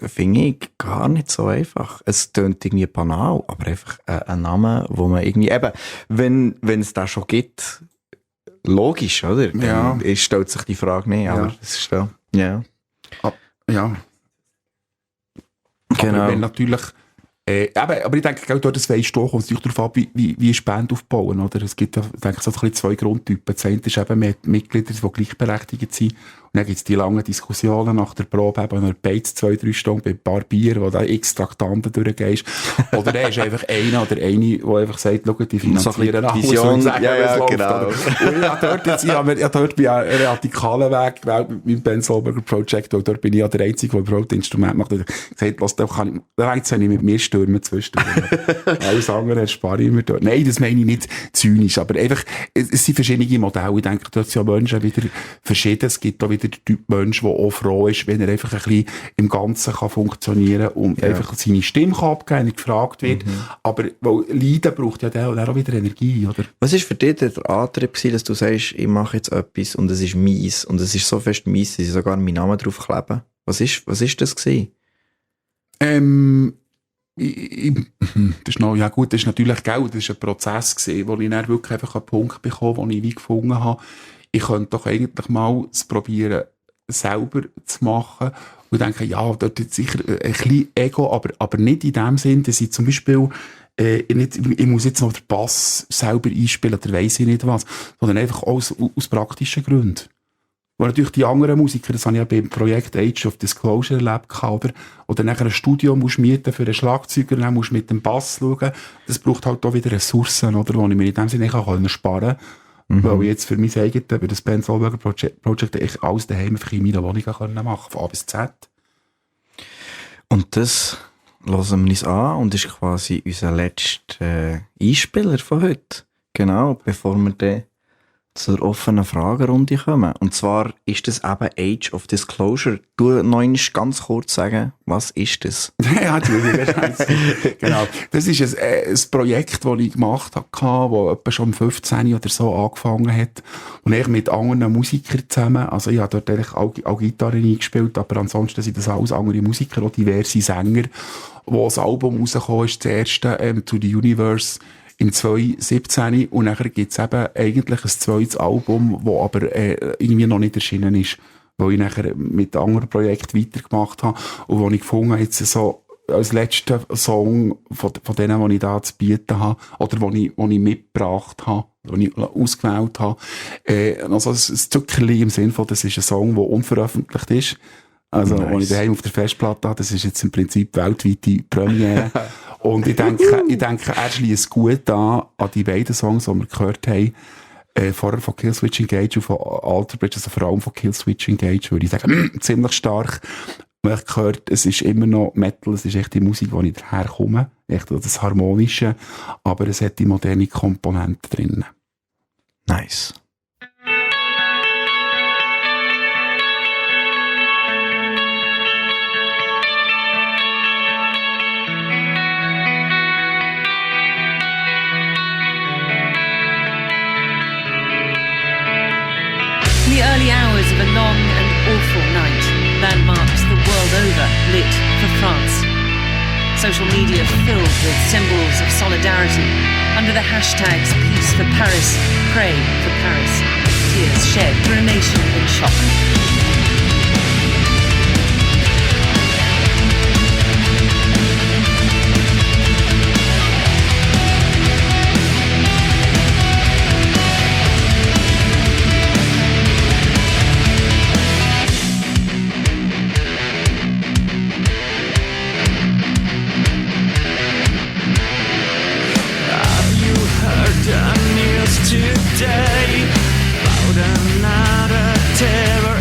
finde ich gar nicht so einfach. Es tönt irgendwie banal, aber einfach ein Name, wo man irgendwie, eben, wenn es das schon gibt, logisch, oder? Dann stellt sich die Frage nicht, aber es ist da, ja. Ja. Genau. Aber wenn natürlich, aber ich denke, dort das weisst du, kommt es natürlich darauf ab, wie ist die Band aufbauen, oder? Es gibt ja, denke ich, so ein bisschen zwei Grundtypen. Das eine ist eben mit Mitgliedern, die gleichberechtigt sind. Und dann gibt es die langen Diskussionen nach der Probe, eben noch Beiz 2-3 Stunden bei ein paar Bier, wo da x Traktanten durchgehst. Oder der ist einfach einer oder eine, der einfach sagt, schau, die finanzieren alles und sagen, wie es läuft. Genau. Und ich habe dort bei einem radikalen Weg gewählt mit meinem Ben Solberger Project, und dort bin ich ja der Einzige, der überhaupt Instrument macht. Und gesagt, lass, da reicht es, wenn ich mit mir stürmen zwischendurch. Alles andere spare ich mir dort. Nein, das meine ich nicht zynisch, aber einfach, es sind verschiedene Modelle. Ich denke, dort sind ja Menschen wieder verschieden. Es gibt auch wieder der Typ Mensch, der auch froh ist, wenn er einfach ein bisschen im Ganzen kann funktionieren und einfach seine Stimme kann abgeben, wenn er gefragt wird. Aber weil Leiden braucht ja dann auch wieder Energie, oder? Was war für dich der Antrieb gewesen, dass du sagst, ich mache jetzt etwas und es ist mies und es ist so fest mies, dass ich sogar meinen Namen drauf klebe? Was ist das gewesen? Das ist noch, ja gut, das ist natürlich Geld, das war ein Prozess gewesen, wo ich dann wirklich einfach einen Punkt bekomme, wo ich wie gefunden habe, ich könnte doch eigentlich mal es probieren, selber zu machen. Und denke, ja, dort ist sicher ein bisschen Ego, aber nicht in dem Sinn, dass ich zum Beispiel, ich muss jetzt noch den Bass selber einspielen, oder weiss ich nicht was, sondern einfach aus praktischen Gründen. Wo natürlich die anderen Musiker, das habe ich ja beim Projekt Age of Disclosure erlebt, oder nachher ein Studio musst mieten für einen Schlagzeuger, dann musst du mit dem Bass schauen. Das braucht halt auch wieder Ressourcen, oder, die ich mir in dem Sinne nicht sparen kann. Weil ich jetzt für mein eigenes, bei das Ben Solberger Project, ich alles daheim in meiner Wohnung machen von A bis Z. Und das hören wir uns an und ist quasi unser letzter Einspieler von heute. Genau, bevor wir dann zur offenen Fragerunde kommen. Und zwar ist das eben Age of Disclosure. Du noch ganz kurz sagen, was ist das? Ja, genau. Das ist ein Projekt, das ich gemacht habe, das etwa schon 15 oder so angefangen hat. Und ich mit anderen Musikern zusammen. Also ich habe dort eigentlich auch Gitarre eingespielt, aber ansonsten sind das alles andere Musiker, auch diverse Sänger, wo das Album rausgekommen ist, das erste, To the Universe, im 2017, und nachher gibt's eben eigentlich ein zweites Album, das aber irgendwie noch nicht erschienen ist, weil ich nachher mit anderen Projekten weitergemacht habe und wo ich gefunden habe, jetzt so als letzter Song von denen, die ich da zu bieten habe, oder die ich mitgebracht habe, die ich ausgewählt habe, also ein Zuckerli im Sinne von, das ist ein Song, der unveröffentlicht ist. Also, nice. Als ich daheim auf der Festplatte habe, das ist jetzt im Prinzip weltweite Premiere. Und ich denke, er schließt gut an die beiden Songs, die wir gehört haben. Vorher von Killswitch Engage und von Alter Bridge, also vor allem von Killswitch Engage, würde ich sagen, ziemlich stark. Weil ich gehört, es ist immer noch Metal, es ist echt die Musik, wo ich daherkomme. Echt das Harmonische. Aber es hat die moderne Komponente drin. Nice. The early hours of a long and awful night, landmarks the world over lit for France. Social media filled with symbols of solidarity under the hashtags Peace for Paris, Pray for Paris. Tears shed through a nation in shock. Today, about another terror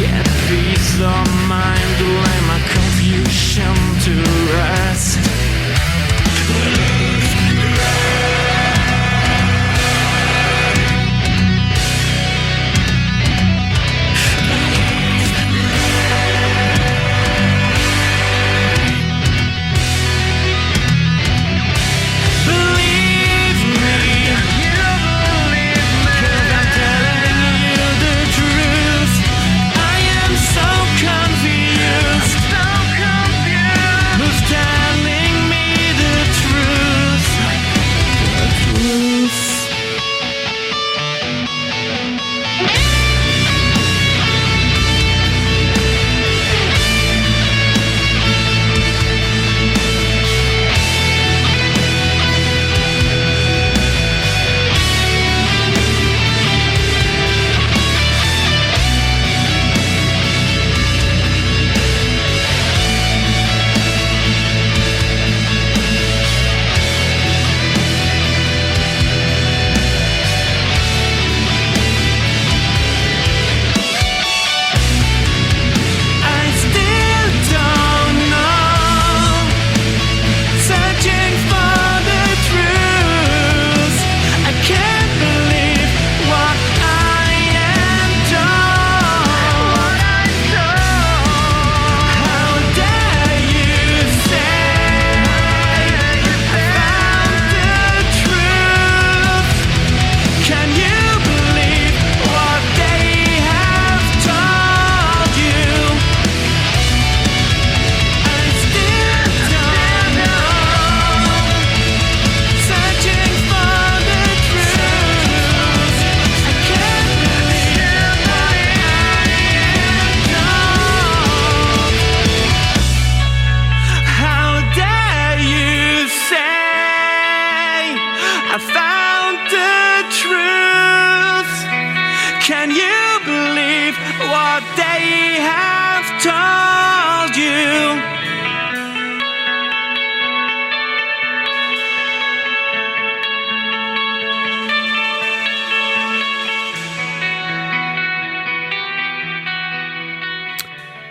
Get peace of mind, lay my confusion to rest.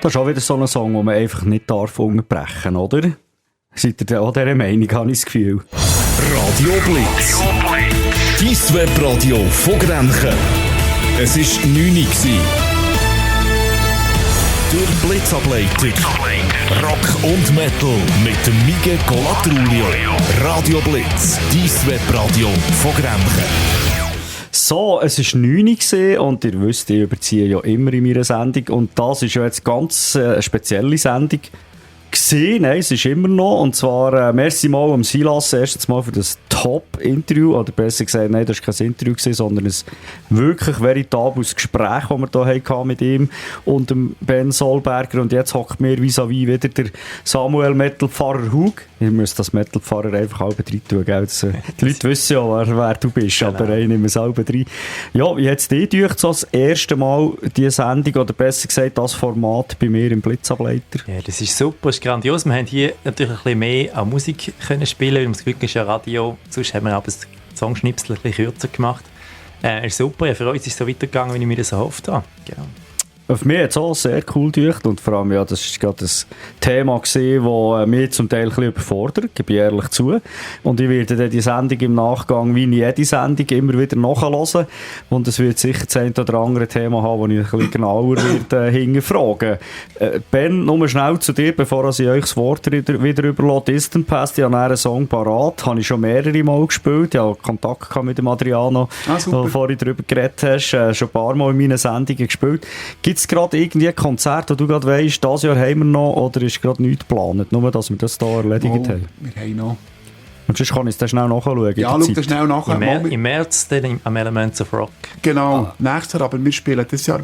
Das ist auch wieder so ein Song, den man einfach nicht unterbrechen darf, oder? Seid ihr auch dieser Meinung, habe ich das Gefühl? Radio Blitz. Dein Webradio von Grenchen. Es war 9 Uhr. Der Blitzableiter. Rock und Metal mit dem Miguel Colatrulio. Radio Blitz. Dein Webradio von Grenchen. So, es war 9 Uhr und ihr wisst, ich überziehe ja immer in meiner Sendung und das ist ja jetzt ganz spezielle Sendung gewesen. Nein, es ist immer noch und zwar merci mal am Silas erstens mal für das Top-Interview oder besser gesagt, nein, das war kein Interview gewesen, sondern ein wirklich veritables Gespräch, das wir hier hatten mit ihm und dem Ben Solberger und jetzt hockt mir vis-à-vis wieder der Samuel Metal-Pfarrer Hug. Ich muss das Metal-Pfarrer einfach halb rein tun, gell? Die Leute wissen ja, wer du bist, genau. Aber ich nehme es halb rein. Ja, wie hat es dir gedacht, so das erste Mal diese Sendung oder besser gesagt das Format bei mir im Blitzableiter? Ja, das ist super, das ist grandios. Wir haben hier natürlich ein bisschen mehr an Musik können spielen, weil das Glück ist ja Radio, sonst haben wir aber das Songschnipsel ein bisschen kürzer gemacht. Ist super, ja, für uns ist es so weitergegangen, wie ich mir das erhofft habe. Genau. Auf mich hat es auch sehr cool gedacht und vor allem, ja, das war gerade ein Thema gewesen, das mich zum Teil ein bisschen überfordert, gebe ich ehrlich zu. Und ich werde dann die Sendung im Nachgang, wie jede Sendung, immer wieder nachhören und es wird sicher das ein oder andere Thema haben, das ich ein bisschen genauer hinterfragen. Ben, nur schnell zu dir, bevor ich euch das Wort wieder überlasse. Distant Past, ich habe einen Song parat, habe ich schon mehrere Mal gespielt, ich habe Kontakt mit dem Adriano, wo du vorhin darüber geredet hast, schon ein paar Mal in meinen Sendungen gespielt. Gibt es gerade irgendwie ein Konzert, wo du gerade weisst, dieses Jahr haben wir noch, oder ist gerade nichts geplant? Nur, dass wir das hier erledigt haben. Wir haben noch. Und sonst kann ich es dann schnell nachschauen. Ja, schau das schnell nach. Im März dann am Elements of Rock. Genau, nächstes Jahr, aber wir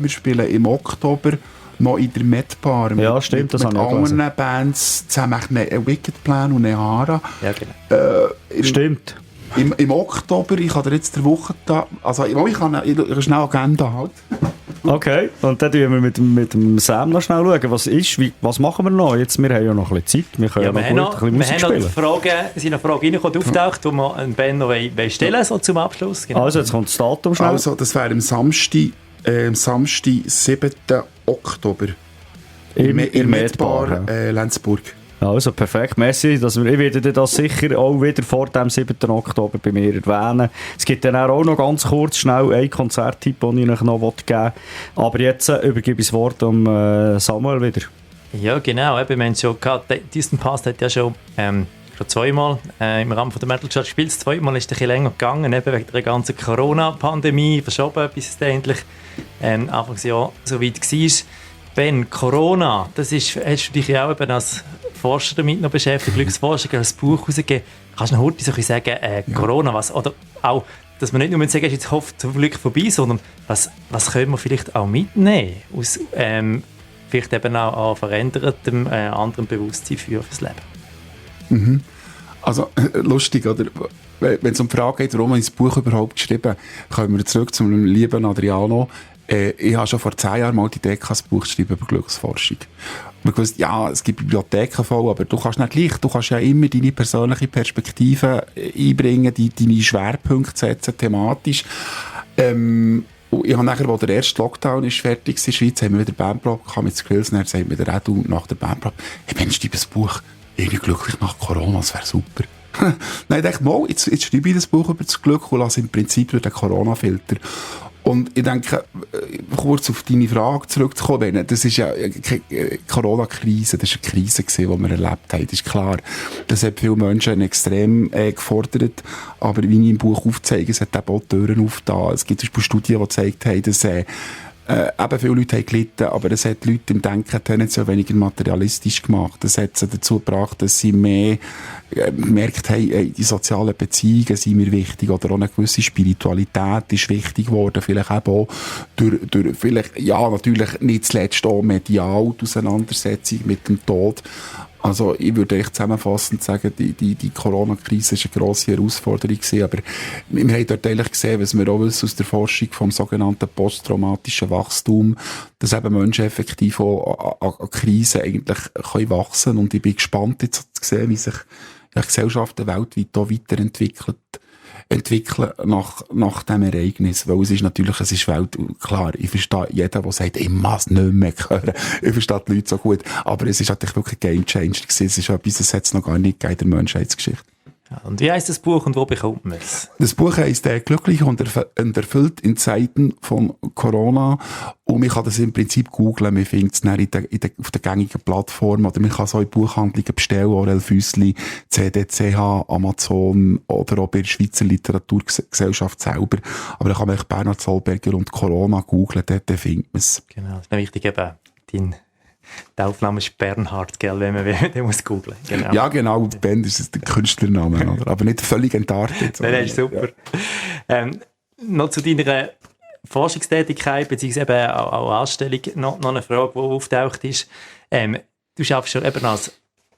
spielen im Oktober noch in der Medbar. Ja, stimmt, das habe ich auch gelesen. Mit anderen Bands, zusammen eine Wicked Plan und eine Hara. Ja, genau. Stimmt. Im Oktober, ich habe jetzt der Woche da, also ich kann eine schnelle Agenda halt. Okay, und dann schauen wir mit dem Sam noch schnell schauen, was machen wir noch? Jetzt, wir haben ja noch ein bisschen Zeit, wir können ja, ein bisschen Musik spielen. Es sind noch Fragen reingekommen, auftaucht, die wir Ben noch stellen so zum Abschluss. Genau. Also, jetzt kommt das Datum schnell. Also, das wäre am Samstag, Samstag, 7. Oktober. In Medbar, Lenzburg. Also perfekt, merci. Ich werde das sicher auch wieder vor dem 7. Oktober bei mir erwähnen. Es gibt dann auch noch ganz kurz schnell einen Konzerttipp, den ich euch noch geben will. Aber jetzt übergebe ich das Wort Samuel wieder. Ja, genau. Wir haben schon gehabt, Distant Past hat ja schon zweimal im Rahmen der Metal Church gespielt. Das zweite Mal ist es ein bisschen länger gegangen, eben wegen der ganzen Corona-Pandemie verschoben, bis es dann endlich Anfangsjahr so weit war. Ben, Corona, hast du dich ja auch eben als Forscher damit noch beschäftigt, Glücksforscher, als Buch rausgegeben. Kannst du noch heute so ein bisschen sagen, Corona, was, oder auch, dass man nicht nur sagen, es ist jetzt zum Glück vorbei, sondern was können wir vielleicht auch mitnehmen aus vielleicht eben auch an verändertem anderen Bewusstsein fürs Leben? Mhm. Also, lustig, oder? Wenn es um die Frage geht, warum habe ich das Buch überhaupt geschrieben, kommen wir zurück zum lieben Adriano. Ich habe schon vor 10 Jahren mal die Idee gehabt, ein Buch zu schreiben über Glücksforschung. Wir wussten, ja, es gibt Bibliotheken voll, aber du kannst nicht gleich. Du kannst ja immer deine persönliche Perspektive einbringen, deine Schwerpunkte setzen, thematisch. Und ich habe nachher, als der erste Lockdown ist fertig in der Schweiz, haben wir wieder Bandprobe gehabt mit Skills, und dann sagt mir der Edu nach der Bandprobe, hey Mensch, schreib ein Buch, irgendwie glücklich nach Corona, das wäre super. Nein, ich dachte, mal, jetzt schreibe ich das Buch über das Glück und lasse im Prinzip durch den Corona-Filter. Und ich denke, kurz auf deine Frage zurückzukommen, das ist ja keine Corona-Krise, das war eine Krise, die wir erlebt haben, das ist klar. Das hat viele Menschen extrem gefordert, aber wie ich im Buch aufzeige, es hat eben auch Türen aufgetan. Es gibt zum Beispiel Studien, die gezeigt haben, dass eben viele Leute haben gelitten, aber es hat die Leute im Denken tendenziell weniger materialistisch gemacht. Das hat sie dazu gebracht, dass sie mehr gemerkt haben, die sozialen Beziehungen sind mir wichtig, oder auch eine gewisse Spiritualität ist wichtig geworden, vielleicht eben auch durch vielleicht, ja, natürlich nicht zuletzt auch medial die Auseinandersetzung mit dem Tod. Also ich würde echt zusammenfassend sagen, die Corona-Krise war eine grosse Herausforderung gewesen, aber wir haben dort eigentlich gesehen, was wir auch wissen aus der Forschung vom sogenannten posttraumatischen Wachstum, dass eben Menschen effektiv auch an Krisen eigentlich können wachsen, und ich bin gespannt jetzt zu sehen, wie sich Gesellschaften weltweit auch weiterentwickeln nach diesem Ereignis. Weil es ist natürlich, es ist Welt, klar, ich verstehe jeden, der sagt, ich muss nicht mehr hören. Ich verstehe die Leute so gut. Aber es ist natürlich wirklich ein Game Changer gewesen. Es ist etwas, das hat es noch gar nicht gegeben in der Menschheitsgeschichte. Ja, und wie heisst das Buch und wo bekommt man es? Das Buch heisst «Glücklich und erfüllt in Zeiten von Corona». Und man kann das im Prinzip googlen, man findet es dann auf den gängigen Plattformen, oder man kann es auch in Buchhandlungen bestellen, Orel Füssli, CDCH, Amazon oder auch bei der Schweizer Literaturgesellschaft selber. Aber da kann man Bernhard Zollberger und Corona googlen, dort findet man es. Genau, das ist wichtig eben, die Aufnahme ist Bernhard, gell, wenn man den muss googlen. Genau. Ja, genau, Ben ist der Künstlername, oder? Aber nicht völlig entartet. Nein, ist super. Ja. Noch zu deiner Forschungstätigkeit, beziehungsweise eben auch Anstellung, noch eine Frage, die auftaucht ist. Du arbeitest schon eben als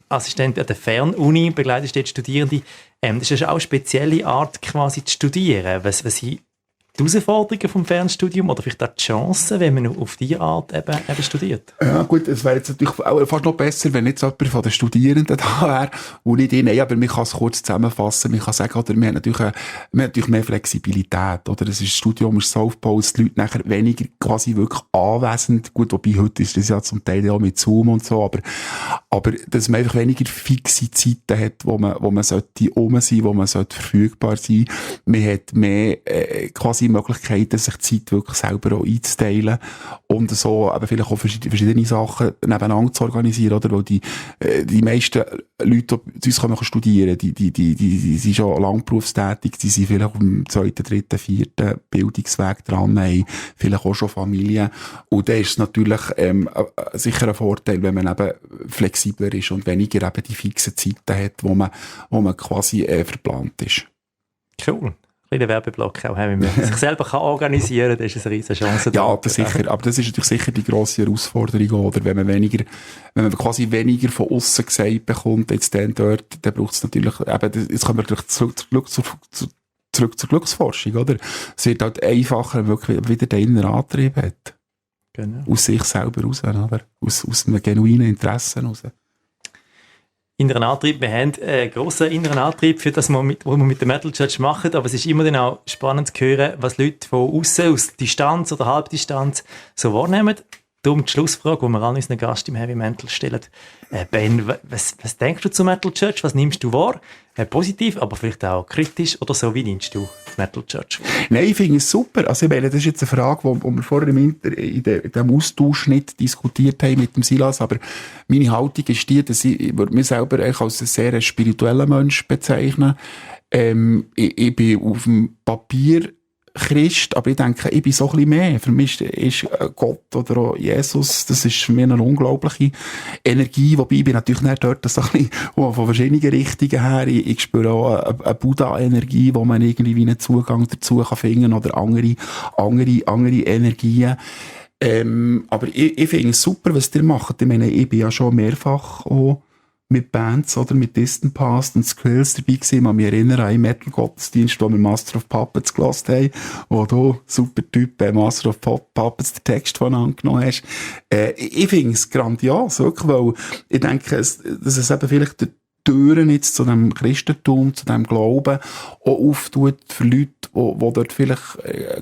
Assistent an der Fernuni, begleitest dort Studierende. Das ist ja auch eine spezielle Art, quasi zu studieren. Was sind die Herausforderungen vom Fernstudium oder vielleicht auch die Chancen, wenn man auf diese Art eben studiert? Ja gut, es wäre jetzt natürlich auch fast noch besser, wenn jetzt jemand von den Studierenden da wäre und nicht ich. Nein, aber man kann es kurz zusammenfassen. Man kann sagen, oder, wir haben natürlich mehr Flexibilität. Oder? Das Studium ist so aufgebaut, dass die Leute nachher weniger quasi wirklich anwesend, gut, wobei heute ist das ja zum Teil auch mit Zoom und so, aber dass man einfach weniger fixe Zeiten hat, wo man sollte sein, wo man sollte verfügbar sein. Man hat mehr quasi Möglichkeiten, sich die Zeit wirklich selber auch einzuteilen und so eben vielleicht auch verschiedene Sachen nebeneinander zu organisieren, oder? Weil die meisten Leute, die zu uns studieren, die sind schon lang berufstätig, die sind vielleicht am 2., 3., 4. Bildungsweg dran, haben vielleicht auch schon Familie, und da ist es natürlich sicher ein Vorteil, wenn man eben flexibler ist und weniger eben die fixen Zeiten hat, wo man quasi verplant ist. Cool. Den Werbeblock auch haben, wenn man sich selber organisieren kann, dann ist es eine riesige Chance. Ja, das sicher. Aber das ist natürlich sicher die grosse Herausforderung, oder? Wenn man quasi weniger von aussen gesagt bekommt, jetzt dann dort, dann braucht es natürlich, eben, jetzt kommen wir natürlich zurück zur Glücksforschung, oder? Es wird halt einfacher, wenn man wieder den inneren Antrieb hat. Genau. Aus sich selber raus, oder? Aus einem genuinen Interesse raus. inneren Antrieb. Wir haben einen grossen inneren Antrieb für das, was wir mit der Metal Church machen, aber es ist immer dann auch spannend zu hören, was Leute von außen, aus Distanz oder Halbdistanz so wahrnehmen. Darum die Schlussfrage, die wir an unseren Gast im Heavy Metal stellen. Ben, was denkst du zur Metal Church? Was nimmst du wahr? Positiv, aber vielleicht auch kritisch oder so? Wie nimmst du Metal Church? Nein, ich finde es super. Also, ich meine, das ist jetzt eine Frage, die wir vorher in dem Austausch nicht diskutiert haben mit dem Silas, aber meine Haltung ist die, dass ich mich selber als einen sehr spirituellen Mensch bezeichne. Ich bin auf dem Papier Christ, aber ich denke, ich bin so ein bisschen mehr. Für mich ist Gott oder auch Jesus, das ist für mich eine unglaubliche Energie, wobei ich bin natürlich nicht dort so ein bisschen von verschiedenen Richtungen her. Ich spüre auch eine Buddha-Energie, wo man irgendwie einen Zugang dazu kann finden oder andere Energien. Aber ich finde es super, was ihr macht. Ich meine, ich bin ja schon mehrfach auch mit Bands oder mit Distant Past und Squills dabei gewesen. Ich kann mich erinnern an einen Metal-Gottesdienst, wo wir Master of Puppets gehört haben, wo du, super Typ, Master of Puppets, den Text von angenommen hast. Ich finde es grandios, wirklich, weil ich denke, dass es eben vielleicht die Türen jetzt zu dem Christentum, zu dem Glauben auch auftut für Leute, die dort vielleicht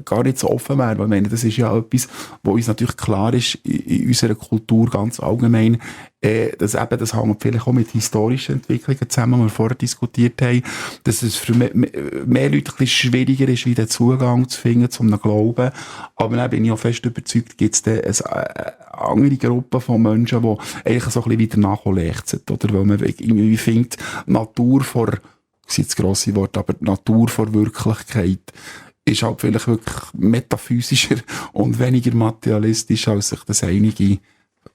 gar nicht so offen wären. Weil ich meine, das ist ja etwas, was uns natürlich klar ist in unserer Kultur ganz allgemein, das hängt vielleicht auch mit historischen Entwicklungen zusammen, die wir vorher diskutiert haben, dass es für mehr Leute ein bisschen schwieriger ist, wieder Zugang zu finden zu einem Glauben. Aber dann bin ich auch fest überzeugt, gibt es dann eine andere Gruppe von Menschen, die eigentlich so ein bisschen wieder nachlechzen, oder? Weil man irgendwie findet, Natur vor, das ist jetzt das grosse Wort, aber Natur vor Wirklichkeit ist halt vielleicht wirklich metaphysischer und weniger materialistisch, als sich das einige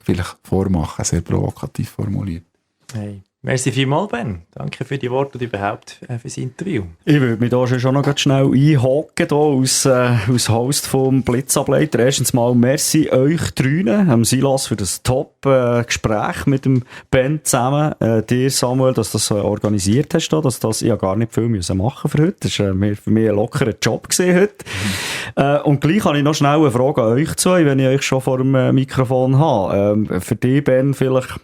vielleicht vormachen, sehr provokativ formuliert. Hey. Merci vielmals, Ben. Danke für die Worte und überhaupt für das Interview. Ich würde mich da schon noch schnell einhaken, als Host vom Blitzableiter. Erstens mal merci euch dreien, Silas, für das Top-Gespräch mit dem Ben zusammen. Dir, Samuel, dass du das organisiert hast, dass das ich ja gar nicht viel machen musste für heute. Das war für mich ein lockerer Job heute. Und gleich habe ich noch schnell eine Frage an euch zu, wenn ich euch schon vor dem Mikrofon habe. Für dich, Ben, vielleicht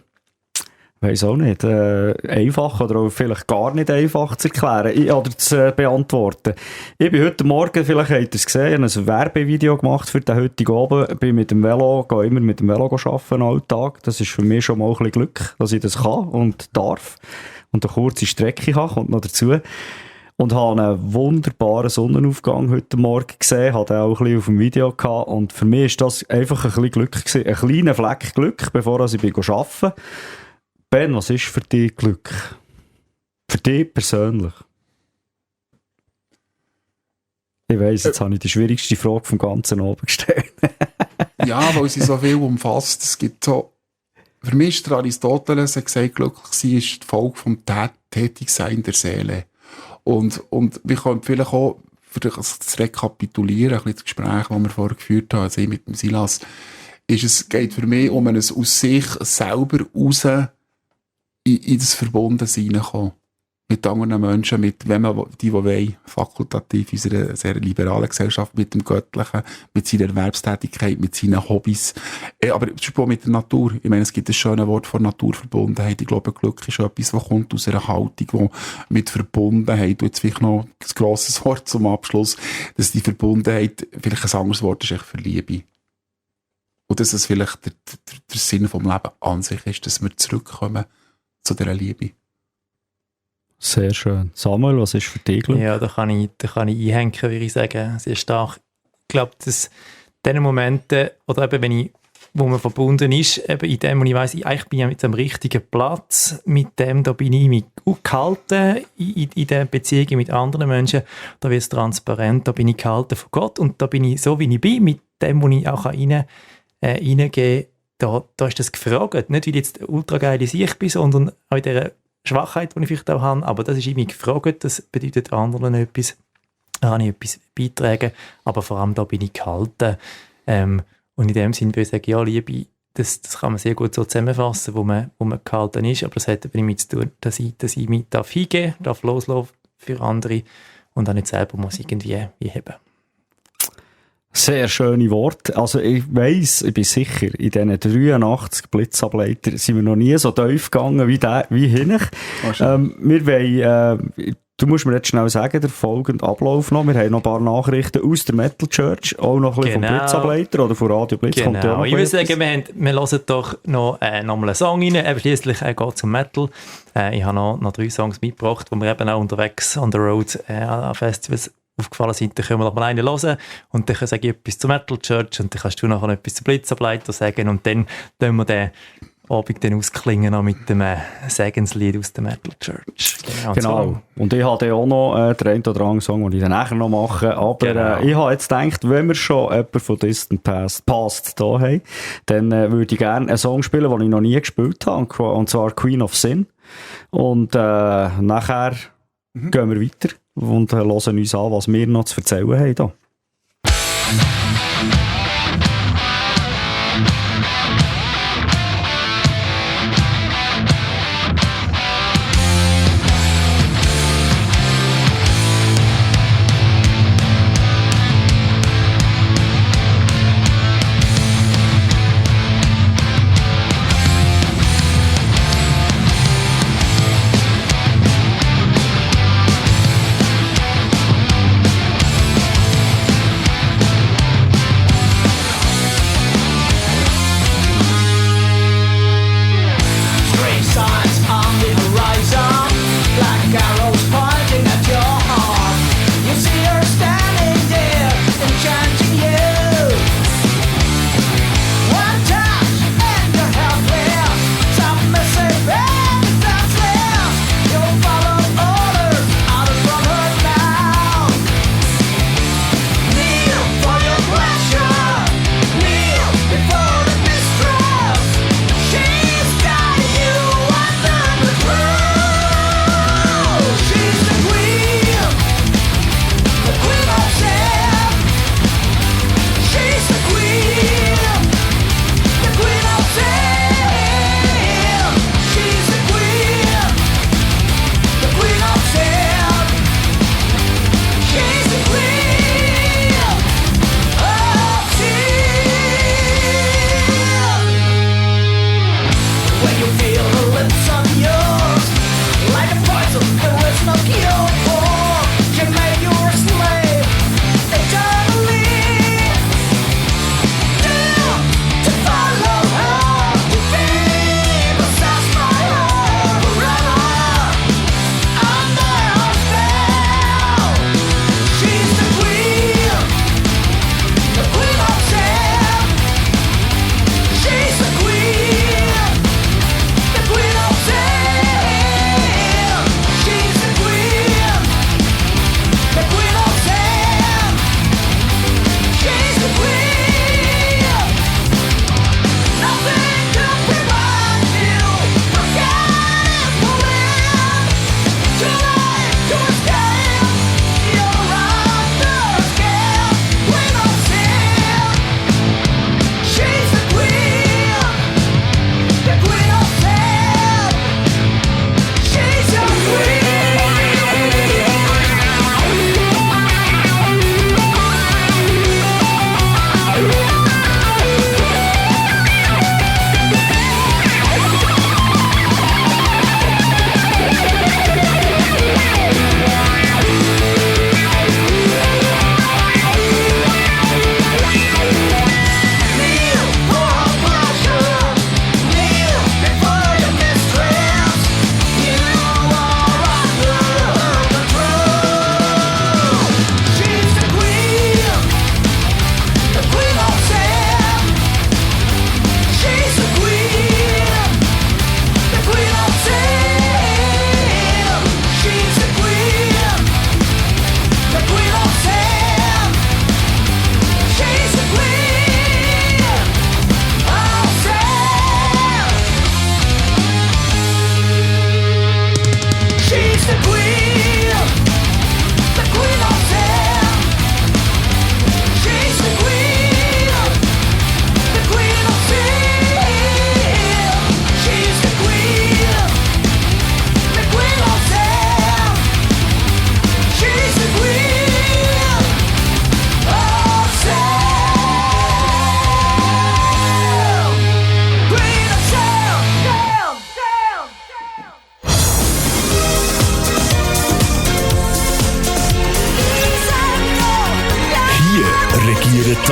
weiss auch nicht, einfach oder auch vielleicht gar nicht einfach zu erklären oder zu beantworten. Ich bin heute Morgen, vielleicht habt ihr es gesehen, ein Werbevideo gemacht für den heutigen Abend. Bin mit dem Velo, gehe immer mit dem Velo arbeiten, Alltag. Das ist für mich schon mal ein bisschen Glück, dass ich das kann und darf. Und eine kurze Strecke habe, kommt noch dazu. Und habe einen wunderbaren Sonnenaufgang heute Morgen gesehen, hatte auch ein bisschen auf dem Video gehabt. Und für mich ist das einfach ein bisschen Glück gewesen. Ein kleiner Fleck Glück, bevor ich arbeiten bin. Ben, was ist für dich Glück? Für dich persönlich? Ich weiss, jetzt habe ich die schwierigste Frage vom ganzen Abend gestellt. Ja, weil sie so viel umfasst. Es gibt so, für mich ist der Aristoteles, er gesagt, glücklich sein ist die Folge vom Tätigsein der Seele. Und wir können vielleicht auch, für das zu rekapitulieren, ein bisschen das Gespräch, das wir vorher geführt haben, also mit dem Silas, geht für mich um ein aus sich selber raus in das Verbundensein hineinkommen. Mit anderen Menschen, wenn man die wollen, fakultativ in unserer sehr liberalen Gesellschaft, mit dem Göttlichen, mit seiner Erwerbstätigkeit, mit seinen Hobbys. Aber zum Beispiel mit der Natur. Ich meine, es gibt ein schönes Wort von Naturverbundenheit. Ich glaube, Glück ist etwas, das kommt aus einer Haltung, die mit Verbundenheit, und jetzt vielleicht noch ein grosses Wort zum Abschluss, dass die Verbundenheit, vielleicht ein anderes Wort ist echt für Liebe. Und dass es vielleicht der Sinn vom Leben an sich ist, dass wir zurückkommen zu dieser Liebe. Sehr schön. Samuel, was ist für dich Glück? Ja, da kann ich einhängen, würde ich sagen. Sehr stark. Ich glaube, dass diese Momente, oder eben, wo man verbunden ist, eben in dem, wo ich weiss, ich bin ja mit dem richtigen Platz, mit dem, da bin ich mich gehalten, in der Beziehung mit anderen Menschen, da wird es transparent, da bin ich gehalten von Gott und da bin ich so, wie ich bin, mit dem, wo ich auch reingehen kann, da ist das gefragt. Nicht, weil ich jetzt ultra geil ich bin, sondern auch in dieser Schwachheit, die ich vielleicht auch habe. Aber das ist irgendwie gefragt. Das bedeutet anderen etwas. Da habe ich etwas beitragen. Aber vor allem da bin ich gehalten. Und in dem Sinne würde ich sagen, ja, Liebe, das kann man sehr gut so zusammenfassen, wo man gehalten ist. Aber das hat damit zu tun, dass ich mich hingeben darf loslassen für andere und auch nicht selber muss irgendwie heben. Sehr schöne Worte. Also ich weiss, ich bin sicher, in diesen 83 Blitzableiter sind wir noch nie so tief gegangen wie hinten. Wir wollen, du musst mir jetzt schnell sagen, der folgende Ablauf noch. Wir haben noch ein paar Nachrichten aus der Metal Church, auch noch ein bisschen vom Blitzableiter oder von Radio Blitz. Genau. Kommt ja auch noch ich würde sagen, wir hören doch noch mal einen Song rein. Schliesslich geht es um Metal. Ich habe noch 3 Songs mitgebracht, die wir eben auch unterwegs on the road an Festivals aufgefallen sind. Dann können wir noch mal einen hören und dann sage ich etwas zur Metal Church und dann kannst du nachher noch etwas zum Blitzableiter sagen und dann tun wir den Abend dann ausklingen noch mit dem Segenslied aus der Metal Church. Genau. Und ich habe auch noch den einen oder anderen Song, den ich dann nachher noch mache. Aber ich habe jetzt gedacht, wenn wir schon jemanden von Distant Past da haben, dann würde ich gerne einen Song spielen, den ich noch nie gespielt habe, und zwar Queen of Sin. Und nachher gehen wir weiter und hören uns an, was wir noch zu erzählen haben. Da.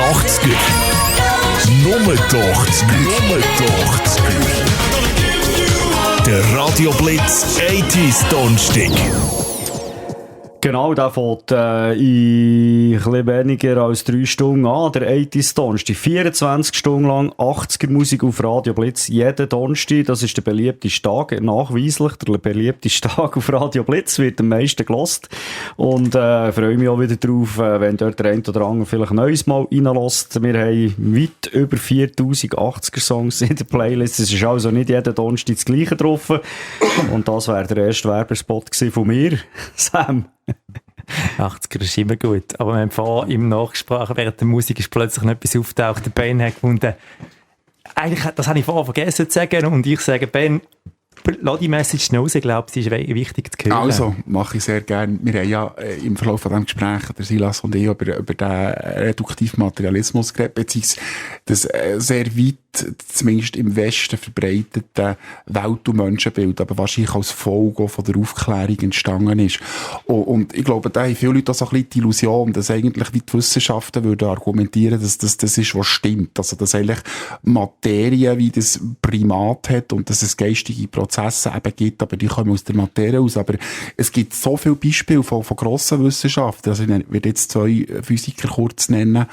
80er. Nummer 80er. Der Radio Blitz 80s Donnerstag. Genau, der fängt in etwas weniger als 3 Stunden an. Der 80s Donnerstag. 24 Stunden lang 80er Musik auf Radio Blitz. Jeden Donnerstag, das ist der beliebteste Tag, nachweislich der beliebteste Tag auf Radio Blitz, wird am meisten gelost. Und freue mich auch wieder drauf, wenn dort der ein oder andere vielleicht Neues mal reinlässt. Wir haben weit über 4000 80er-Songs in der Playlist. Es ist also nicht jeden Donnerstag das Gleiche drauf. Und das wäre der erste Werbespot gewesen von mir, Sam. 80er ist immer gut. Aber wir haben vorhin im Nachgesprochen, während der Musik ist plötzlich noch etwas auftaucht. Der Ben hat gefunden, eigentlich, das habe ich vorher vergessen zu sagen. Und ich sage, Ben, lass die Message raus. Ich glaube, sie ist wichtig zu hören. Also, mache ich sehr gerne. Wir haben ja im Verlauf von diesem Gespräch, der Silas und ich, über den reduktiven Materialismus geredet, beziehungsweise das sehr weit, zumindest im Westen, verbreitete Welt- und Menschenbild, aber wahrscheinlich als Folge von der Aufklärung entstanden ist. Und ich glaube, da haben viele Leute auch so ein bisschen die Illusion, dass eigentlich wie die Wissenschaften würden argumentieren, dass das ist, was stimmt. Also, dass eigentlich Materie wie das Primat hat und dass es geistige Prozesse eben gibt, aber die kommen aus der Materie raus. Aber es gibt so viele Beispiele von grossen Wissenschaften. Also ich werde jetzt 2 Physiker kurz nennen.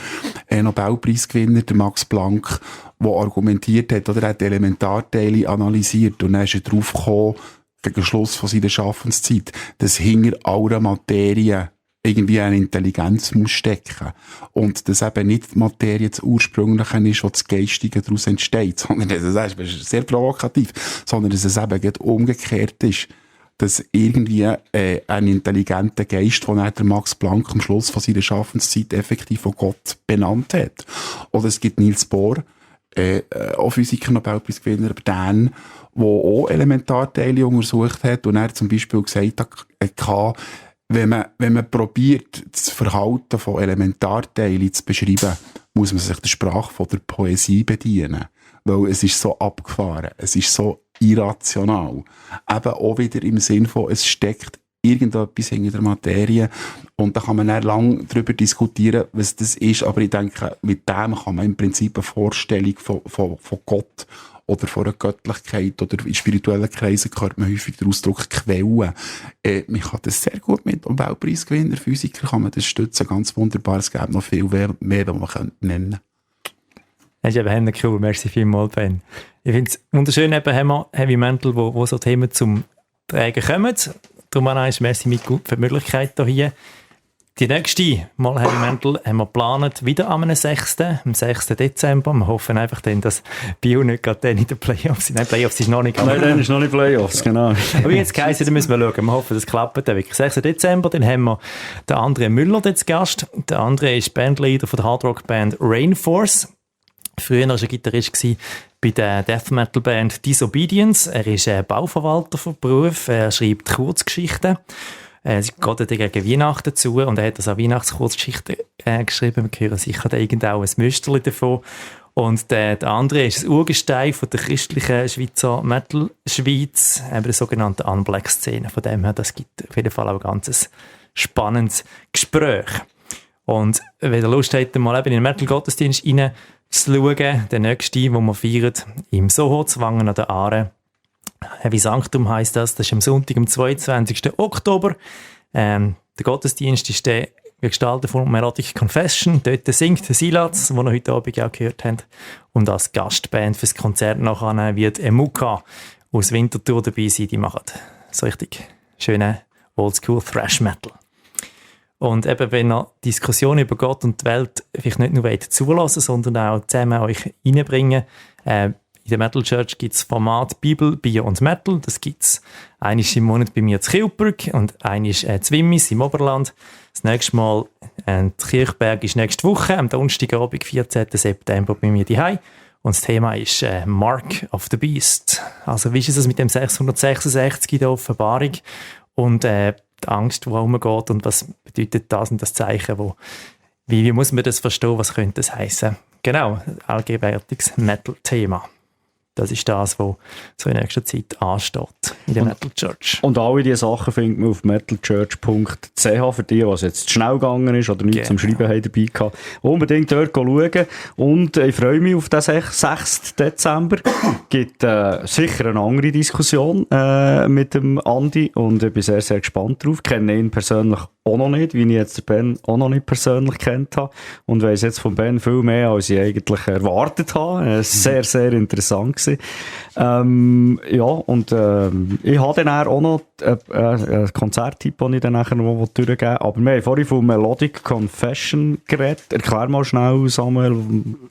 Nobelpreisgewinner, der Max Planck, der argumentiert hat, oder er hat Elementarteile analysiert und dann ist er drauf gekommen, gegen Schluss von seiner Schaffenszeit, dass hinter aller Materie irgendwie eine Intelligenz muss stecken. Und dass eben nicht die Materie das Ursprüngliche ist, was das Geistige daraus entsteht, sondern das ist sehr provokativ, sondern dass es eben umgekehrt ist, dass irgendwie ein intelligenter Geist, den der Max Planck am Schluss von seiner Schaffenszeit effektiv von Gott benannt hat. Oder es gibt Niels Bohr, auch Physiker-Nobelpreisgewinner, der auch Elementarteile untersucht hat und er zum Beispiel gesagt hat, wenn man probiert, das Verhalten von Elementarteilen zu beschreiben, muss man sich der Sprache von der Poesie bedienen. Weil es ist so abgefahren, es ist so irrational. Eben auch wieder im Sinn von, es steckt irgendetwas hinter der Materie und da kann man dann lange darüber diskutieren, was das ist, aber ich denke, mit dem kann man im Prinzip eine Vorstellung von Gott oder von einer Göttlichkeit oder in spirituellen Kreisen hört man häufig den Ausdruck Quellen. Man kann das sehr gut mit Nobelpreisgewinner, Physiker kann man das stützen, ganz wunderbar. Es gibt noch viel mehr, was man nennen könnte. Das ist eben cool, merci vielmals, Ben. Ich finde es wunderschön, eben haben wir Heavy Mental, wo so Themen zum Tragen kommen. Darum auch merci mit gut für die Möglichkeit hier. Die nächste Mal Heavy Mental haben wir geplant, wieder am 6. Dezember. Wir hoffen einfach dann, dass Bio nicht gerade dann in den Playoffs sind. Nein, Playoffs ist noch nicht. Nein, dann ist noch nicht Playoffs, genau. Aber jetzt geheißen, dann müssen wir schauen. Wir hoffen, das klappt dann wirklich. 6. Dezember, dann haben wir den André Müller als Gast. Der André ist Bandleader von der Hardrock-Band Rainforce. Früher war er Gitarrist bei der Death Metal Band Disobedience. Er ist Bauverwalter von Beruf. Er schreibt Kurzgeschichten. Es geht gegen Weihnachten zu und er hat also Weihnachtskurzgeschichten geschrieben. Wir hören sicher irgendwo ein Müsterli davon. Und der andere ist das Urgestein von der christlichen Schweizer Metal-Schweiz, eben der sogenannten Unblack-Szene. Von dem her, das gibt auf jeden Fall auch ein ganz spannendes Gespräch. Und wenn ihr Lust habt, mal eben in den Metal-Gottesdienst reinzuschauen, der nächste, den wir feiern, im Soho, Zwangen an der Aare. Heavy Sanctum heisst das. Das ist am Sonntag, am 22. Oktober. Der Gottesdienst ist der gestaltet von Melodic Confession. Dort singt Silas, den wir heute Abend auch gehört haben. Und als Gastband fürs Konzert nachher wird Emuka aus Winterthur dabei sein. Die machen so richtig schöne Oldschool Thrash Metal. Und eben, wenn ihr Diskussionen über Gott und die Welt vielleicht nicht nur zulassen, sondern auch zusammen euch reinbringen, in der Metal Church gibt es Format Bibel, Bier und Metal. Das gibt es einmal im Monat bei mir zu Kilburg und einmal zu Wimmis im Oberland. Das nächste Mal Kirchberg ist nächste Woche, am Donnerstagabend, 14. September, bei mir daheim. Und das Thema ist Mark of the Beast. Also wie ist es mit dem 666 in der Offenbarung und die Angst, die herumgeht und was bedeutet das und das Zeichen, wie muss man das verstehen, was könnte das heißen? Genau, allgegenwärtiges Metal-Thema. Das ist das, was so in nächster Zeit ansteht in der Metal Church. Und alle diese Sachen findet man auf metalchurch.ch für die, was jetzt zu schnell gegangen ist oder nichts zum Schreiben haben dabei gehabt. Unbedingt dort schauen. Und ich freue mich auf den 6. Dezember. Es gibt sicher eine andere Diskussion mit dem Andi und ich bin sehr, sehr gespannt drauf. Ich kenne ihn persönlich auch noch nicht, wie ich jetzt den Ben auch noch nicht persönlich kennt habe und weiss jetzt von Ben viel mehr, als ich eigentlich erwartet habe. Sehr, sehr interessant gewesen. Ja, und ich habe dann auch noch einen Konzerttipp, den ich dann nachher noch durchgeben will. Aber wir haben vorhin von Melodic Confession geredet. Erklär mal schnell, Samuel,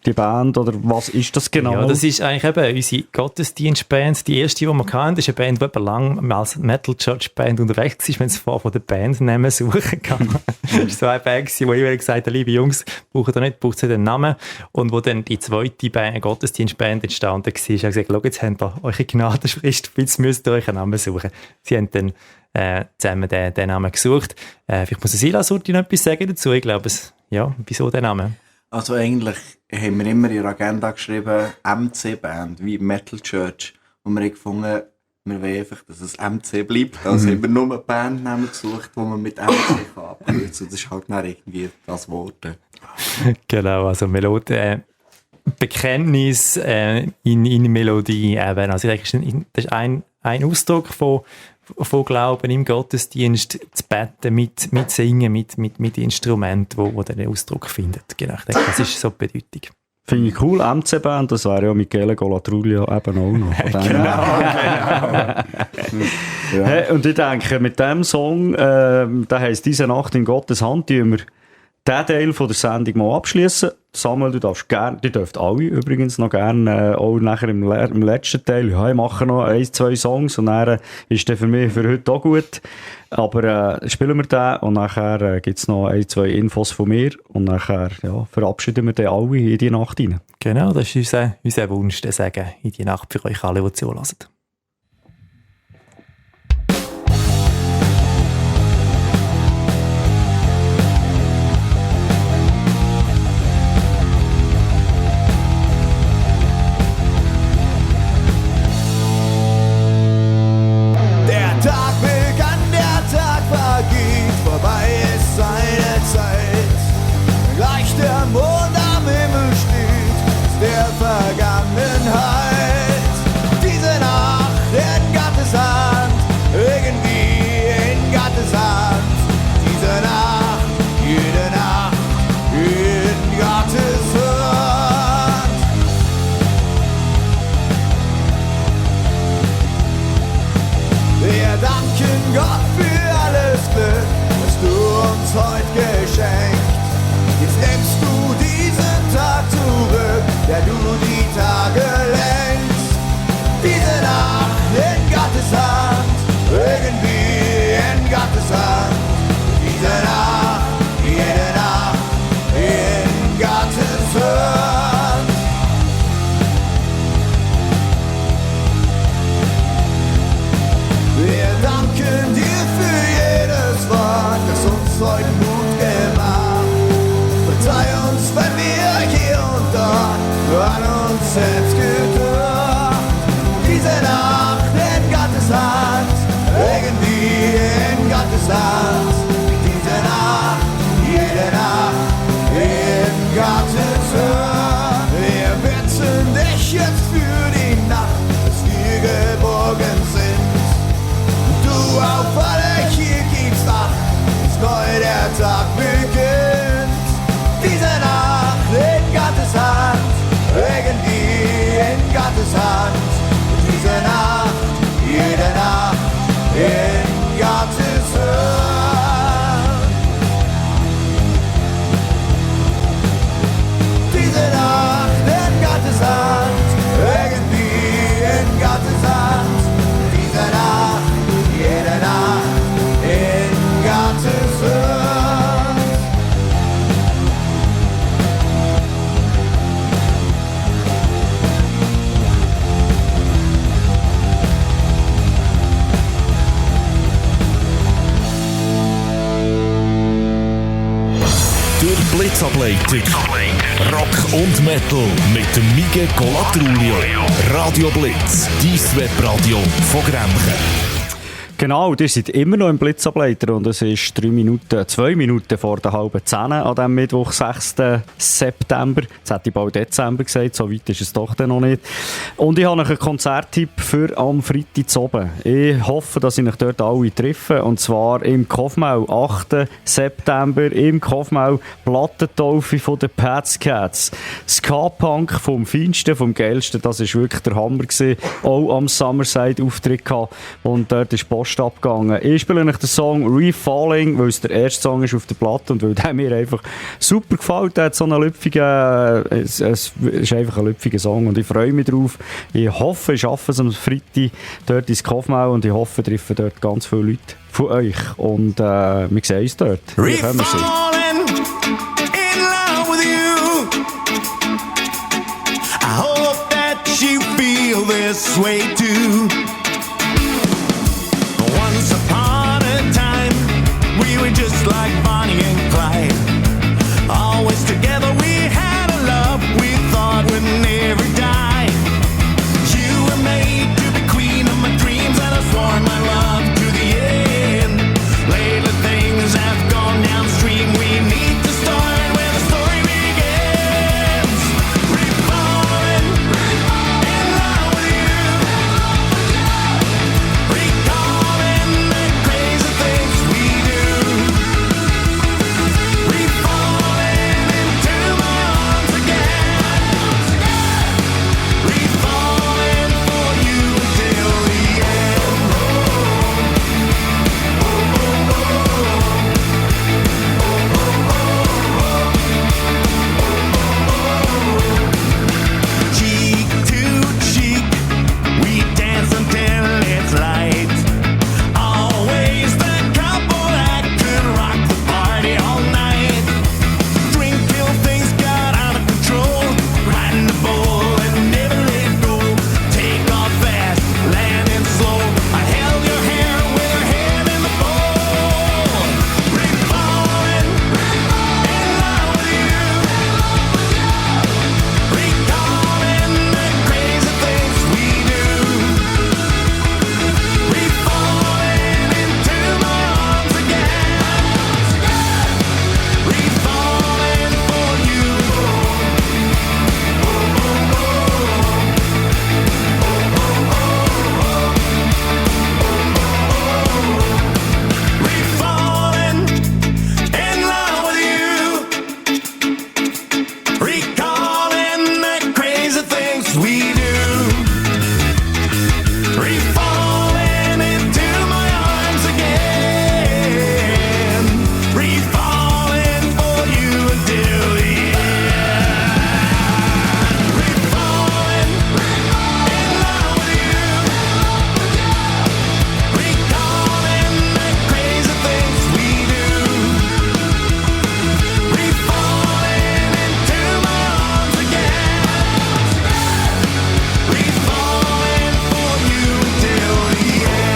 die Band, oder was ist das genau? Ja, das ist eigentlich eben unsere Gottesdienstband. Die erste, die wir hatten, ist eine Band, die lang als Metal Church Band unterwegs ist, wenn es vor von der Bandnamen suchen kann. Das war so eine Band, wo ich gesagt habe, liebe Jungs, braucht nicht den Namen. Und wo dann die zweite Band, Gottesdienstband entstanden war, habe ich gesagt, schau, jetzt habt ihr eure Gnadenfrist, jetzt müsst ihr euch einen Namen suchen. Sie haben dann zusammen den Namen gesucht. Vielleicht muss Silas noch etwas sagen dazu. Ich glaube, wieso der Name? Also eigentlich haben wir immer in der Agenda geschrieben, MC-Band, wie Metal Church. Und wir haben gefunden, wir wollen einfach, dass es MC bleibt. Also haben wir nur einen Bandnamen gesucht, wo man mit MC kann abkürzen. Das ist halt dann irgendwie das Wort. Genau, also Melodie, Bekenntnis in Melodie eben. Also ich denke, das ist ein Ausdruck von Glauben im Gottesdienst, zu beten, mit Singen, mit Instrumenten, wo den Ausdruck findet. Genau, ich denke, das ist so die Bedeutung. Finde ich cool, MC-Band, das wäre ja Michele Colatrulio eben auch noch. Genau. Hey, und ich denke, mit diesem Song, der heisst «Diese Nacht in Gottes Hand», tun wir diesen Teil von der Sendung mal abschließen. Samuel, du darfst gerne, die dürft alle übrigens noch gerne, auch nachher im letzten Teil, ja, ich mache noch 1-2 Songs und dann ist der für mich für heute auch gut. Aber spielen wir den und nachher gibt es noch 1-2 Infos von mir und nachher verabschieden wir den alle in die Nacht rein. Genau, das ist unser Wunsch, den Sagen in die Nacht für euch alle, die zuhören. Blitzableitung. Rock und Metal mit dem Mige Colatrulio. Radio Blitz, dein Webradio von Grenchen. Genau, ihr seid immer noch im Blitzableiter und es ist 2 Minuten vor der halben 10 an diesem Mittwoch, 6. September. Jetzt hätte ich bald Dezember gesagt, so weit ist es doch dann noch nicht. Und ich habe noch einen Konzerttipp für am Freitag zu oben. Ich hoffe, dass ich euch dort alle treffe, und zwar im Kofmau, 8. September, im Kofmau, Plattentaufe von den Pats Cats. Ska-Punk vom Feinsten, vom Geilsten, das war wirklich der Hammer gewesen. Auch am Summerside-Auftritt gehabt und dort ist Post abgegangen. Ich spiele euch den Song Refalling, weil es der erste Song ist auf der Platte und weil der mir einfach super gefällt. Der hat so einen lüpfigen, es ist einfach ein lüpfiger Song und ich freue mich drauf. Ich hoffe, ich schaffe es am Freitag dort ins Kofmau und ich hoffe, ich treffe dort ganz viele Leute von euch und wir sehen uns dort. Refalling in love with you. I hope that you feel this way too. Once upon a time, we were just like Bonnie and Clyde. Always together, we had a love we thought would never die. You were made to be queen of my dreams, and I swore my love to the end. Lately things have gone downstream. We need to start where the story begins. Refalling in love with you. Recalling the crazy things we do. Refalling into my arms again. Refalling for you till the end. Cheek to cheek, we dance until it's light. Always the couple that could rock the party all night. Drink till things got out of control. Riding the bull and never let go. Take off fast, landing slow. I held your hair with her head in the bowl. Refalling in love with you. Recalling the crazy things we do. Refalling into my arms again. Refalling for you. Refalling in love with you. Recalling the crazy things we do. Refalling into my arms again. Refalling for you until the end. Refalling in love with you. Recalling the crazy things we do. Refalling into my arms again. Refalling for you till the end.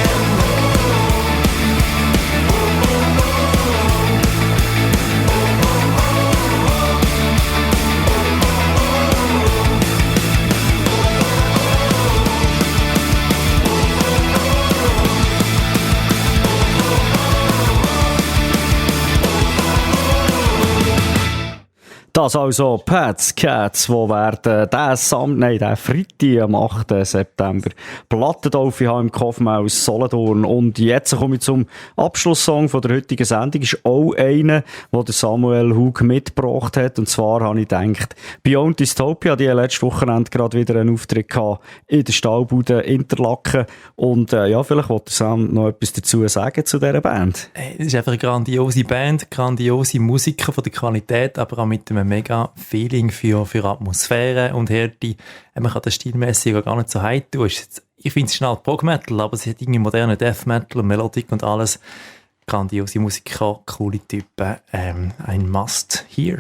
Das also Pats Cats, die werden diesen Freitag am 8. September Plattentaufe haben im Kofmau Solothurn. Und jetzt komme ich zum Abschlusssong von der heutigen Sendung. Ist auch einer, den der Samuel Hug mitgebracht hat. Und zwar habe ich gedacht, Beyond Dystopia, die letzte Wochenende gerade wieder einen Auftritt gehabt in der Stahlbude Interlaken. Und ja, vielleicht wollte Sam noch etwas dazu sagen zu dieser Band. Es ist einfach eine grandiose Band, grandiose Musiker von der Qualität, aber auch mit einem mega Feeling für Atmosphäre und Härte. Man kann das stilmässig auch gar nicht so hart tun. Ich finde es schnell Prog-Metal, aber es hat irgendwie moderne Death Metal und Melodic und alles. Grandiose Musiker, coole Typen, ein Must-Hear.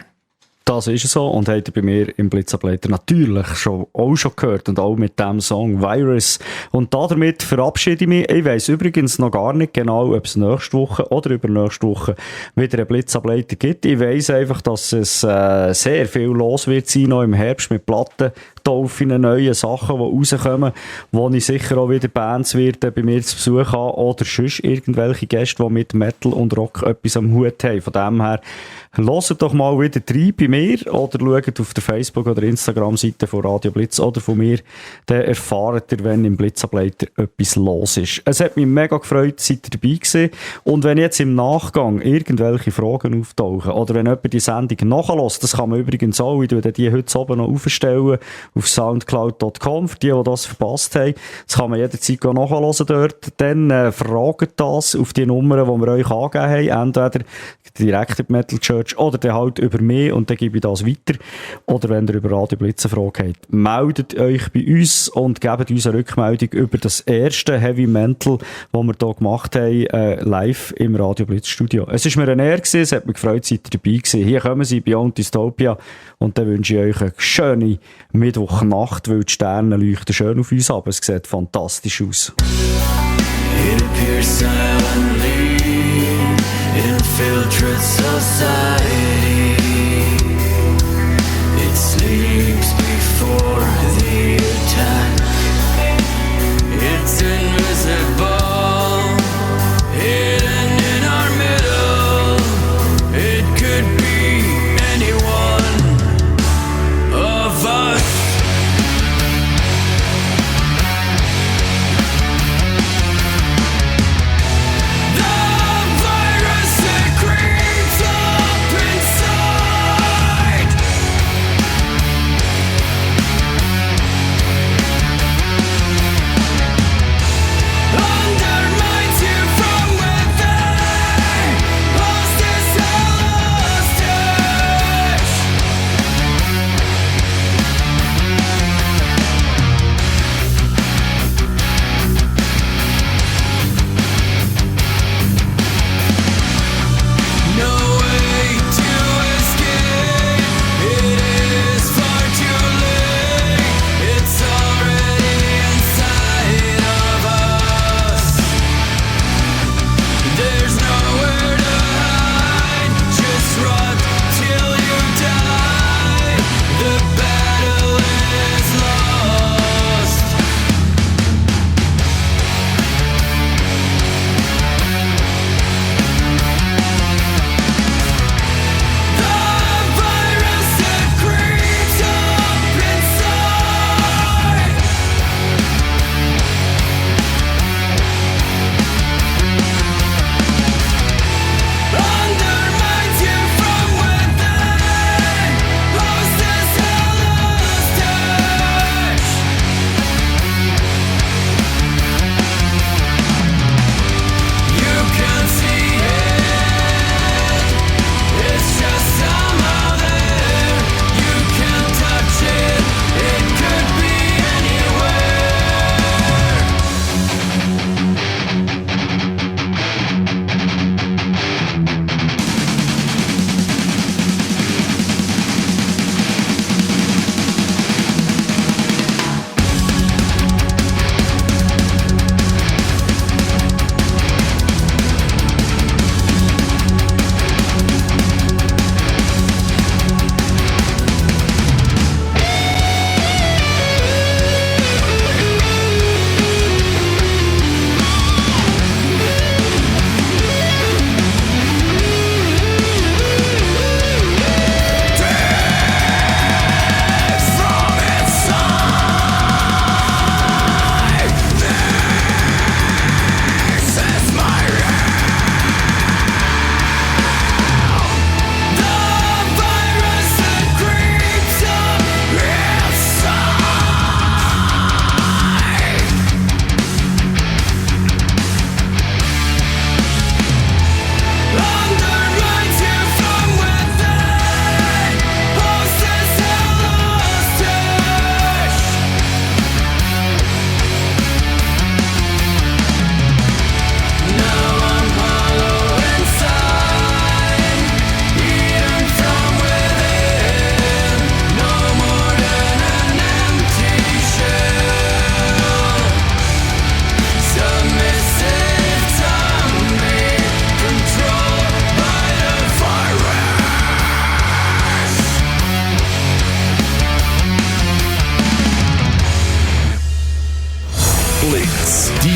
Das ist so und habt ihr bei mir im Blitzableiter natürlich auch schon gehört und auch mit dem Song Virus. Und damit verabschiede ich mich. Ich weiss übrigens noch gar nicht genau, ob es nächste Woche oder übernächste Woche wieder einen Blitzableiter gibt. Ich weiss einfach, dass es sehr viel los wird sein noch im Herbst mit Platten, Taufen, neuen Sachen, die rauskommen, wo ich sicher auch wieder Bands werde bei mir zu Besuch haben oder sonst irgendwelche Gäste, die mit Metal und Rock etwas am Hut haben. Von dem her, hört doch mal wieder rein bei mir oder schaut auf der Facebook- oder Instagram-Seite von Radio Blitz oder von mir, dann erfahrt ihr, wenn im Blitzableiter etwas los ist. Es hat mich mega gefreut, seid ihr dabei gewesen. Und wenn jetzt im Nachgang irgendwelche Fragen auftauchen oder wenn jemand die Sendung nachlässt, das kann man übrigens auch, ich werde die heute oben noch aufstellen auf soundcloud.com, für die das verpasst haben. Das kann man jederzeit nachhören dort. Dann fragt das auf die Nummern, die wir euch angegeben haben, entweder direkt in die Metal Church oder dann halt über mich und dann gebe ich das weiter. Oder wenn ihr über Radio Blitz eine Frage habt, meldet euch bei uns und gebt uns eine Rückmeldung über das erste Heavy Mental, das wir hier gemacht haben, live im Radio Blitz Studio. Es war mir eine Ehre gewesen, es hat mich gefreut, seid ihr dabei gewesen. Hier kommen sie, Beyond Dystopia, und dann wünsche ich euch eine schöne Mittwochnacht, weil die Sterne leuchten schön auf uns ab. Es sieht fantastisch aus. It appears silently, infiltrates society. It sleeps before the attack. It's invisible, hidden in our middle. It could be any one of us. The virus, it creeps up inside.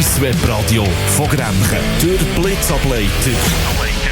Dein Webradio von Grenchen. Der Blitzableiter.